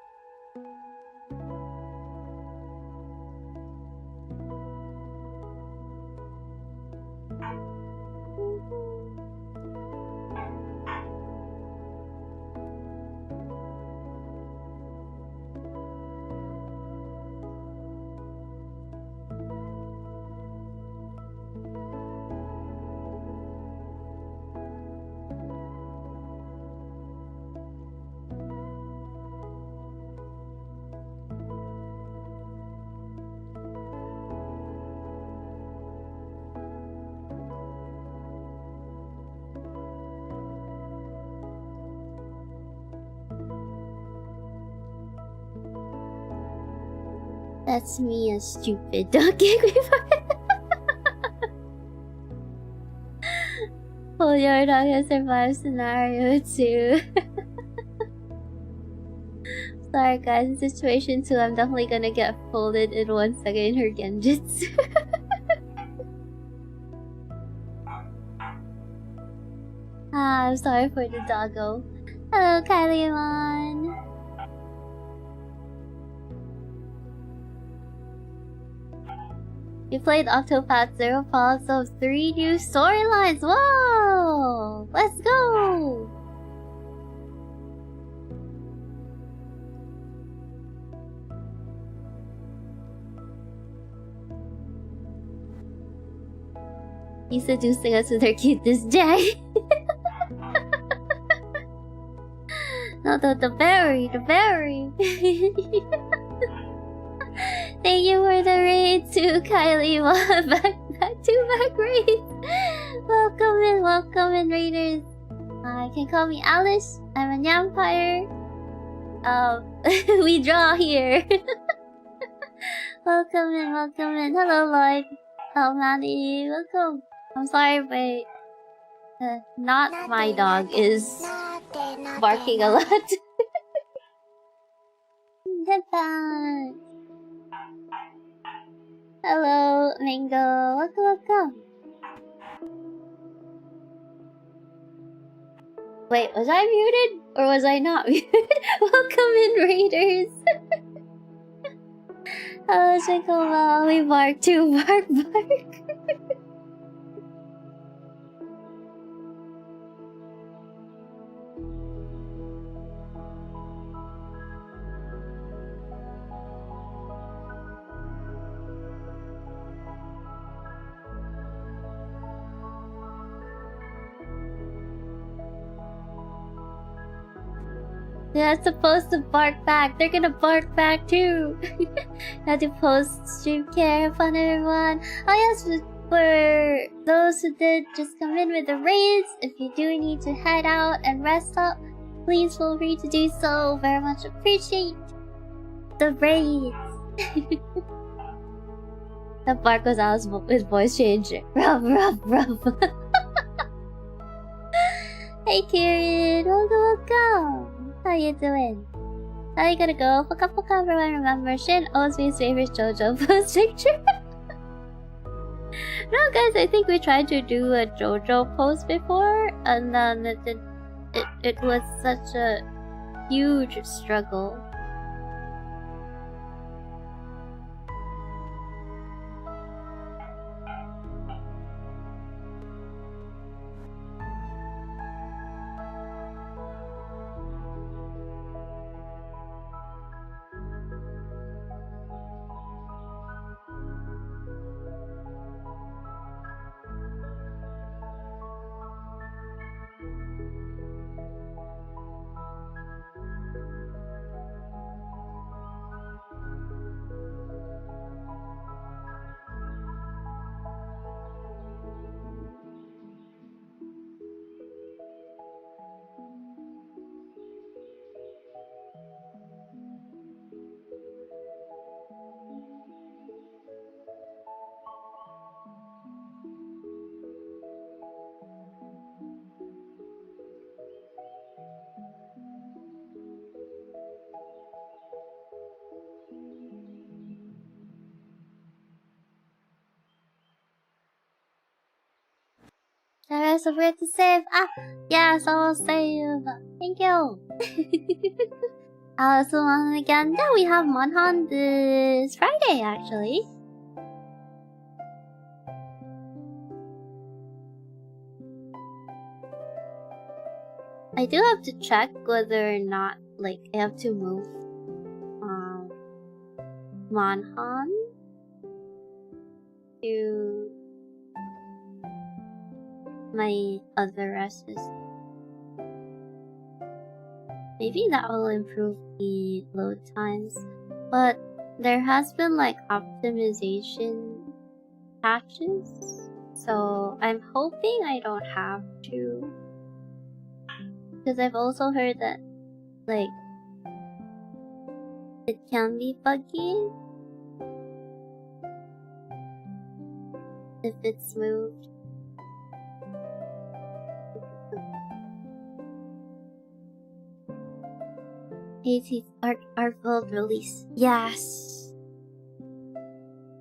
Speaker 1: That's me as stupid. Don't kick me for it. Hold your dog has survived scenario 2. Sorry guys, in situation 2, I'm definitely gonna get folded in 1 second in her genjutsu. I'm sorry for the doggo. Hello, Kylie-mon. You played Octopath Zero Falls of 3 new storylines. Whoa! Let's go! He's seducing us with her cutest Jack. No, the berry. Thank you for the raid too, Kylie. Back raid. Welcome in, Raiders. You can call me Alyss. I'm a vampire. We draw here. Welcome in. Hello, Lloyd. Hello, Maddie. Welcome. I'm sorry, but not my dog is barking a lot. Headphones. Hello, Mango. Welcome. Wait, was I muted? Or was I not muted? Welcome in, Raiders. Hello, Shikoma. We bark too. Bark. They're supposed to bark back. They're gonna bark back too. Had to post stream care. Fun, everyone. Oh yes, for those who did just come in with the raids, if you do need to head out and rest up, please feel free to do so. Very much appreciate the raids. The bark was Alice with voice changer. Ruff. Hey Kieran, welcome. How you doing? How you gonna go? Fuka fuka everyone remember Shin Osmi's favorite JoJo post picture. No guys, I think we tried to do a JoJo post before and then it was such a huge struggle. There is a way to save. Ah, yes, I will save. Thank you. So again, yeah, we have Monhan this Friday actually. I do have to check whether or not like I have to move Monhan to my other restless. Maybe that will improve the load times, but there has been like optimization patches, so I'm hoping I don't have to. Because I've also heard that like it can be buggy if it's moved. AT Artworld release. Yes.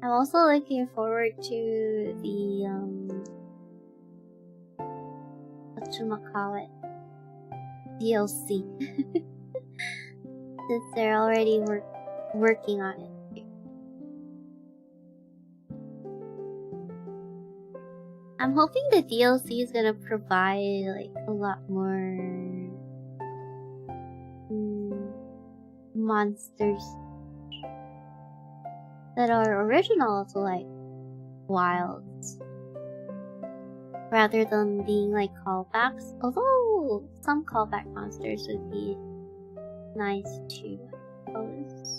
Speaker 1: I'm also looking forward to the whatchamacallit DLC. Since they're already working on it. I'm hoping the DLC is gonna provide like a lot more monsters that are original to like wilds rather than being like callbacks, although some callback monsters would be nice too, I suppose.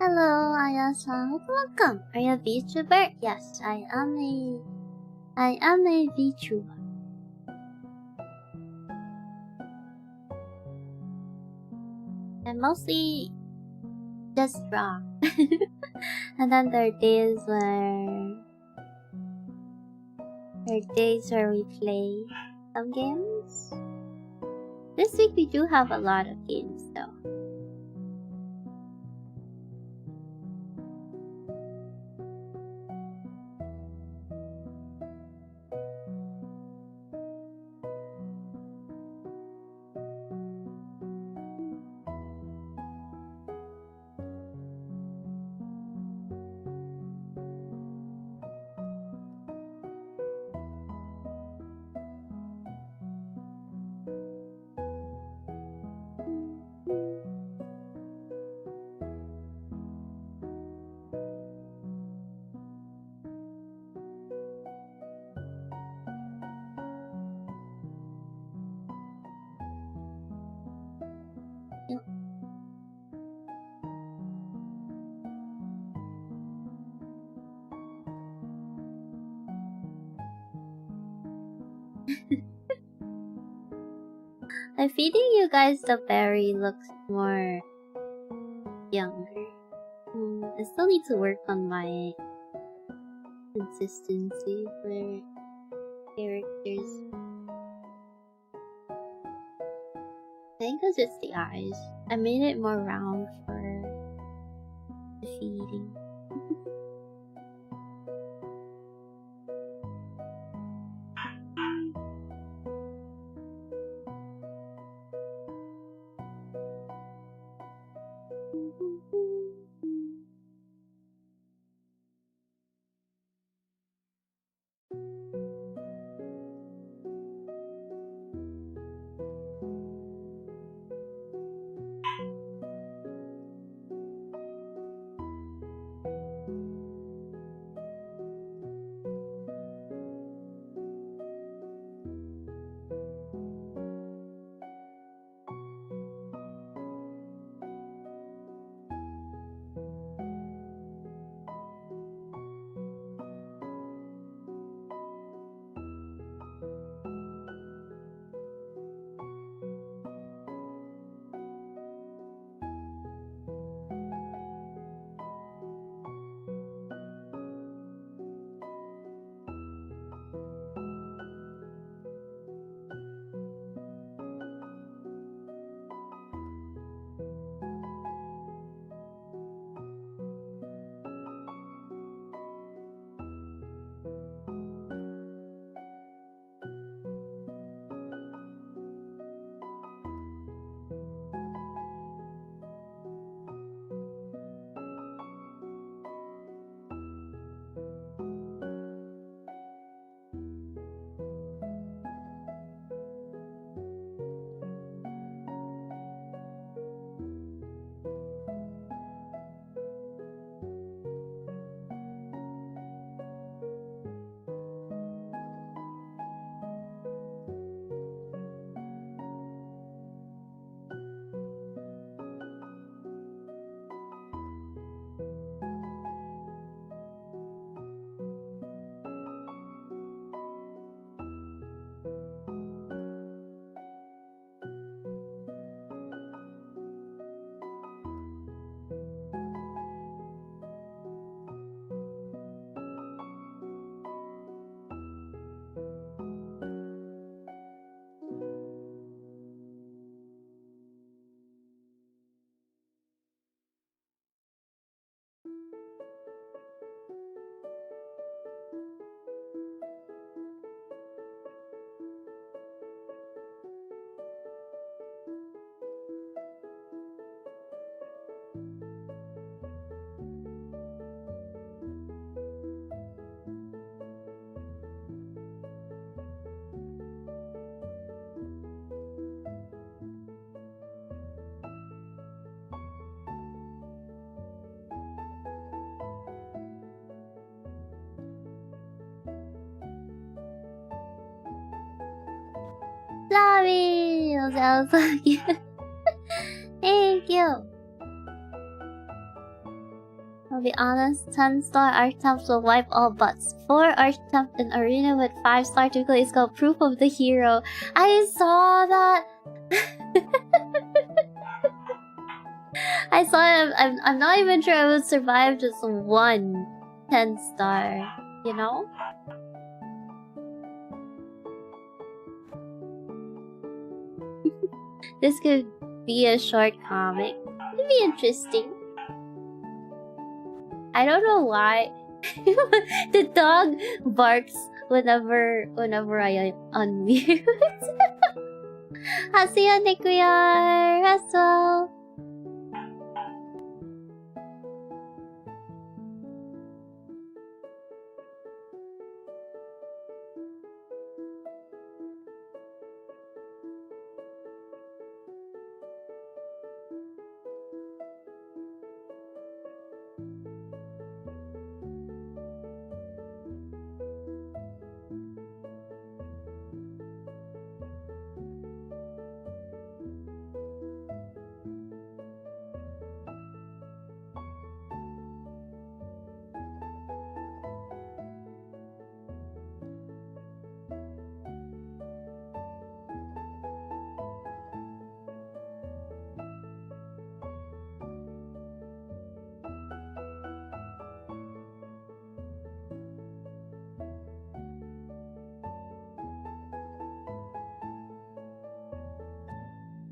Speaker 1: Hello, Aya-san. Welcome. Are you a VTuber? Yes, I am a VTuber. I'm mostly just draw. And then there are days where we play some games. This week we do have a lot of games though. I'm feeding you guys the berry looks more younger. I still need to work on my consistency for characters. I think because it's the eyes. I made it more round for the feeding. Sorry! That was so cute. Thank you! I'll be honest, 10-star archetypes will wipe all butts. 4 archetypes in arena with 5-star typically is called proof of the hero. I saw that! I saw it. I'm not even sure I would survive just one 10-star, you know? This could be a short comic. It'd be interesting. I don't know why. The dog barks whenever I unmute. Hasuya Nikuyar! Hustle!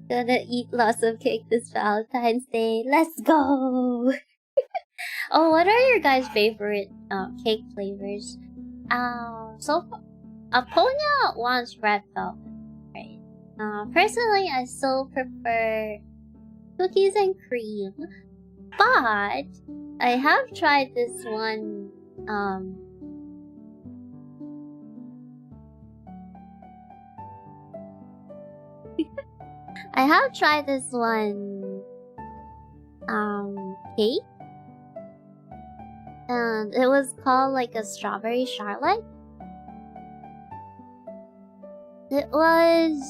Speaker 1: Gonna eat lots of cake this Valentine's Day. Let's go! Oh, what are your guys' favorite cake flavors? So Aponia wants red velvet, right? Personally, I still prefer cookies and cream, but I have tried this one. I have tried this one cake, and it was called like a strawberry charlotte. It was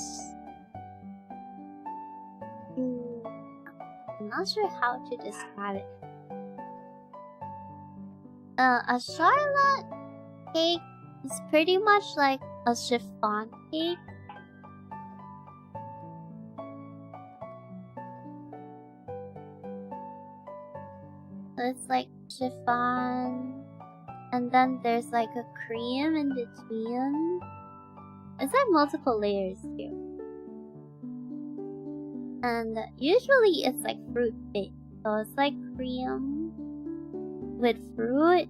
Speaker 1: I'm not sure how to describe it. A charlotte cake is pretty much like a chiffon cake. So it's like chiffon, and then there's like a cream in between. It's like multiple layers too. And usually it's like fruit based. So it's like cream with fruit.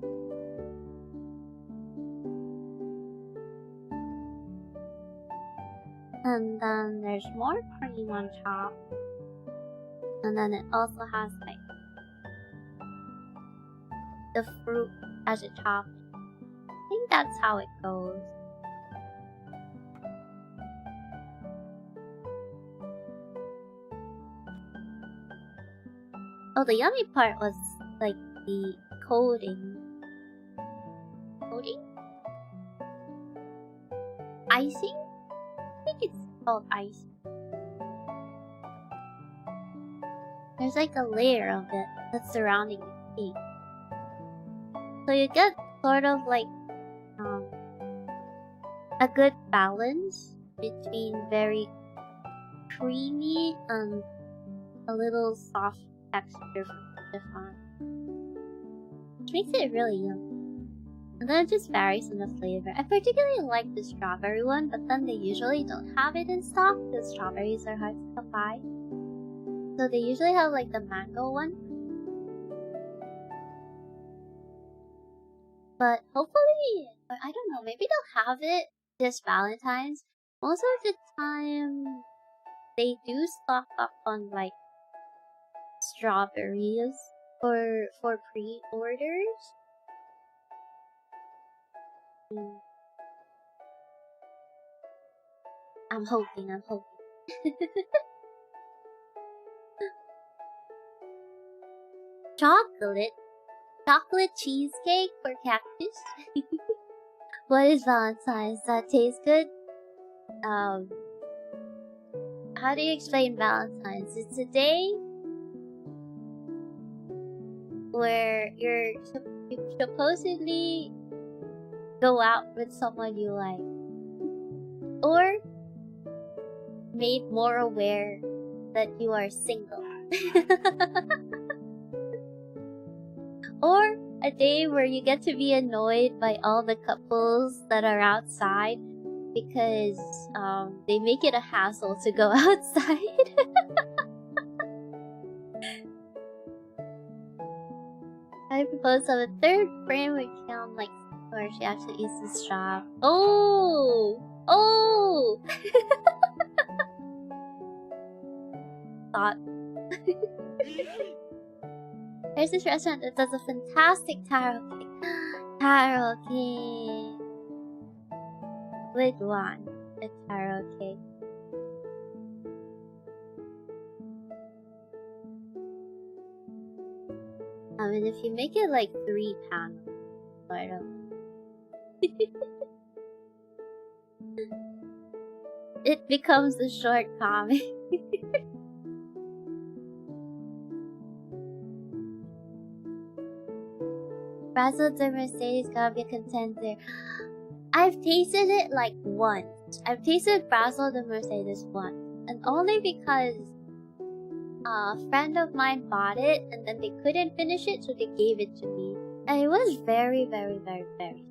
Speaker 1: And then there's more cream on top. And then it also has like the fruit as a top. I think that's how it goes. Oh, the yummy part was like the coating. Coating? Icing? I think it's called icing. There's like a layer of it that's surrounding the cake. So you get sort of like a good balance between very creamy and a little soft texture from the chiffon, which makes it really yummy. And then it just varies in the flavor. I particularly like the strawberry one, but then they usually don't have it in stock because strawberries are hard to come by. So they usually have like the mango one. But hopefully, or I don't know, maybe they'll have it this Valentine's. Most of the time, they do stock up on like strawberries for pre-orders. I'm hoping. Chocolate cheesecake for cactus. What is Valentine's? That tastes good? How do you explain Valentine's? It's a day where you supposedly go out with someone you like, or made more aware that you are single. Or a day where you get to be annoyed by all the couples that are outside because they make it a hassle to go outside. I propose that a third frame would count like where she actually eats the straw. Oh! Thought. There's this restaurant that does a fantastic taro cake. Taro cake. Would want a taro cake. I mean, if you make it like 3 panels, sort of. It becomes a short comic. Brazo de Mercedes gotta be a contender. I've tasted it like once. I've tasted Brazo de Mercedes once. And only because a friend of mine bought it and then they couldn't finish it, so they gave it to me. And it was very, very, very, very.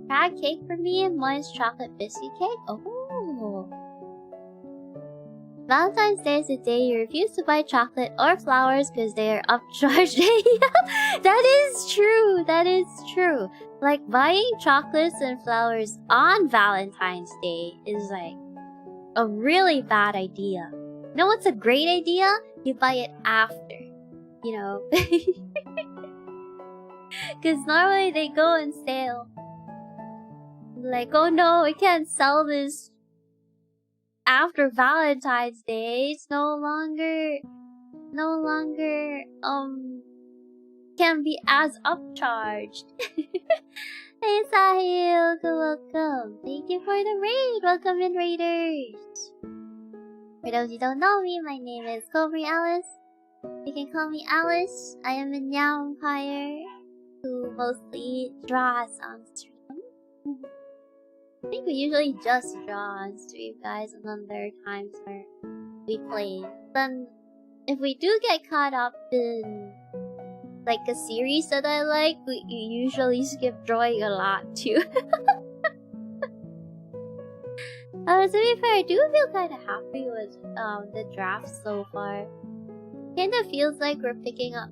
Speaker 1: Crab cake for me and moist chocolate biscuit cake? Oh. Valentine's Day is the day you refuse to buy chocolate or flowers because they are upcharged. Yeah, that is true. That is true. Like, buying chocolates and flowers on Valentine's Day is like a really bad idea. You know what's a great idea? You buy it after. You know? Because normally they go on sale. Like, oh no, we can't sell this after Valentine's Day. It's no longer can be as upcharged. Hey Sahil, welcome. Thank you for the raid. Welcome in, raiders. For those who don't know me, my name is Alyss. You can call me Alyss. I am a vampire who mostly draws on stream. I think we usually just draw on stream, guys, and then there are times where we play. Then, if we do get caught up in like a series that I like, we usually skip drawing a lot too. To be fair, I do feel kind of happy with the draft so far. Kind of feels like we're picking up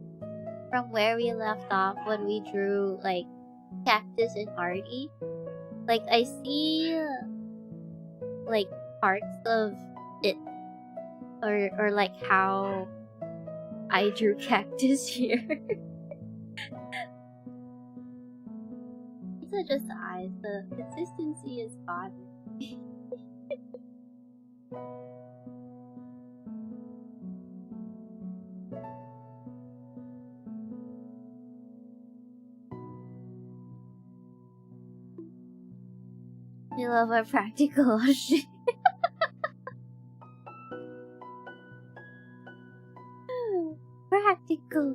Speaker 1: from where we left off when we drew like Cactus and Hardy. Like, I see like parts of it, or like how I drew Cactus here. These are just the eyes. The consistency is bothering me. We love our practical shit. Practical.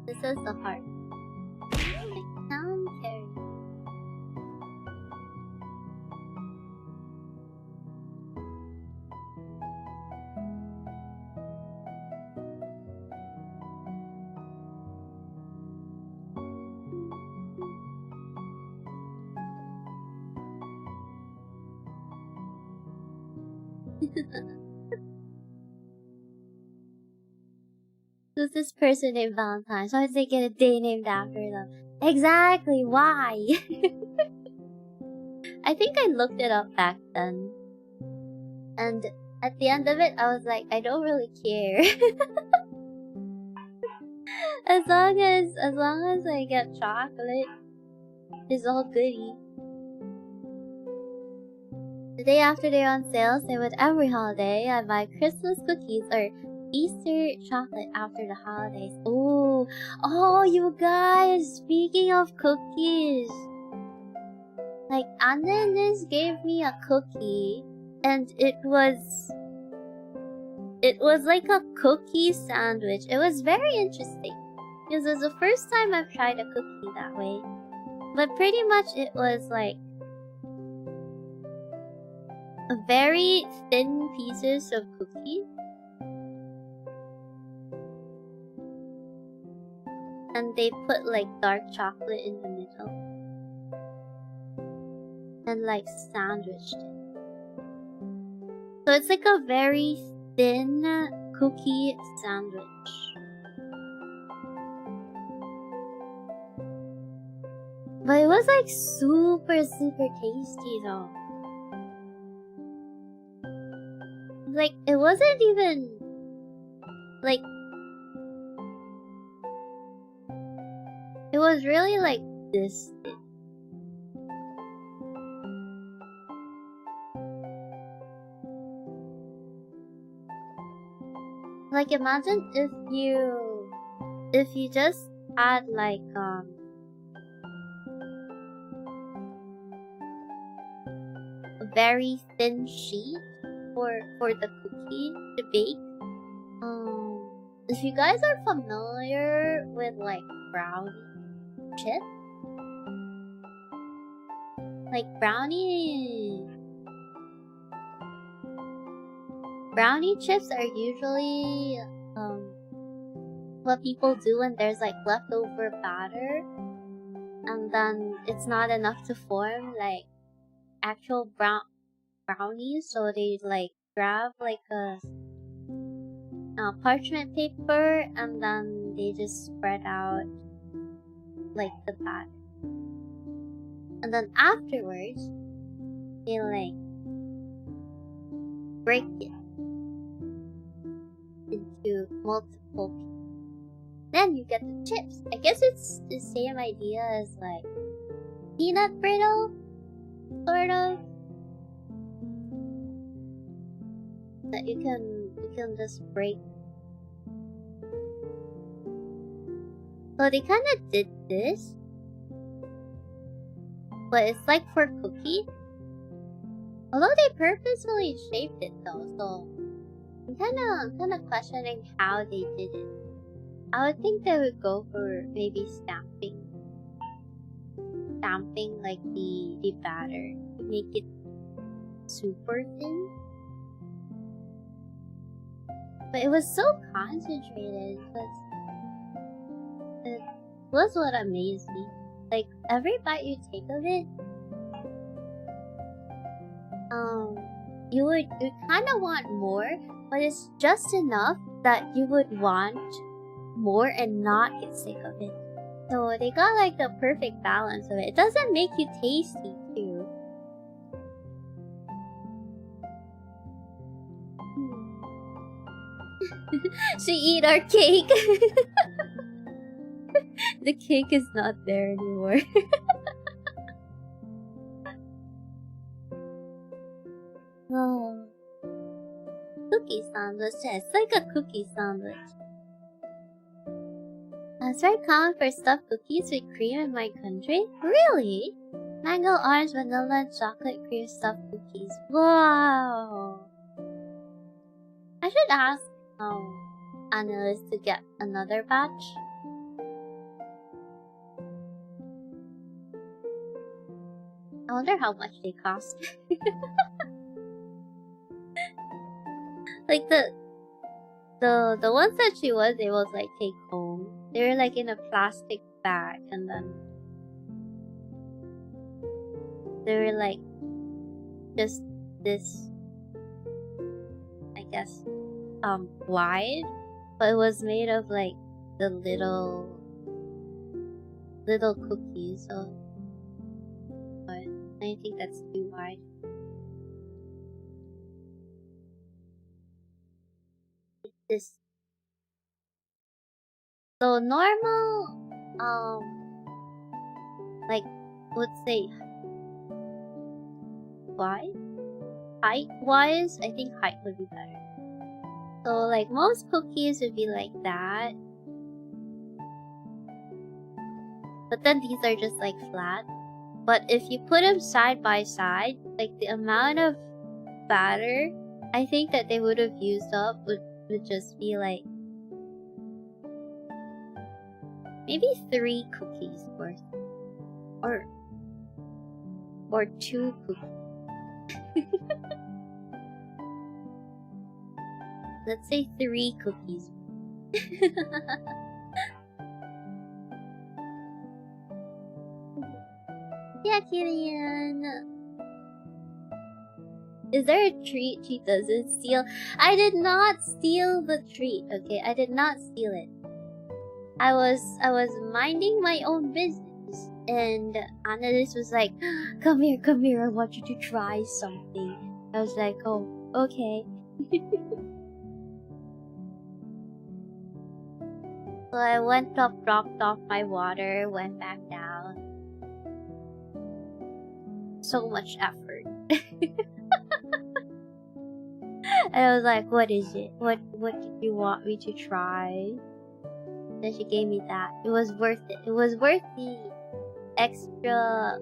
Speaker 1: This is the heart. Sound carry. Who's this person named Valentine? So I they get a day named after them. Exactly, why? I think I looked it up back then. And at the end of it, I was like, I don't really care. as long as I get chocolate, it's all goody. The day after they're on sale, same with every holiday, I buy Christmas cookies or Easter chocolate after the holidays. Oh, you guys, speaking of cookies, like Ananis gave me a cookie, and it was like a cookie sandwich. It was very interesting because it was the first time I've tried a cookie that way. But pretty much it was like a very thin pieces of cookie. And they put like dark chocolate in the middle. And like sandwiched it. So it's like a very thin cookie sandwich. But it was like super tasty though. Like, it wasn't even like, it was really like this thick. Like, imagine if you just had like a very thin sheet for the cookie to bake. if you guys are familiar with like brownie chips, like brownie chips are usually what people do when there's like leftover batter and then it's not enough to form like actual brownies, so they like grab like a parchment paper and then they just spread out like the batter, and then afterwards they like break it into multiple pieces. Then you get the chips. I guess it's the same idea as like peanut brittle, sort of. That you can just break. So they kind of did this, but it's like for cookie. Although they purposefully shaped it though, so I'm kind of questioning how they did it. I would think they would go for maybe stamping like the batter to make it super thin. But it was so concentrated, it was what amazed me. Like every bite you take of it, you kind of want more, but it's just enough that you would want more and not get sick of it. So they got like the perfect balance of it. It doesn't make you tasty too. She eat our cake. The cake is not there anymore. Oh, cookie sandwich. Yeah, it's like a cookie sandwich. It's very common for stuffed cookies with cream in my country. Really? Mango, orange, vanilla, chocolate cream stuffed cookies. Wow. I should ask Alyss to get another batch. I wonder how much they cost. Like the ones that she was able to like take home, they were like in a plastic bag, and then they were like just this, I guess, wide, but it was made of like the little cookies. So, but I think that's too wide. This, so normal, like let's say height wise, I think height would be better. So like most cookies would be like that, but then these are just like flat. But if you put them side by side, like the amount of batter I think that they would have used up would just be like maybe 3 cookies worth, or 2 cookies. Let's say 3 cookies. Yeah, Killian. Is there a treat she doesn't steal? I did not steal the treat, okay? I did not steal it. I was minding my own business, and Alyss was like, come here, I want you to try something. I was like, oh, okay. So I went up, dropped off my water, went back down. So much effort. And I was like, what is it? What did you want me to try? Then she gave me that. It was worth it. It was worth the extra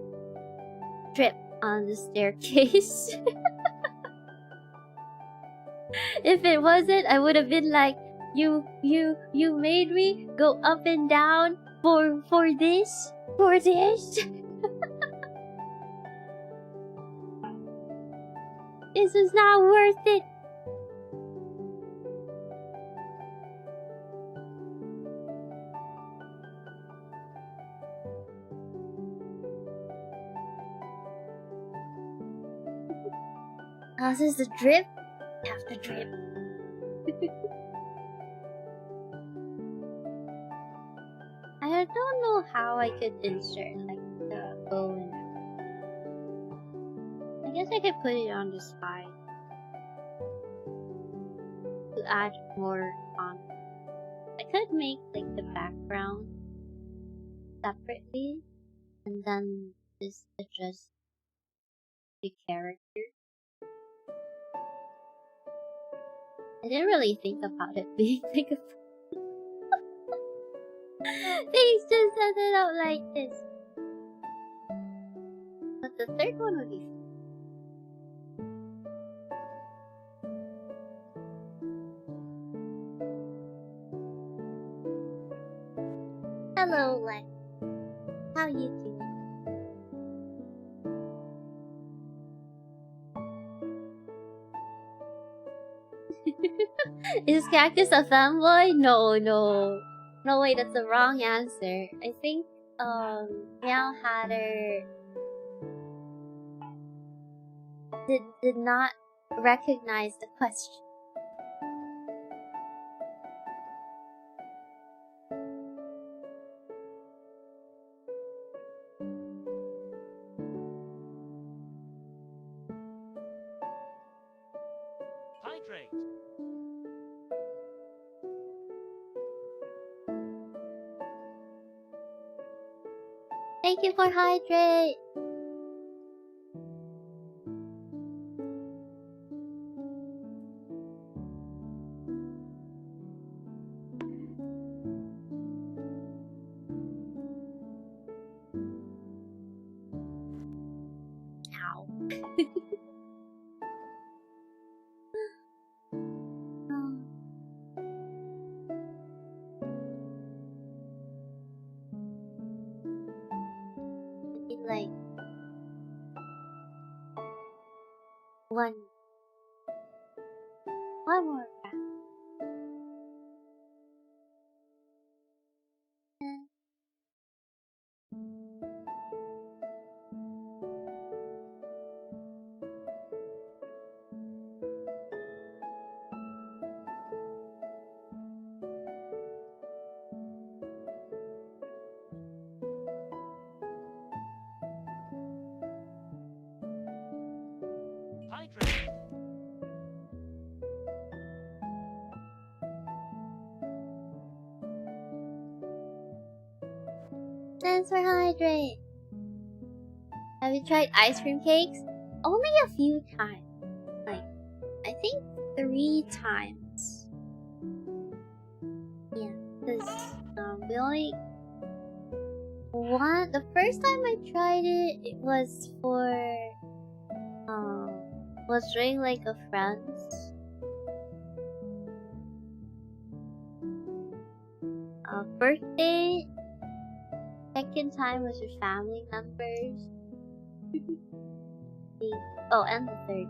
Speaker 1: trip on the staircase. If it wasn't, I would have been like, You made me go up and down for this? For this? This is not worth it. Oh, this is the drip? Have the drip. I don't know how I could insert like the bow in. I guess I could put it on the side to add more content. I could make like the background separately and then just adjust the character. I didn't really think about it being like a things just ended up like this. But the third one would be fun. Hello, Lex. How you doing? Is Cactus a fanboy? No, wait, that's the wrong answer. I think, Meow Hatter did not recognize the question.
Speaker 3: Hydrate.
Speaker 1: Thank you for hydrate. Ow. Like one more round.
Speaker 3: Hydrate.
Speaker 1: Thanks for hydrate. Have you tried ice cream cakes? Only a few times. Like, I think 3 times. Yeah, because we only one. The first time I tried it, it was for was during like a friend's birthday. Second time was with family members. And the third.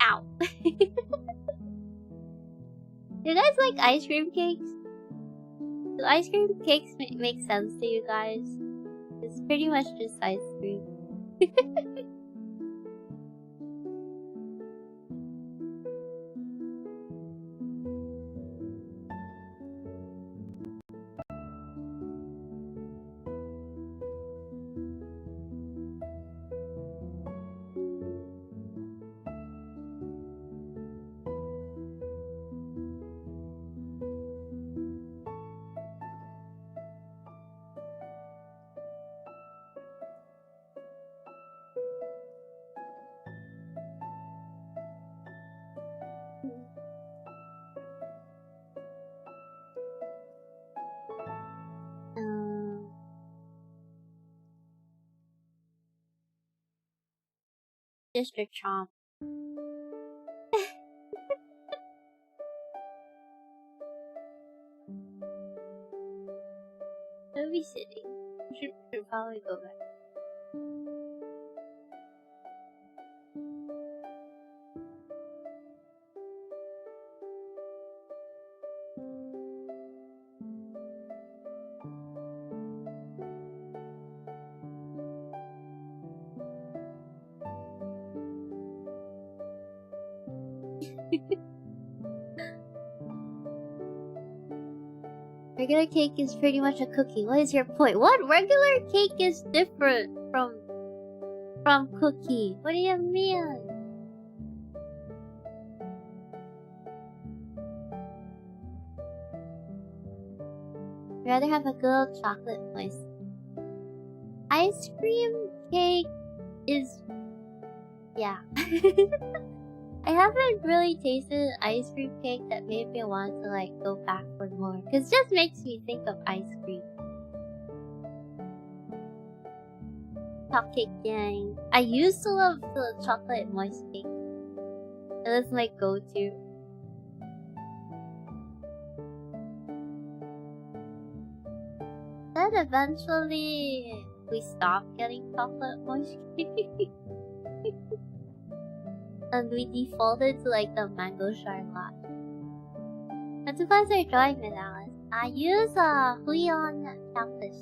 Speaker 1: Ow. Do you guys like ice cream cakes? Do ice cream cakes make sense to you guys? It's pretty much just ice cream. Mr. Chomp. Babysitting. Should probably go back. Regular cake is pretty much a cookie. What is your point? What? Regular cake is different from cookie. What do you mean? I'd rather have a good old chocolate moist. Ice cream cake is... yeah. I haven't really tasted ice cream cake that made me want to like go back for more. Cause it just makes me think of ice cream. Cupcake gang. I used to love the chocolate moist cake. That was my go-to. Then eventually we stopped getting chocolate moist cake. And we defaulted to like the mango charlotte. What device are you drawing with, Alyss? I use a Huion tablet.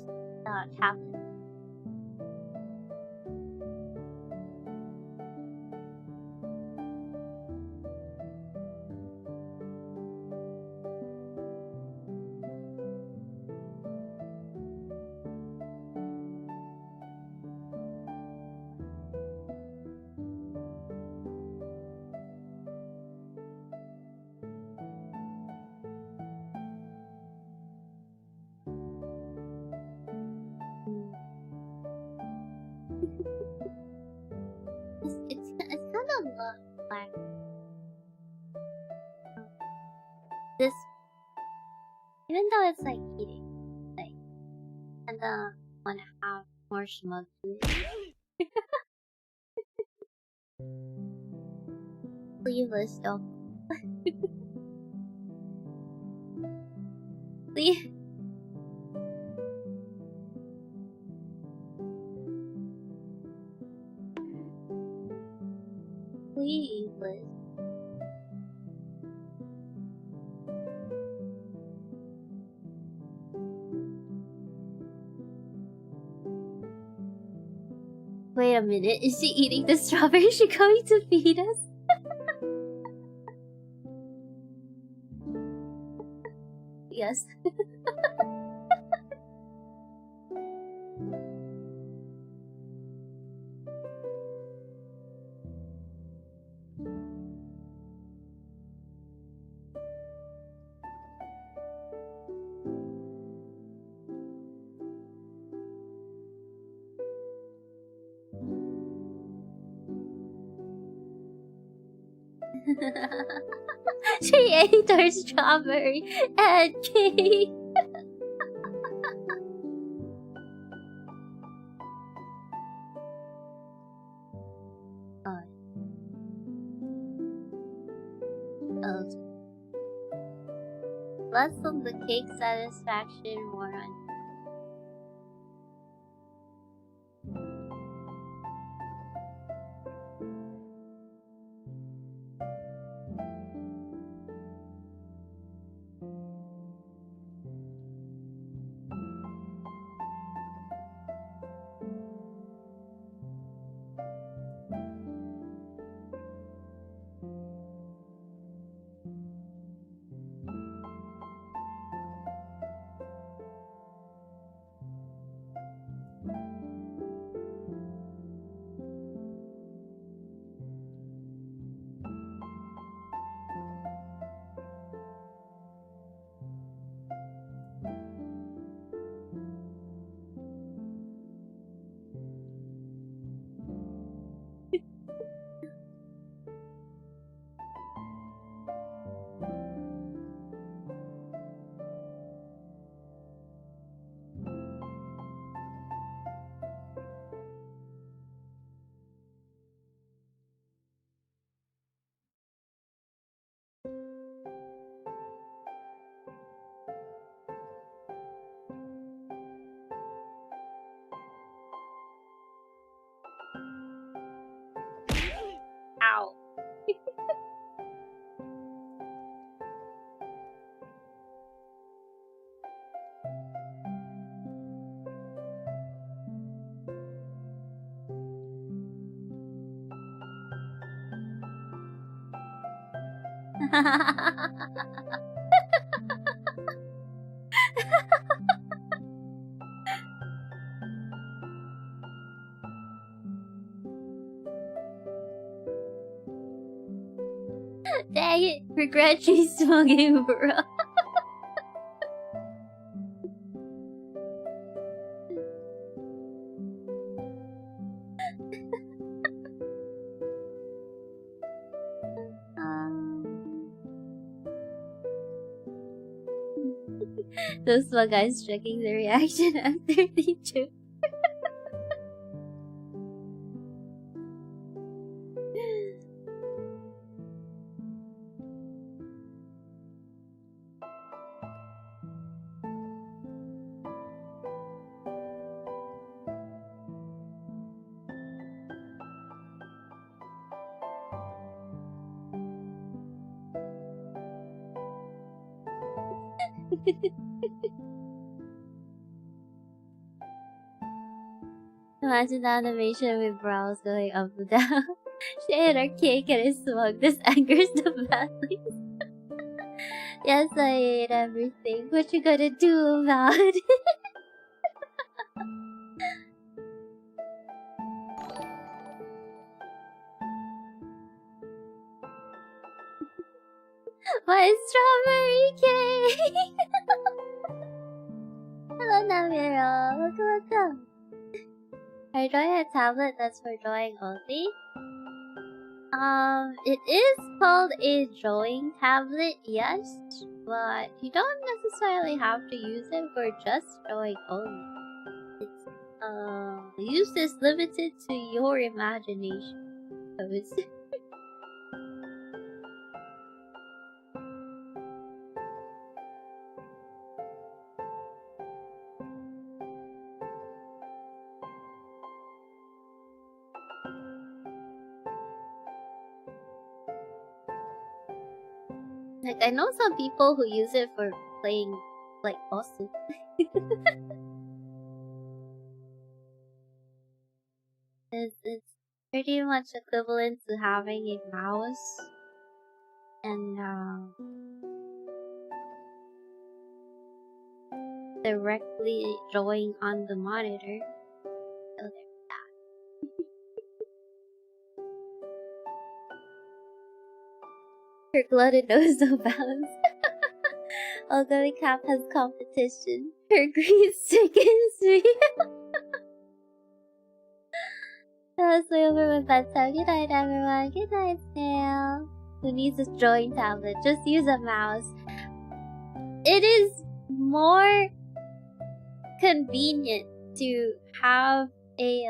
Speaker 1: It's kind of like this, even though it's like eating, like kinda wanna have more schmug to it. Sleeveless though. Sleeve. Sleeveless. Wait a minute, is she eating the strawberry? Is she going to feed us? Yes. She ate her strawberry and cake. Less of the cake satisfaction, more on. Dang it, regret tree smoking, bro. Those small guys checking the reaction after they choke. Imagine the animation with brows going up and down. She ate her cake and is smug. This angers the badly. Yes, I ate everything. What you gonna do about it? My strawberry cake! Hello, Namiro. Welcome. Are you drawing a tablet that's for drawing only? It is called a drawing tablet, yes, but you don't necessarily have to use it for just drawing only. It's, use is limited to your imagination. So it's... Like, I know some people who use it for playing, like, bosses. It's pretty much equivalent to having a mouse and, directly drawing on the monitor. So there's that. Her glutton knows no bounds. Although the cap has competition, her greed sickens me. That was way over with bedtime. Good night, everyone. Good night, Snail. Who needs a drawing tablet? Just use a mouse. It is more convenient to have a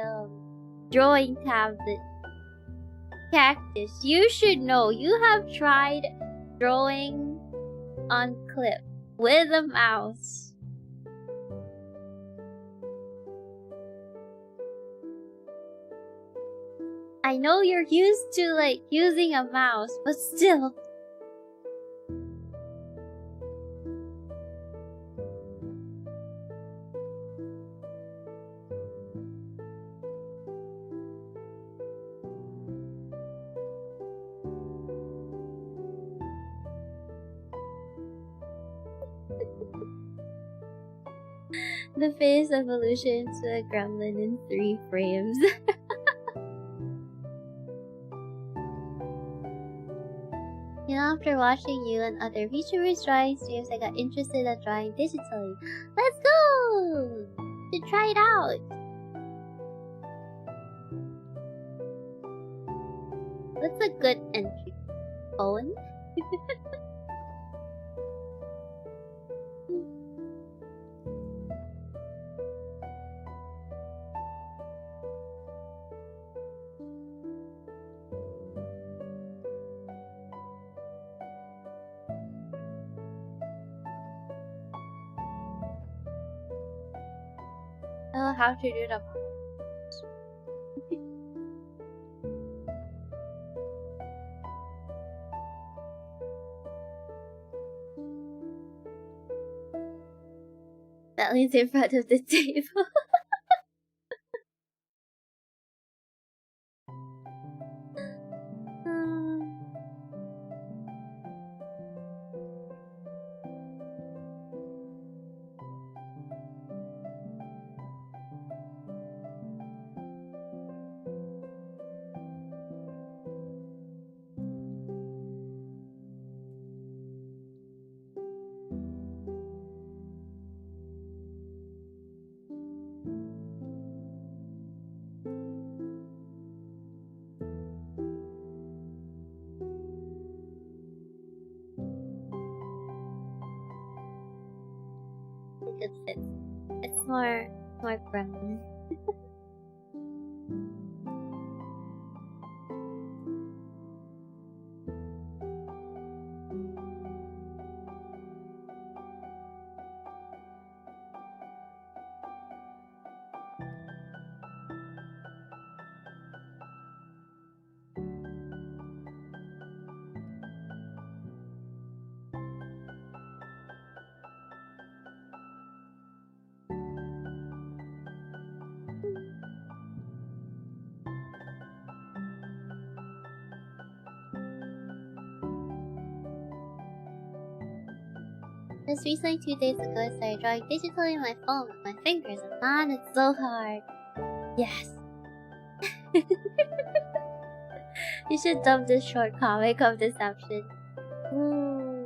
Speaker 1: drawing tablet. Cactus, you should know. You have tried drawing on clip with a mouse. I know you're used to, like, using a mouse, but still. The face evolution to a gremlin in 3 frames. You know, after watching you and other VTubers drawing streams, I got interested in drawing digitally. Let's go! To try it out! What's a good entry? Poem? Oh, how to do the that leans in front of the table. it fits. It's more gremlin. Just recently, 2 days ago, I started drawing digitally on my phone with my fingers, and man, it's so hard. Yes. You should dub this short comic of deception. Ooh.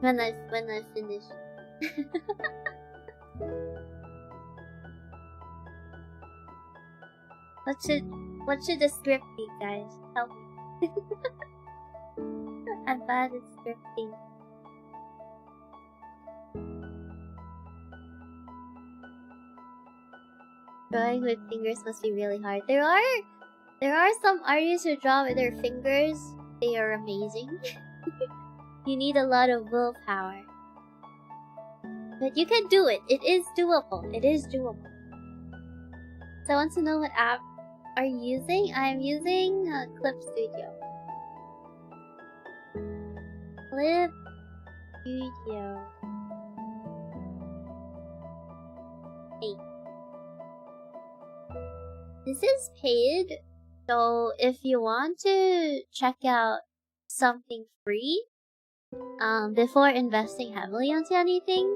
Speaker 1: When I finish. What should the script be, guys? Help me. I'm bad at scripting. Drawing with fingers must be really hard. There are some artists who draw with their fingers. They are amazing. You need a lot of willpower. But you can do it. It is doable. It is doable. So I want to know what app are you using? I'm using Clip Studio. Clip Studio. Hey. This is paid, so if you want to check out something free, before investing heavily onto anything,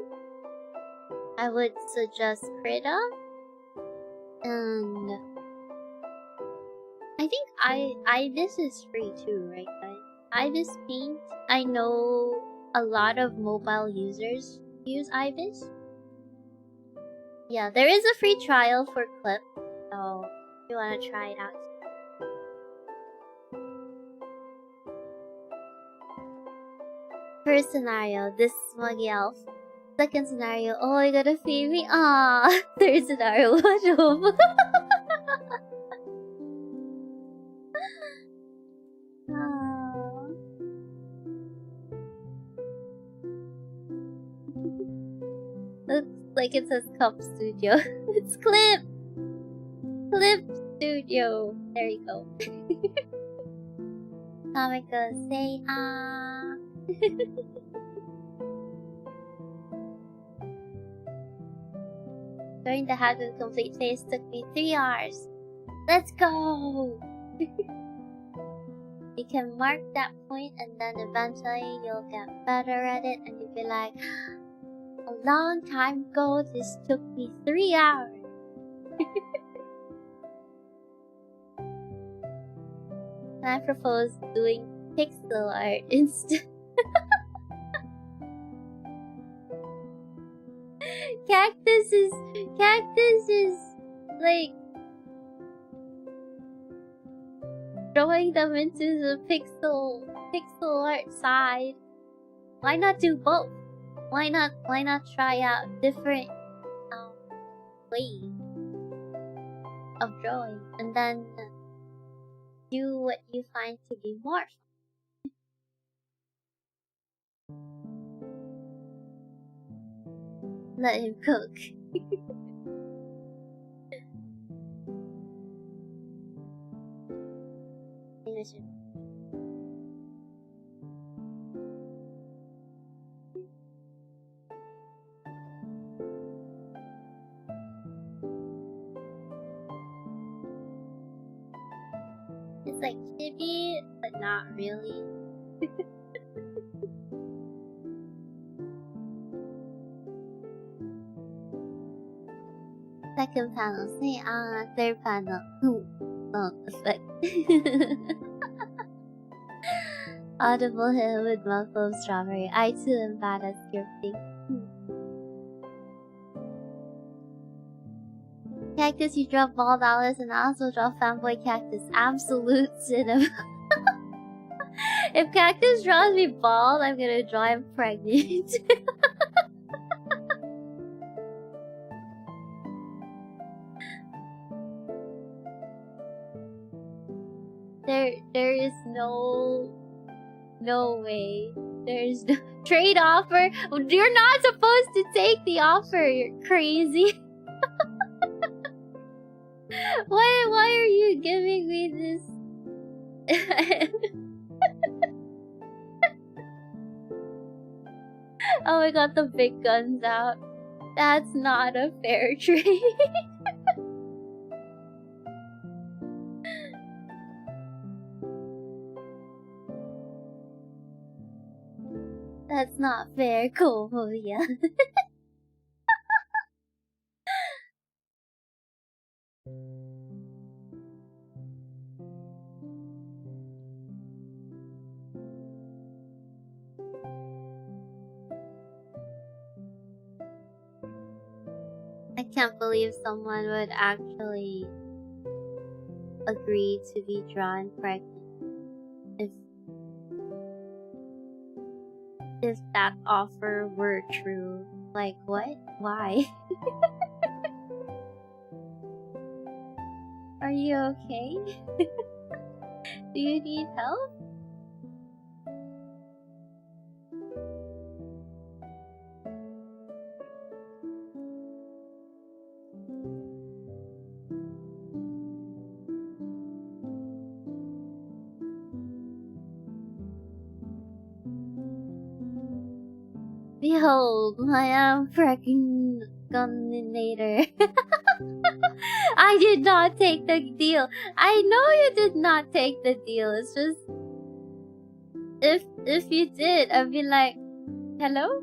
Speaker 1: I would suggest Krita. And I think Ibis is free too, right guys? Ibis Paint, I know a lot of mobile users use Ibis. Yeah, there is a free trial for Clip, so if you want to try it out. First scenario, this smuggy elf. Second scenario, oh, you gotta feed me. Ah. Third scenario, watch over. Looks like it says Cup Studio. It's Clip Studio. There you go. Comica, say ah. Going the How to Complete phase took me 3 hours. Let's go! You can mark that point and then eventually you'll get better at it and you'll be like, a long time ago this took me 3 hours. I propose doing pixel art instead. Cactus is like drawing them into the pixel art side. Why not do both? Why not try out different ways of drawing and then do what you find to be more fun? Let him cook. It's like chibi, but not really. Second panel, say third panel. Don't effect. Audible hill with mouthful of strawberry. I too am bad at scripting. Cactus, you draw bald Alyss, and I also draw fanboy Cactus. Absolute cinema. If Cactus draws me bald, I'm gonna draw him pregnant. There is no way. There's no trade offer. You're not supposed to take the offer. You're crazy. Why are you giving me this? Oh, we got the big guns out. That's not a fair trade. That's not fair, Komoya. I can't believe someone would actually agree to be drawn pregnant if that offer were true. Like, what? Why? Are you okay? Do you need help? Behold, I am pregnant-guninator. I did not take the deal. I know you did not take the deal. It's just if you did, I'd be like, hello?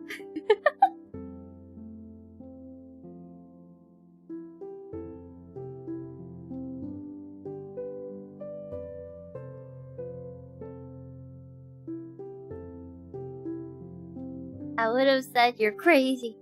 Speaker 1: I would have said you're crazy.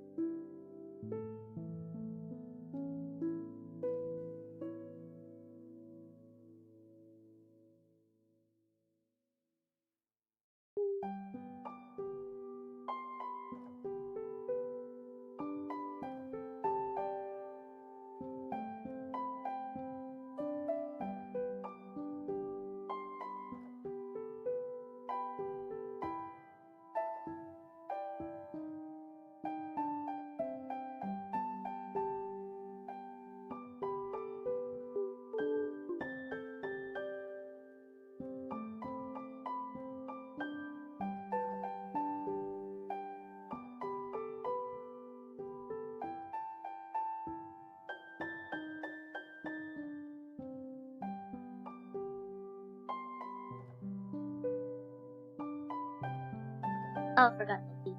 Speaker 1: Oh, I forgot the key.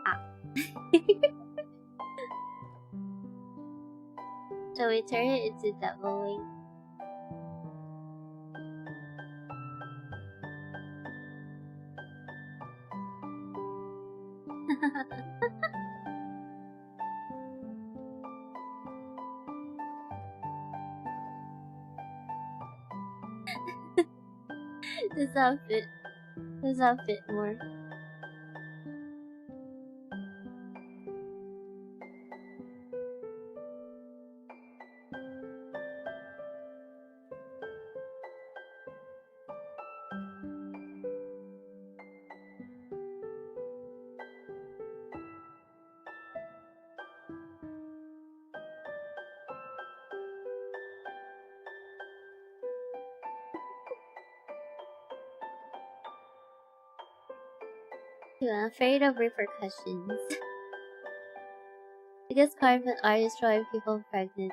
Speaker 1: Ah. Shall we turn it into devil wing? Does that fit more? I'm afraid of repercussions. Biggest private artists drawing people pregnant.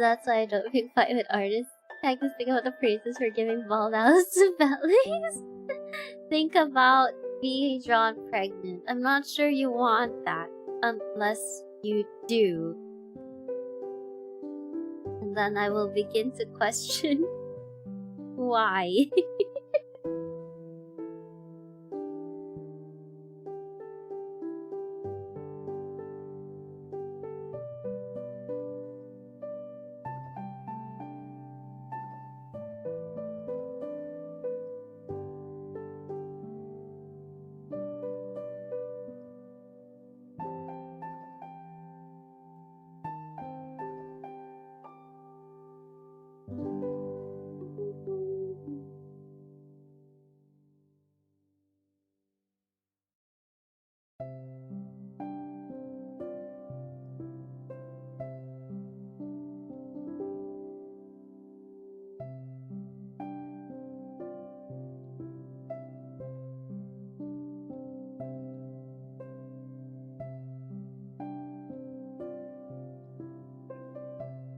Speaker 1: That's why I don't pick private artists. I just think about the praises for giving ball outs to bellies. Think about being drawn pregnant. I'm not sure you want that. Unless you do. And then I will begin to question why.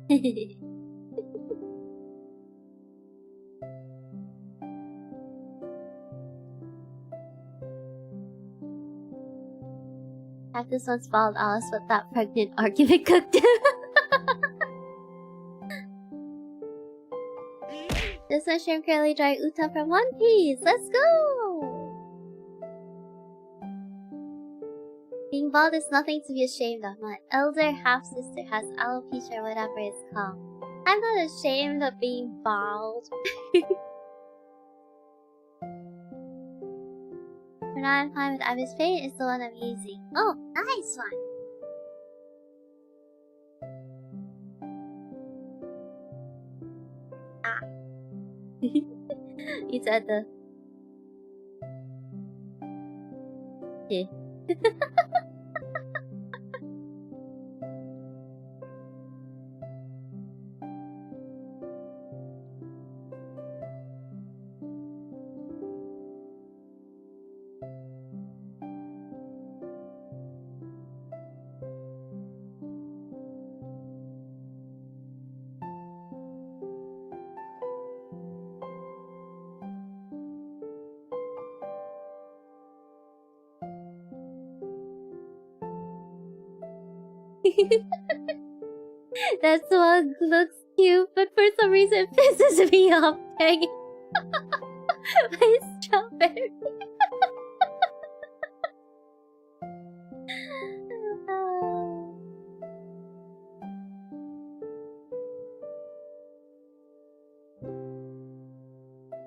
Speaker 1: Cactus once followed Alyss with that pregnant argument cooked. This mushroom curly dry Uta from One Piece. Let's go! Being bald is nothing to be ashamed of. My elder half-sister has alopecia or whatever it's called. I'm not ashamed of being bald. For now I'm fine with Abby's paint. It's the one I'm using. Oh, nice one! Ah. You said the... Yeah. That one looks cute, but for some reason it pisses me off. Dang it. My strawberry.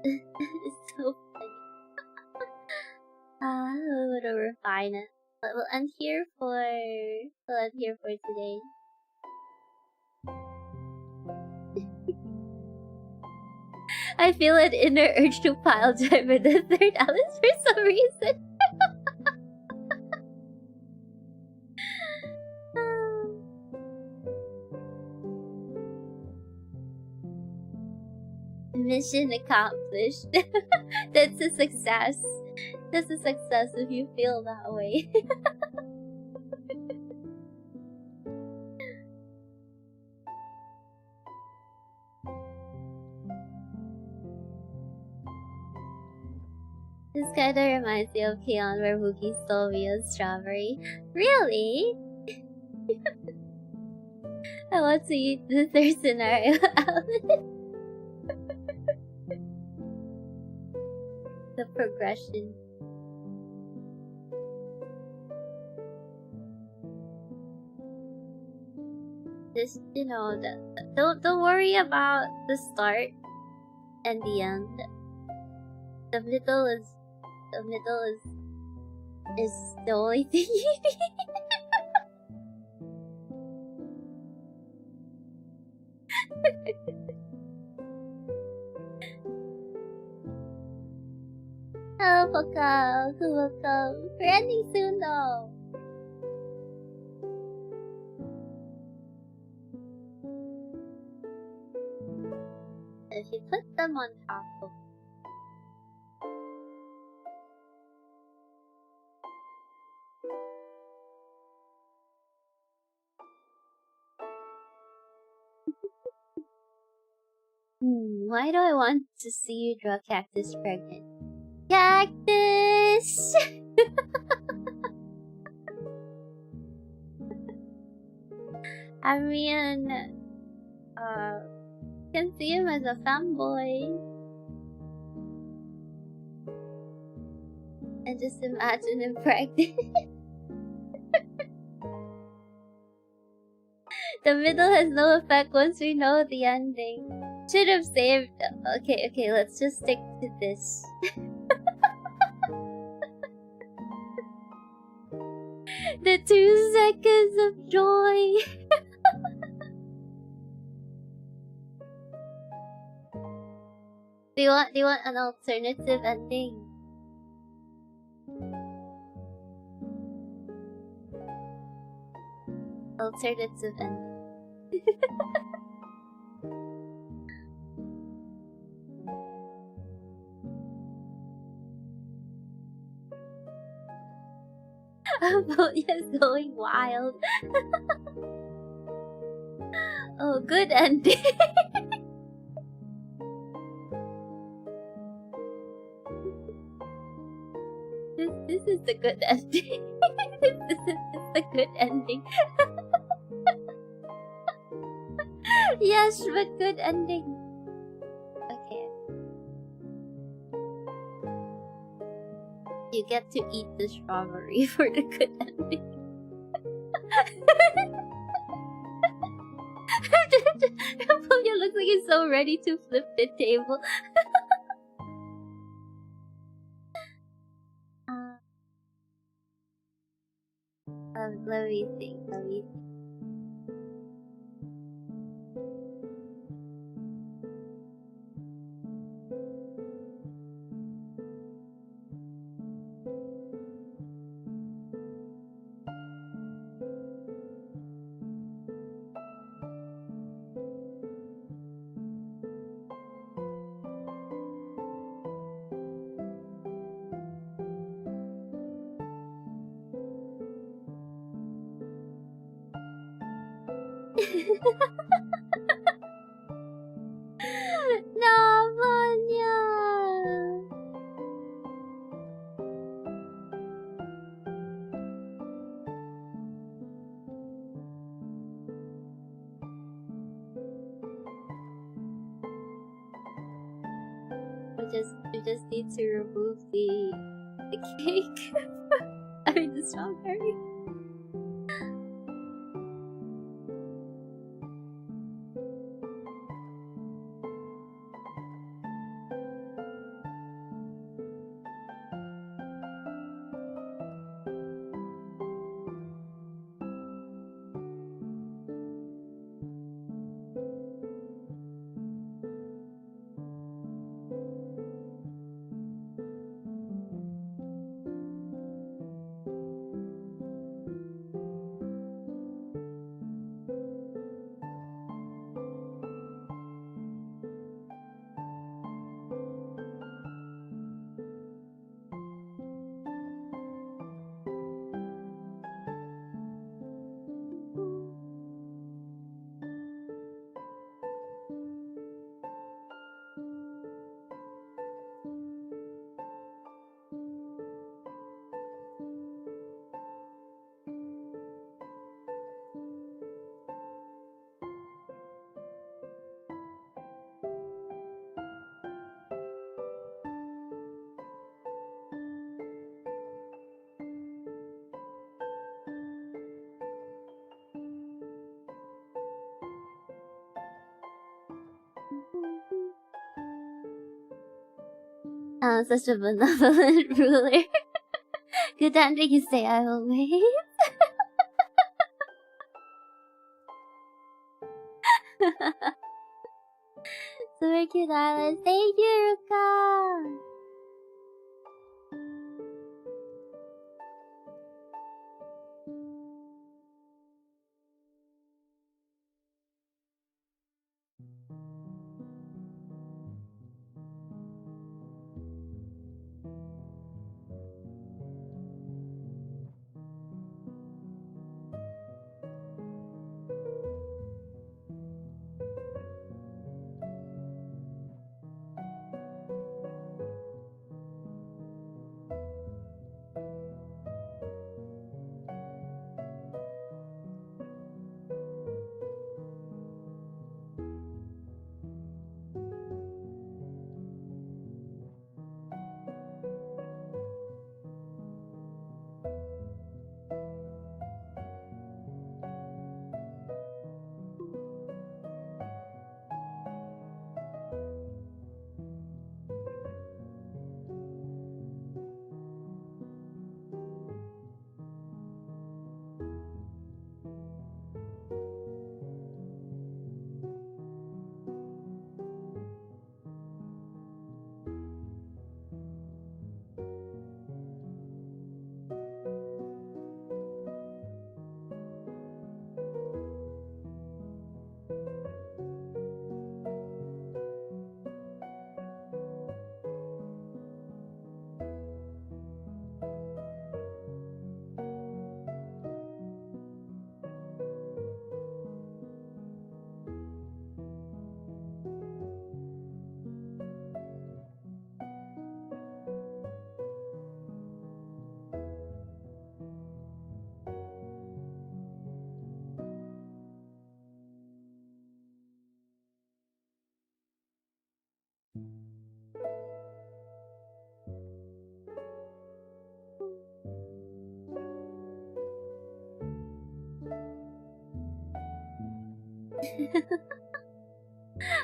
Speaker 1: It's so funny. I'm gonna refine it. But we'll end here for today. I feel an inner urge to pile drive with the third Alyss for some reason. Mission accomplished. That's a success. That's a success if you feel that way. This kinda reminds me of Keon where Wookie stole me a strawberry. Really? I want to eat the third scenario out. The progression. Just, you know, don't worry about the start and the end. The middle is the only thing you need. Oh, welcome. We're ending soon though. If you put them on top of why do I want to see you draw Cactus pregnant? Cactus! I mean, can see him as a fanboy. And just imagine him pregnant. The middle has no effect once we know the ending. Should have saved. Okay, let's just stick to this. The 2 seconds of joy. Do you want an alternative ending? Alternative ending. Amphonia's going wild. Oh, good ending. This is the good ending. This is the good ending. Yes, but good ending. Okay. You get to eat the strawberry for the good ending. Raphael looks like he's so ready to flip the table. Let me think. Let me think. Navanya! We just need to remove the cake. I mean the strawberry. Such a benevolent ruler. Good ending, you say I will wait. Super cute, Alyss. Thank you, Ruka.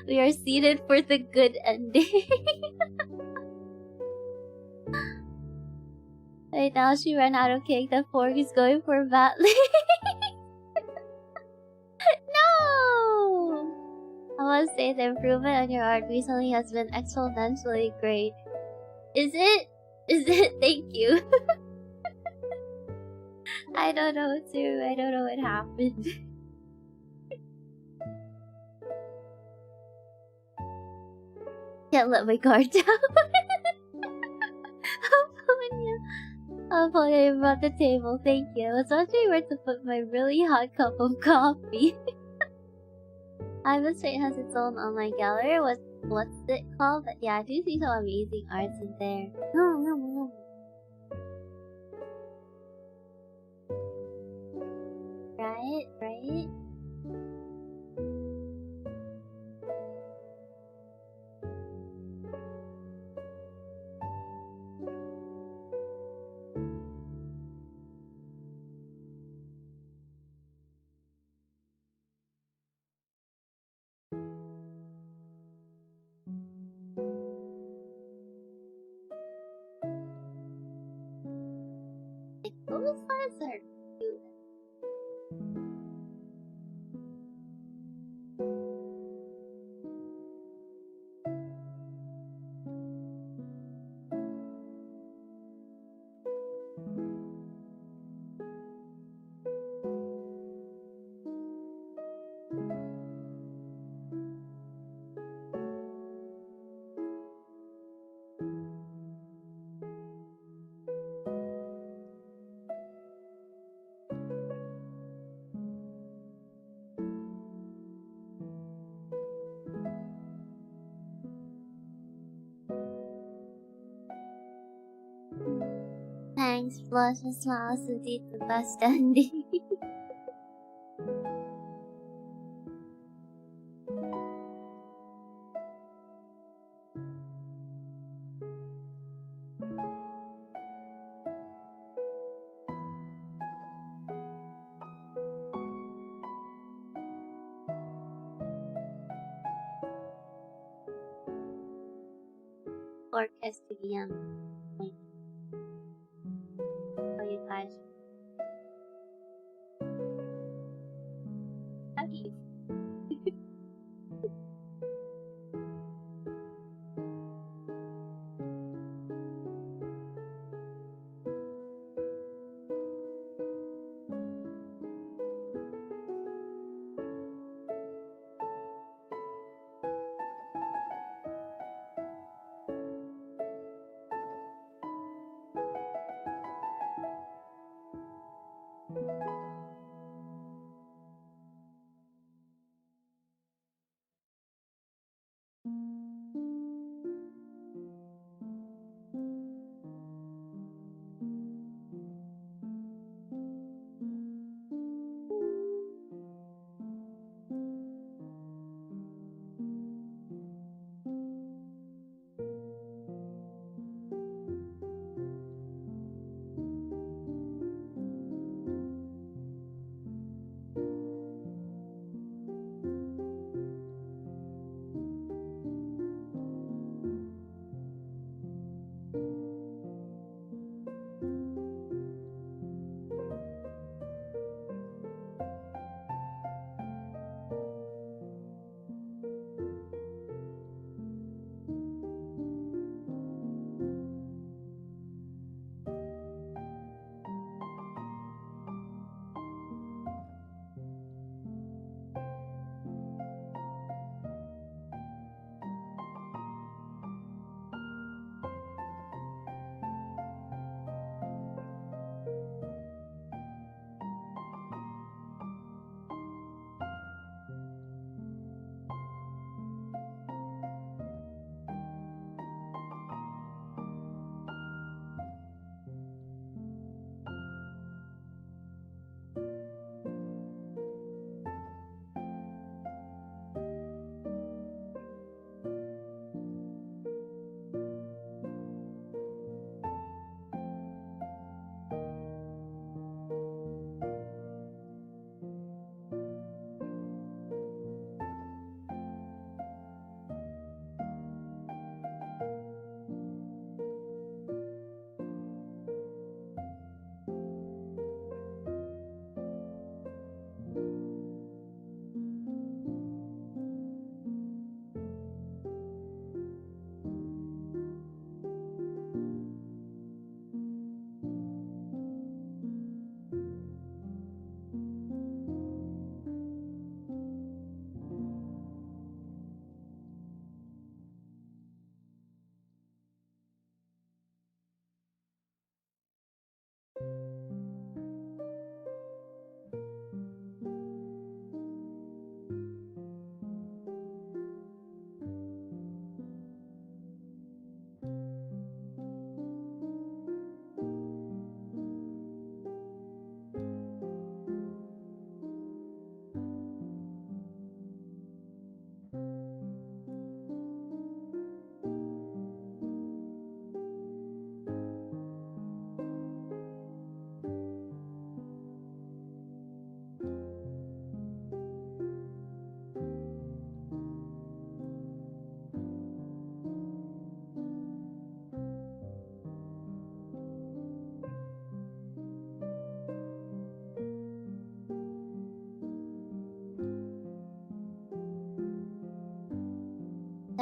Speaker 1: We are seated for the good ending. Right now, she ran out of cake. The fork is going for badly. No! I must say the improvement on your art recently has been exponentially great. Is it? Is it? Thank you. I don't know too. I don't know what happened. Can't let my guard down. I'll put it about the table. Thank you. I was wondering where to put my really hot cup of coffee. Ivan has its own online gallery. What's it called? But yeah, I do see some amazing arts in there. Right, right. Those slides are cute. Thanks, blush and smiles indeed the best ending. Fork has to be on point. Oh, you guys. How do you?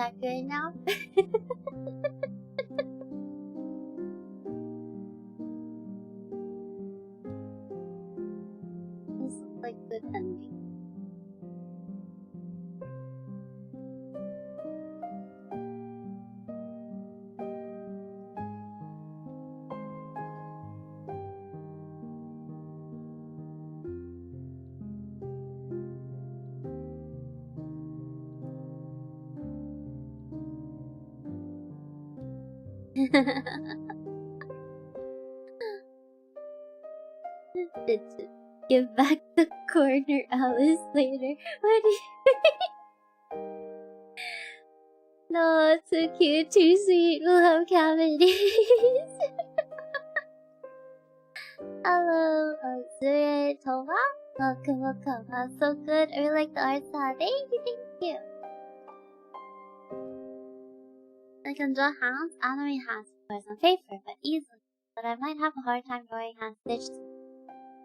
Speaker 1: that good now? This looks like good ending. Give back the corner, Alyss, later. What do you... No, too cute, too sweet. We'll have cavities. Hello, Zure Tova. Welcome, welcome. So good. I like the art style. Thank you, thank you. I can draw hands, anime hands, of course, on paper, but easily. But I might have a hard time drawing hands stitched.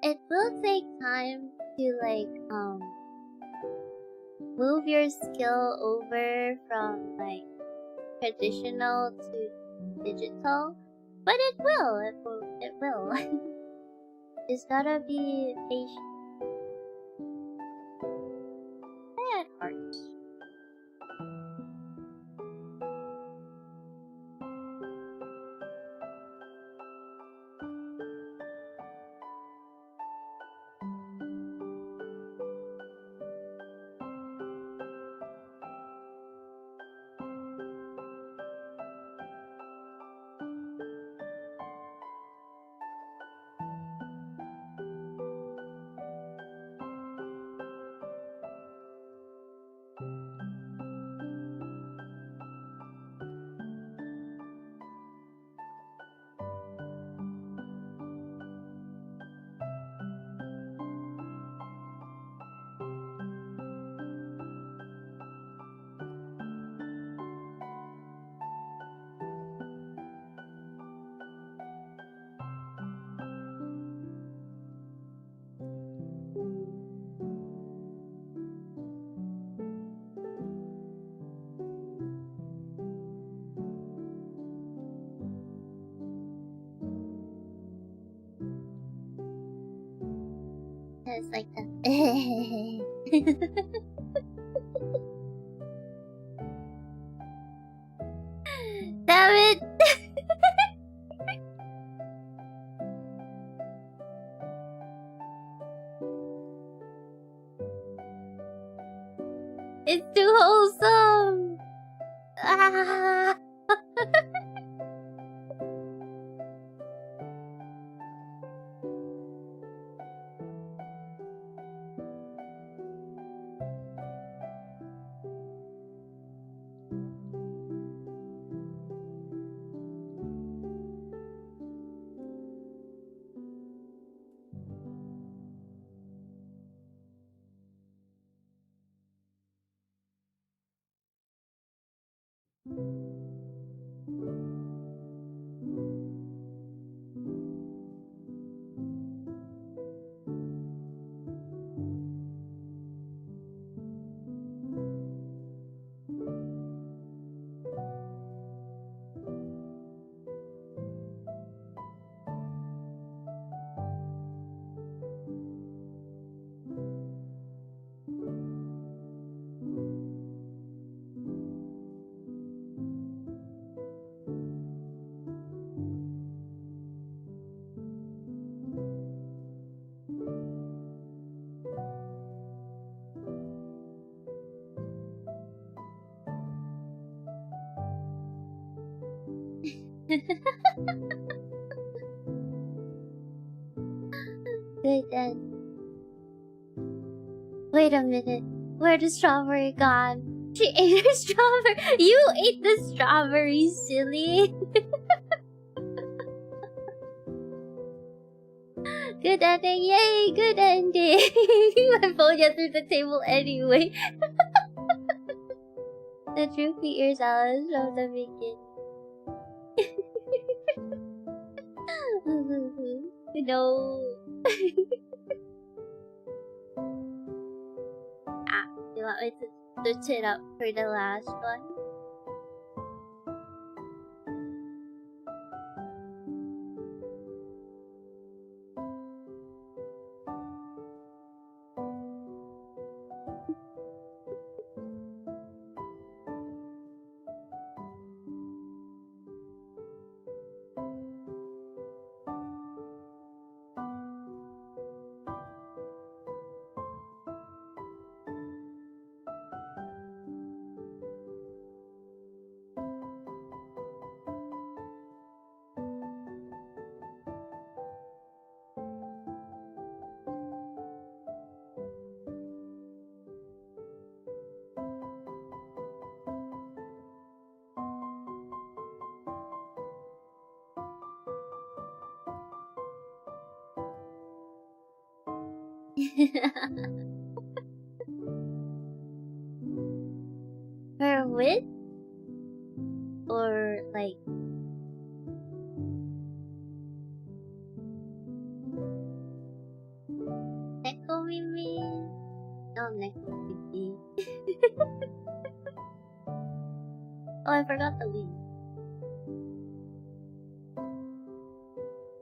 Speaker 1: It will take time to move your skill over from traditional to digital, but it will. It will. Just gotta be patient. At heart. It's like that. Damn it! It's too wholesome! Ah! Good then. Wait a minute. Where'd the strawberry gone? She ate her strawberry. You ate the strawberry, silly. Good ending. Yay, good ending. My phone got through the table anyway. The true fears Alice from the beginning. No. You want me to switch it up for the last one? Her wit? Or like Neko Mimi? No, Neko Mimi. Oh, I forgot the lead.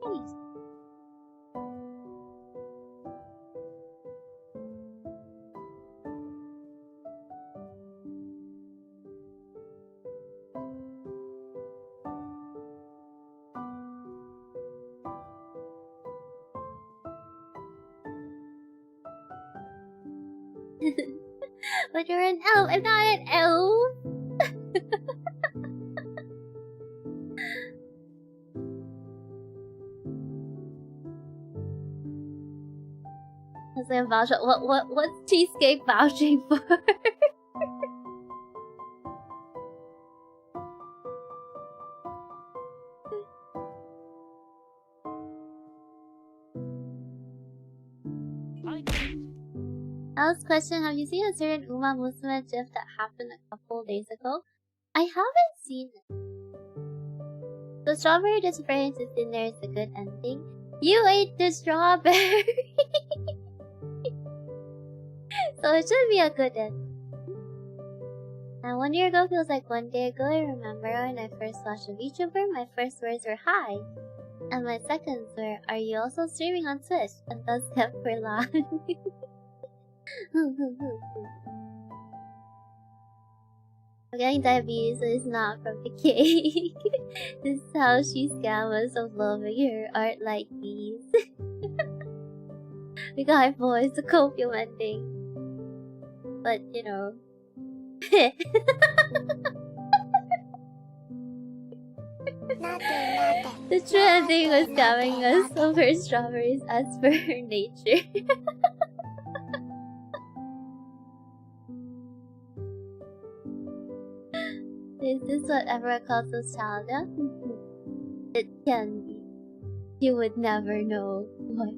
Speaker 1: Nice. But you're an elf. I'm not an elf. I'm vouching. What's Cheesecake vouching for? Last question: have you seen a certain Uma Musume gif that happened a couple days ago? I haven't seen it. The strawberry disappearance is in there is a good ending. You ate the strawberry! So it should be a good end. And 1 year ago feels like 1 day ago. I remember when I first watched a VTuber, my first words were hi. And my seconds were, are you also streaming on Twitch? And thus kept for life. I'm getting diabetes, so it's not from the cake. This is how she scams us of loving her art like these. We got boys to complimenting. But, you know. The true ending was scamming us of her strawberries as per her nature. Is this what everyone calls nostalgia? It can be. You would never know what.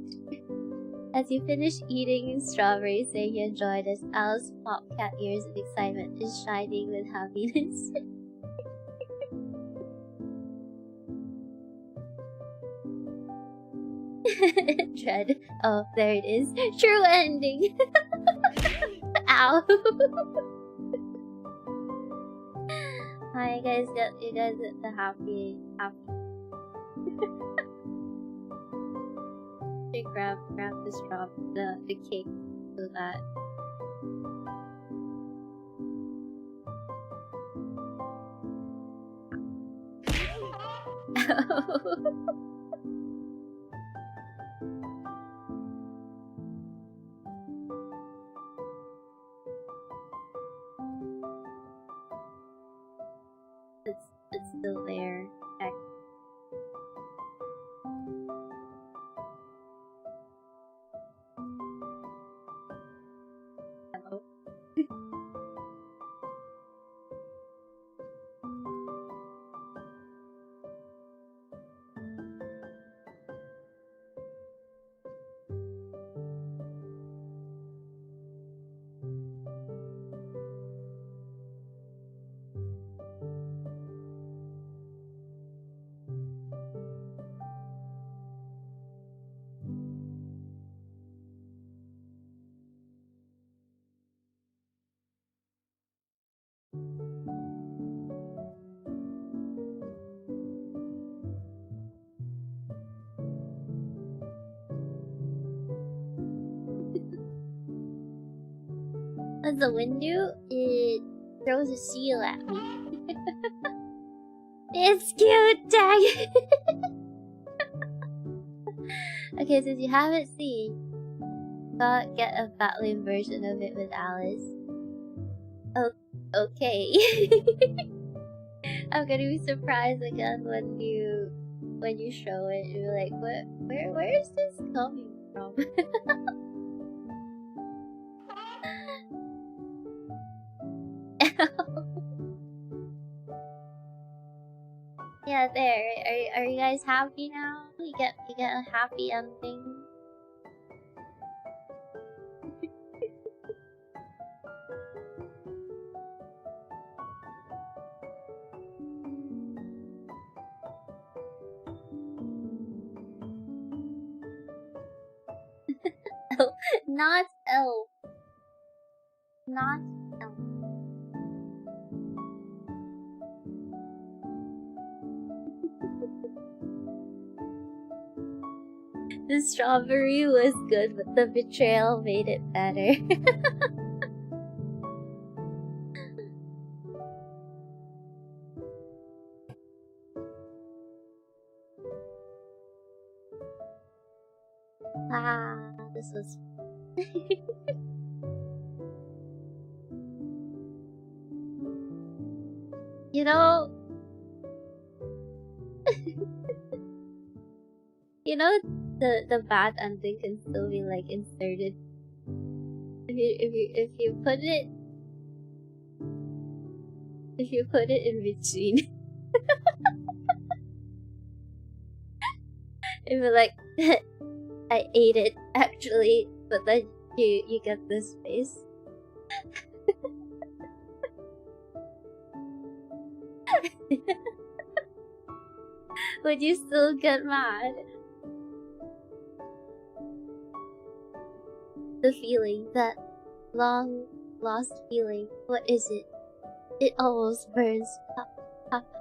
Speaker 1: As you finish eating strawberries, saying you enjoyed as Alice Popcat ears of excitement is shining with happiness. Dread. Oh, there it is. True ending. Ow. Hi, you guys get the happy. grab the straw, the cake, so that. It's still there. Heck. Hello. As the window, it throws a seal at me. It's cute, dang it! Okay, since you haven't seen, gotta get a battling version of it with Alyss. Oh, okay. I'm gonna be surprised again when you show it. You're like, what? Where is this coming from? Yeah, there. Are you guys happy now? You get a happy ending. L. Not L. Not L. The strawberry was good, but the betrayal made it better. This was. You know. You know, the bad ending can still be like inserted if you put it in between. It'd be like I ate it actually, but then you get this face. Would you still get mad? The feeling, that long lost feeling. What is it? It almost burns.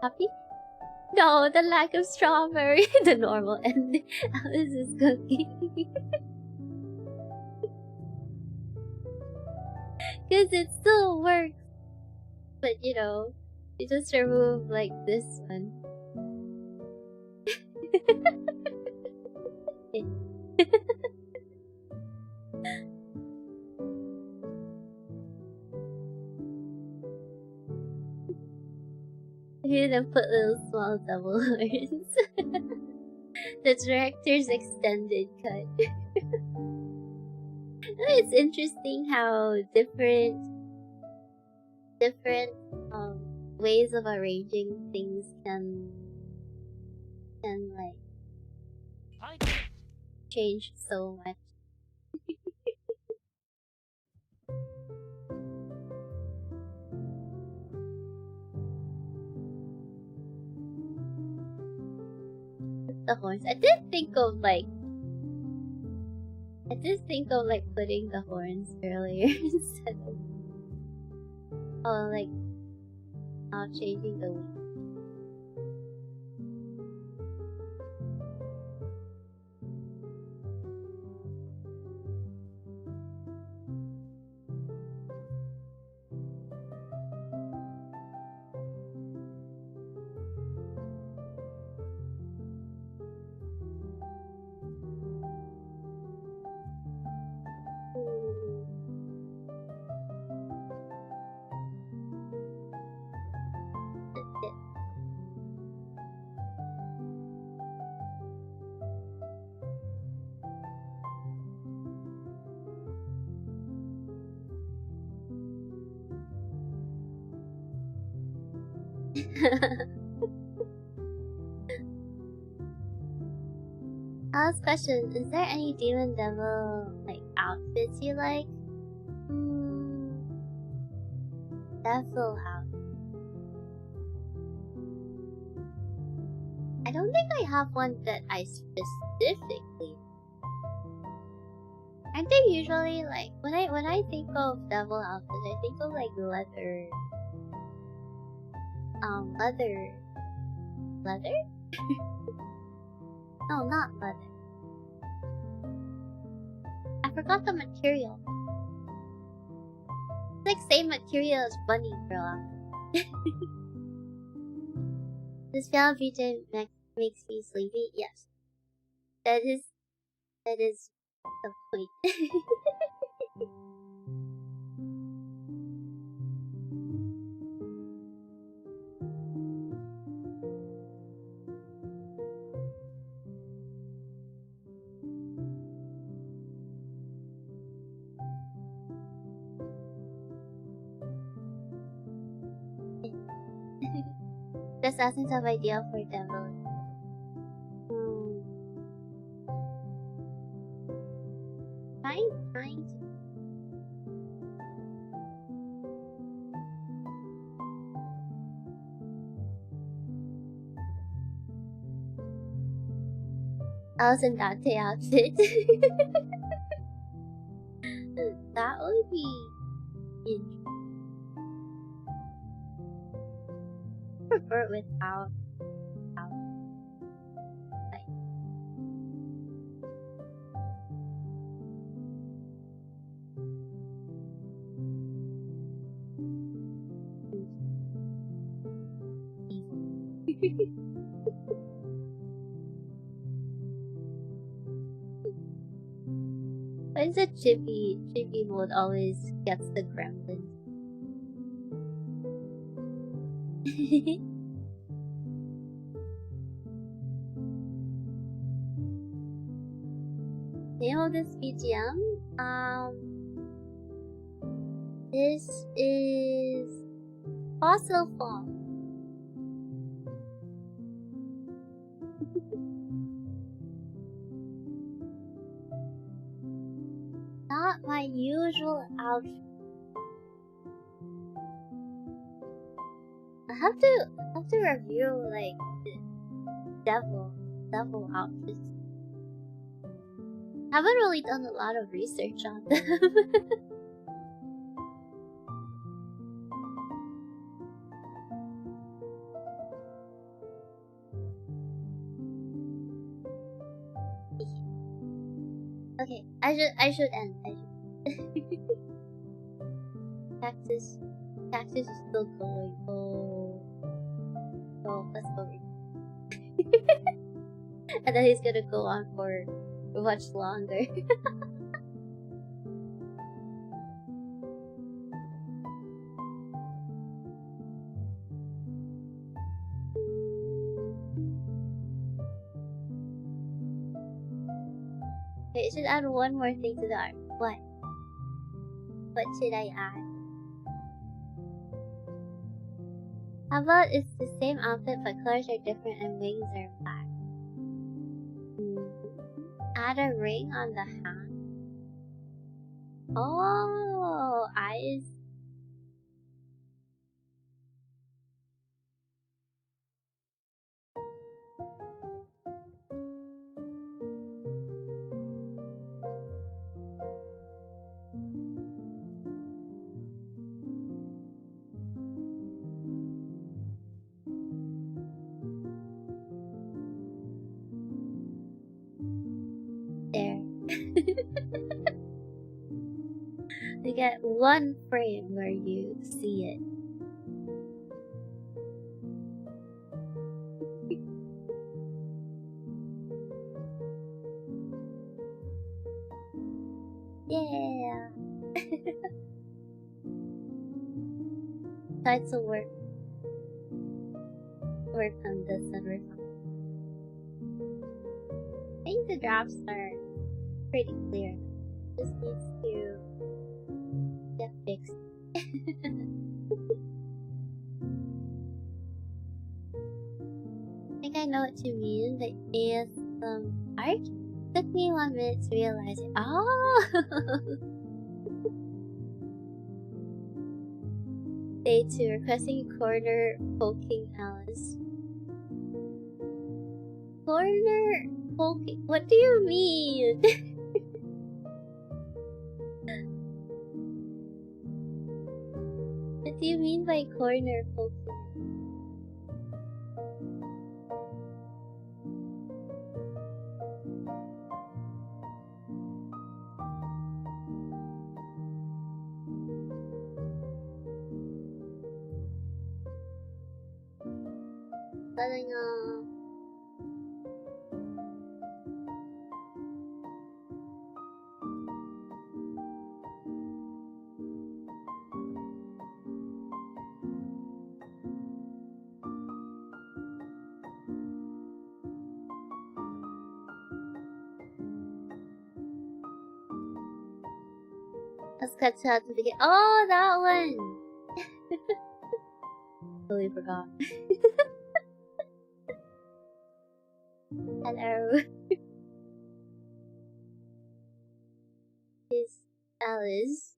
Speaker 1: Happy? No, the lack of strawberry. The normal ending. This is cooking. Cause it still works. But you know, you just remove like this one. You then put little small double horns. The director's extended cut. It's interesting how different ways of arranging things can like
Speaker 3: Hydrate.
Speaker 1: change so much. The horns. I did think of putting the horns earlier instead of changing the wing. Last question: is there any demon devil outfits you like? Devil outfit. I don't think I have one that I specifically. Aren't they usually when I think of devil outfits, I think of leather. Leather? No, not leather. I forgot the material. It's same material as bunny girl. This Valentine makes me sleepy. Yes, that is the point. The assassins have idea for devil. Trying to. Alice and Dante outfit. That would be interesting. I prefer it without. Like, why is it chibi mode always gets the gremlins? Name of this BGM? This is Fossil Fall. Not my usual outfit. I have to review like the devil outfits. Haven't really done a lot of research on them. Okay, I should end. Cactus is still going. Oh, let's go. And then he's gonna go on for much longer. Okay, I should add one more thing to the art. What? What should I add? How about it's the same outfit but colors are different and wings are black? Add a ring on the hand. Oh, eyes. There. We get one frame where you see it. Yeah. Try to work on this and work on. I think the drafts are pretty clear. Just needs to get fixed. I think I know what you mean. The AS art took me 1 minute to realize it. Oh! Day 2, requesting corner poking Alyss. Corner poking? What do you mean? What do you mean by corner poking? Letting let's cut to at the beginning. Oh, that one! Totally forgot. Hello. Is Alyss.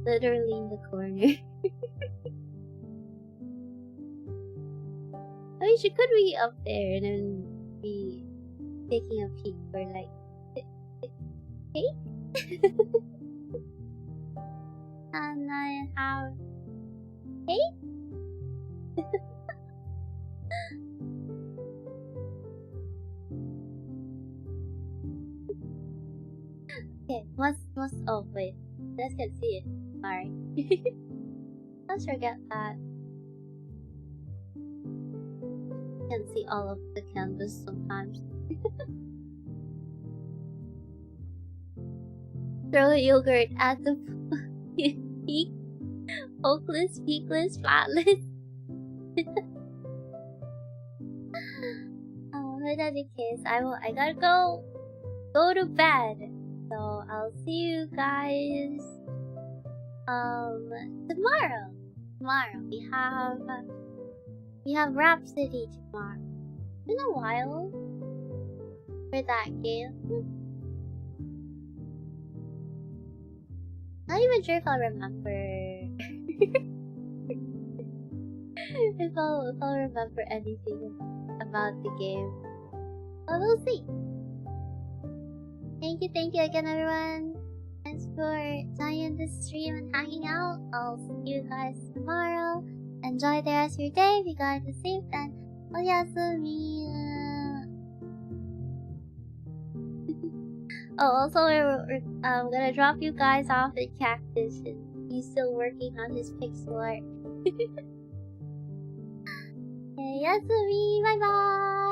Speaker 1: Literally in the corner. could be up there and then be taking a peek for like cake. And I have cake. Okay, oh wait, you guys can see it. Sorry. Let's forget that. Can see all of the canvas sometimes. Throw yogurt at the peak, hopeless, peakless, flatless. Oh, in any case, I gotta go to bed. So I'll see you guys tomorrow. Tomorrow we have Rhapsody tomorrow. It's been a while for that game. Not even sure if I'll remember if I'll remember anything about the game. But we'll see. Thank you again, everyone. Thanks for joining the stream and hanging out. I'll see you guys tomorrow. Enjoy the rest of your day. Be going to sleep and oyasumi. Oh, also, I'm gonna drop you guys off at Cactus, and he's still working on his pixel art. Okay, Yasumi, bye bye.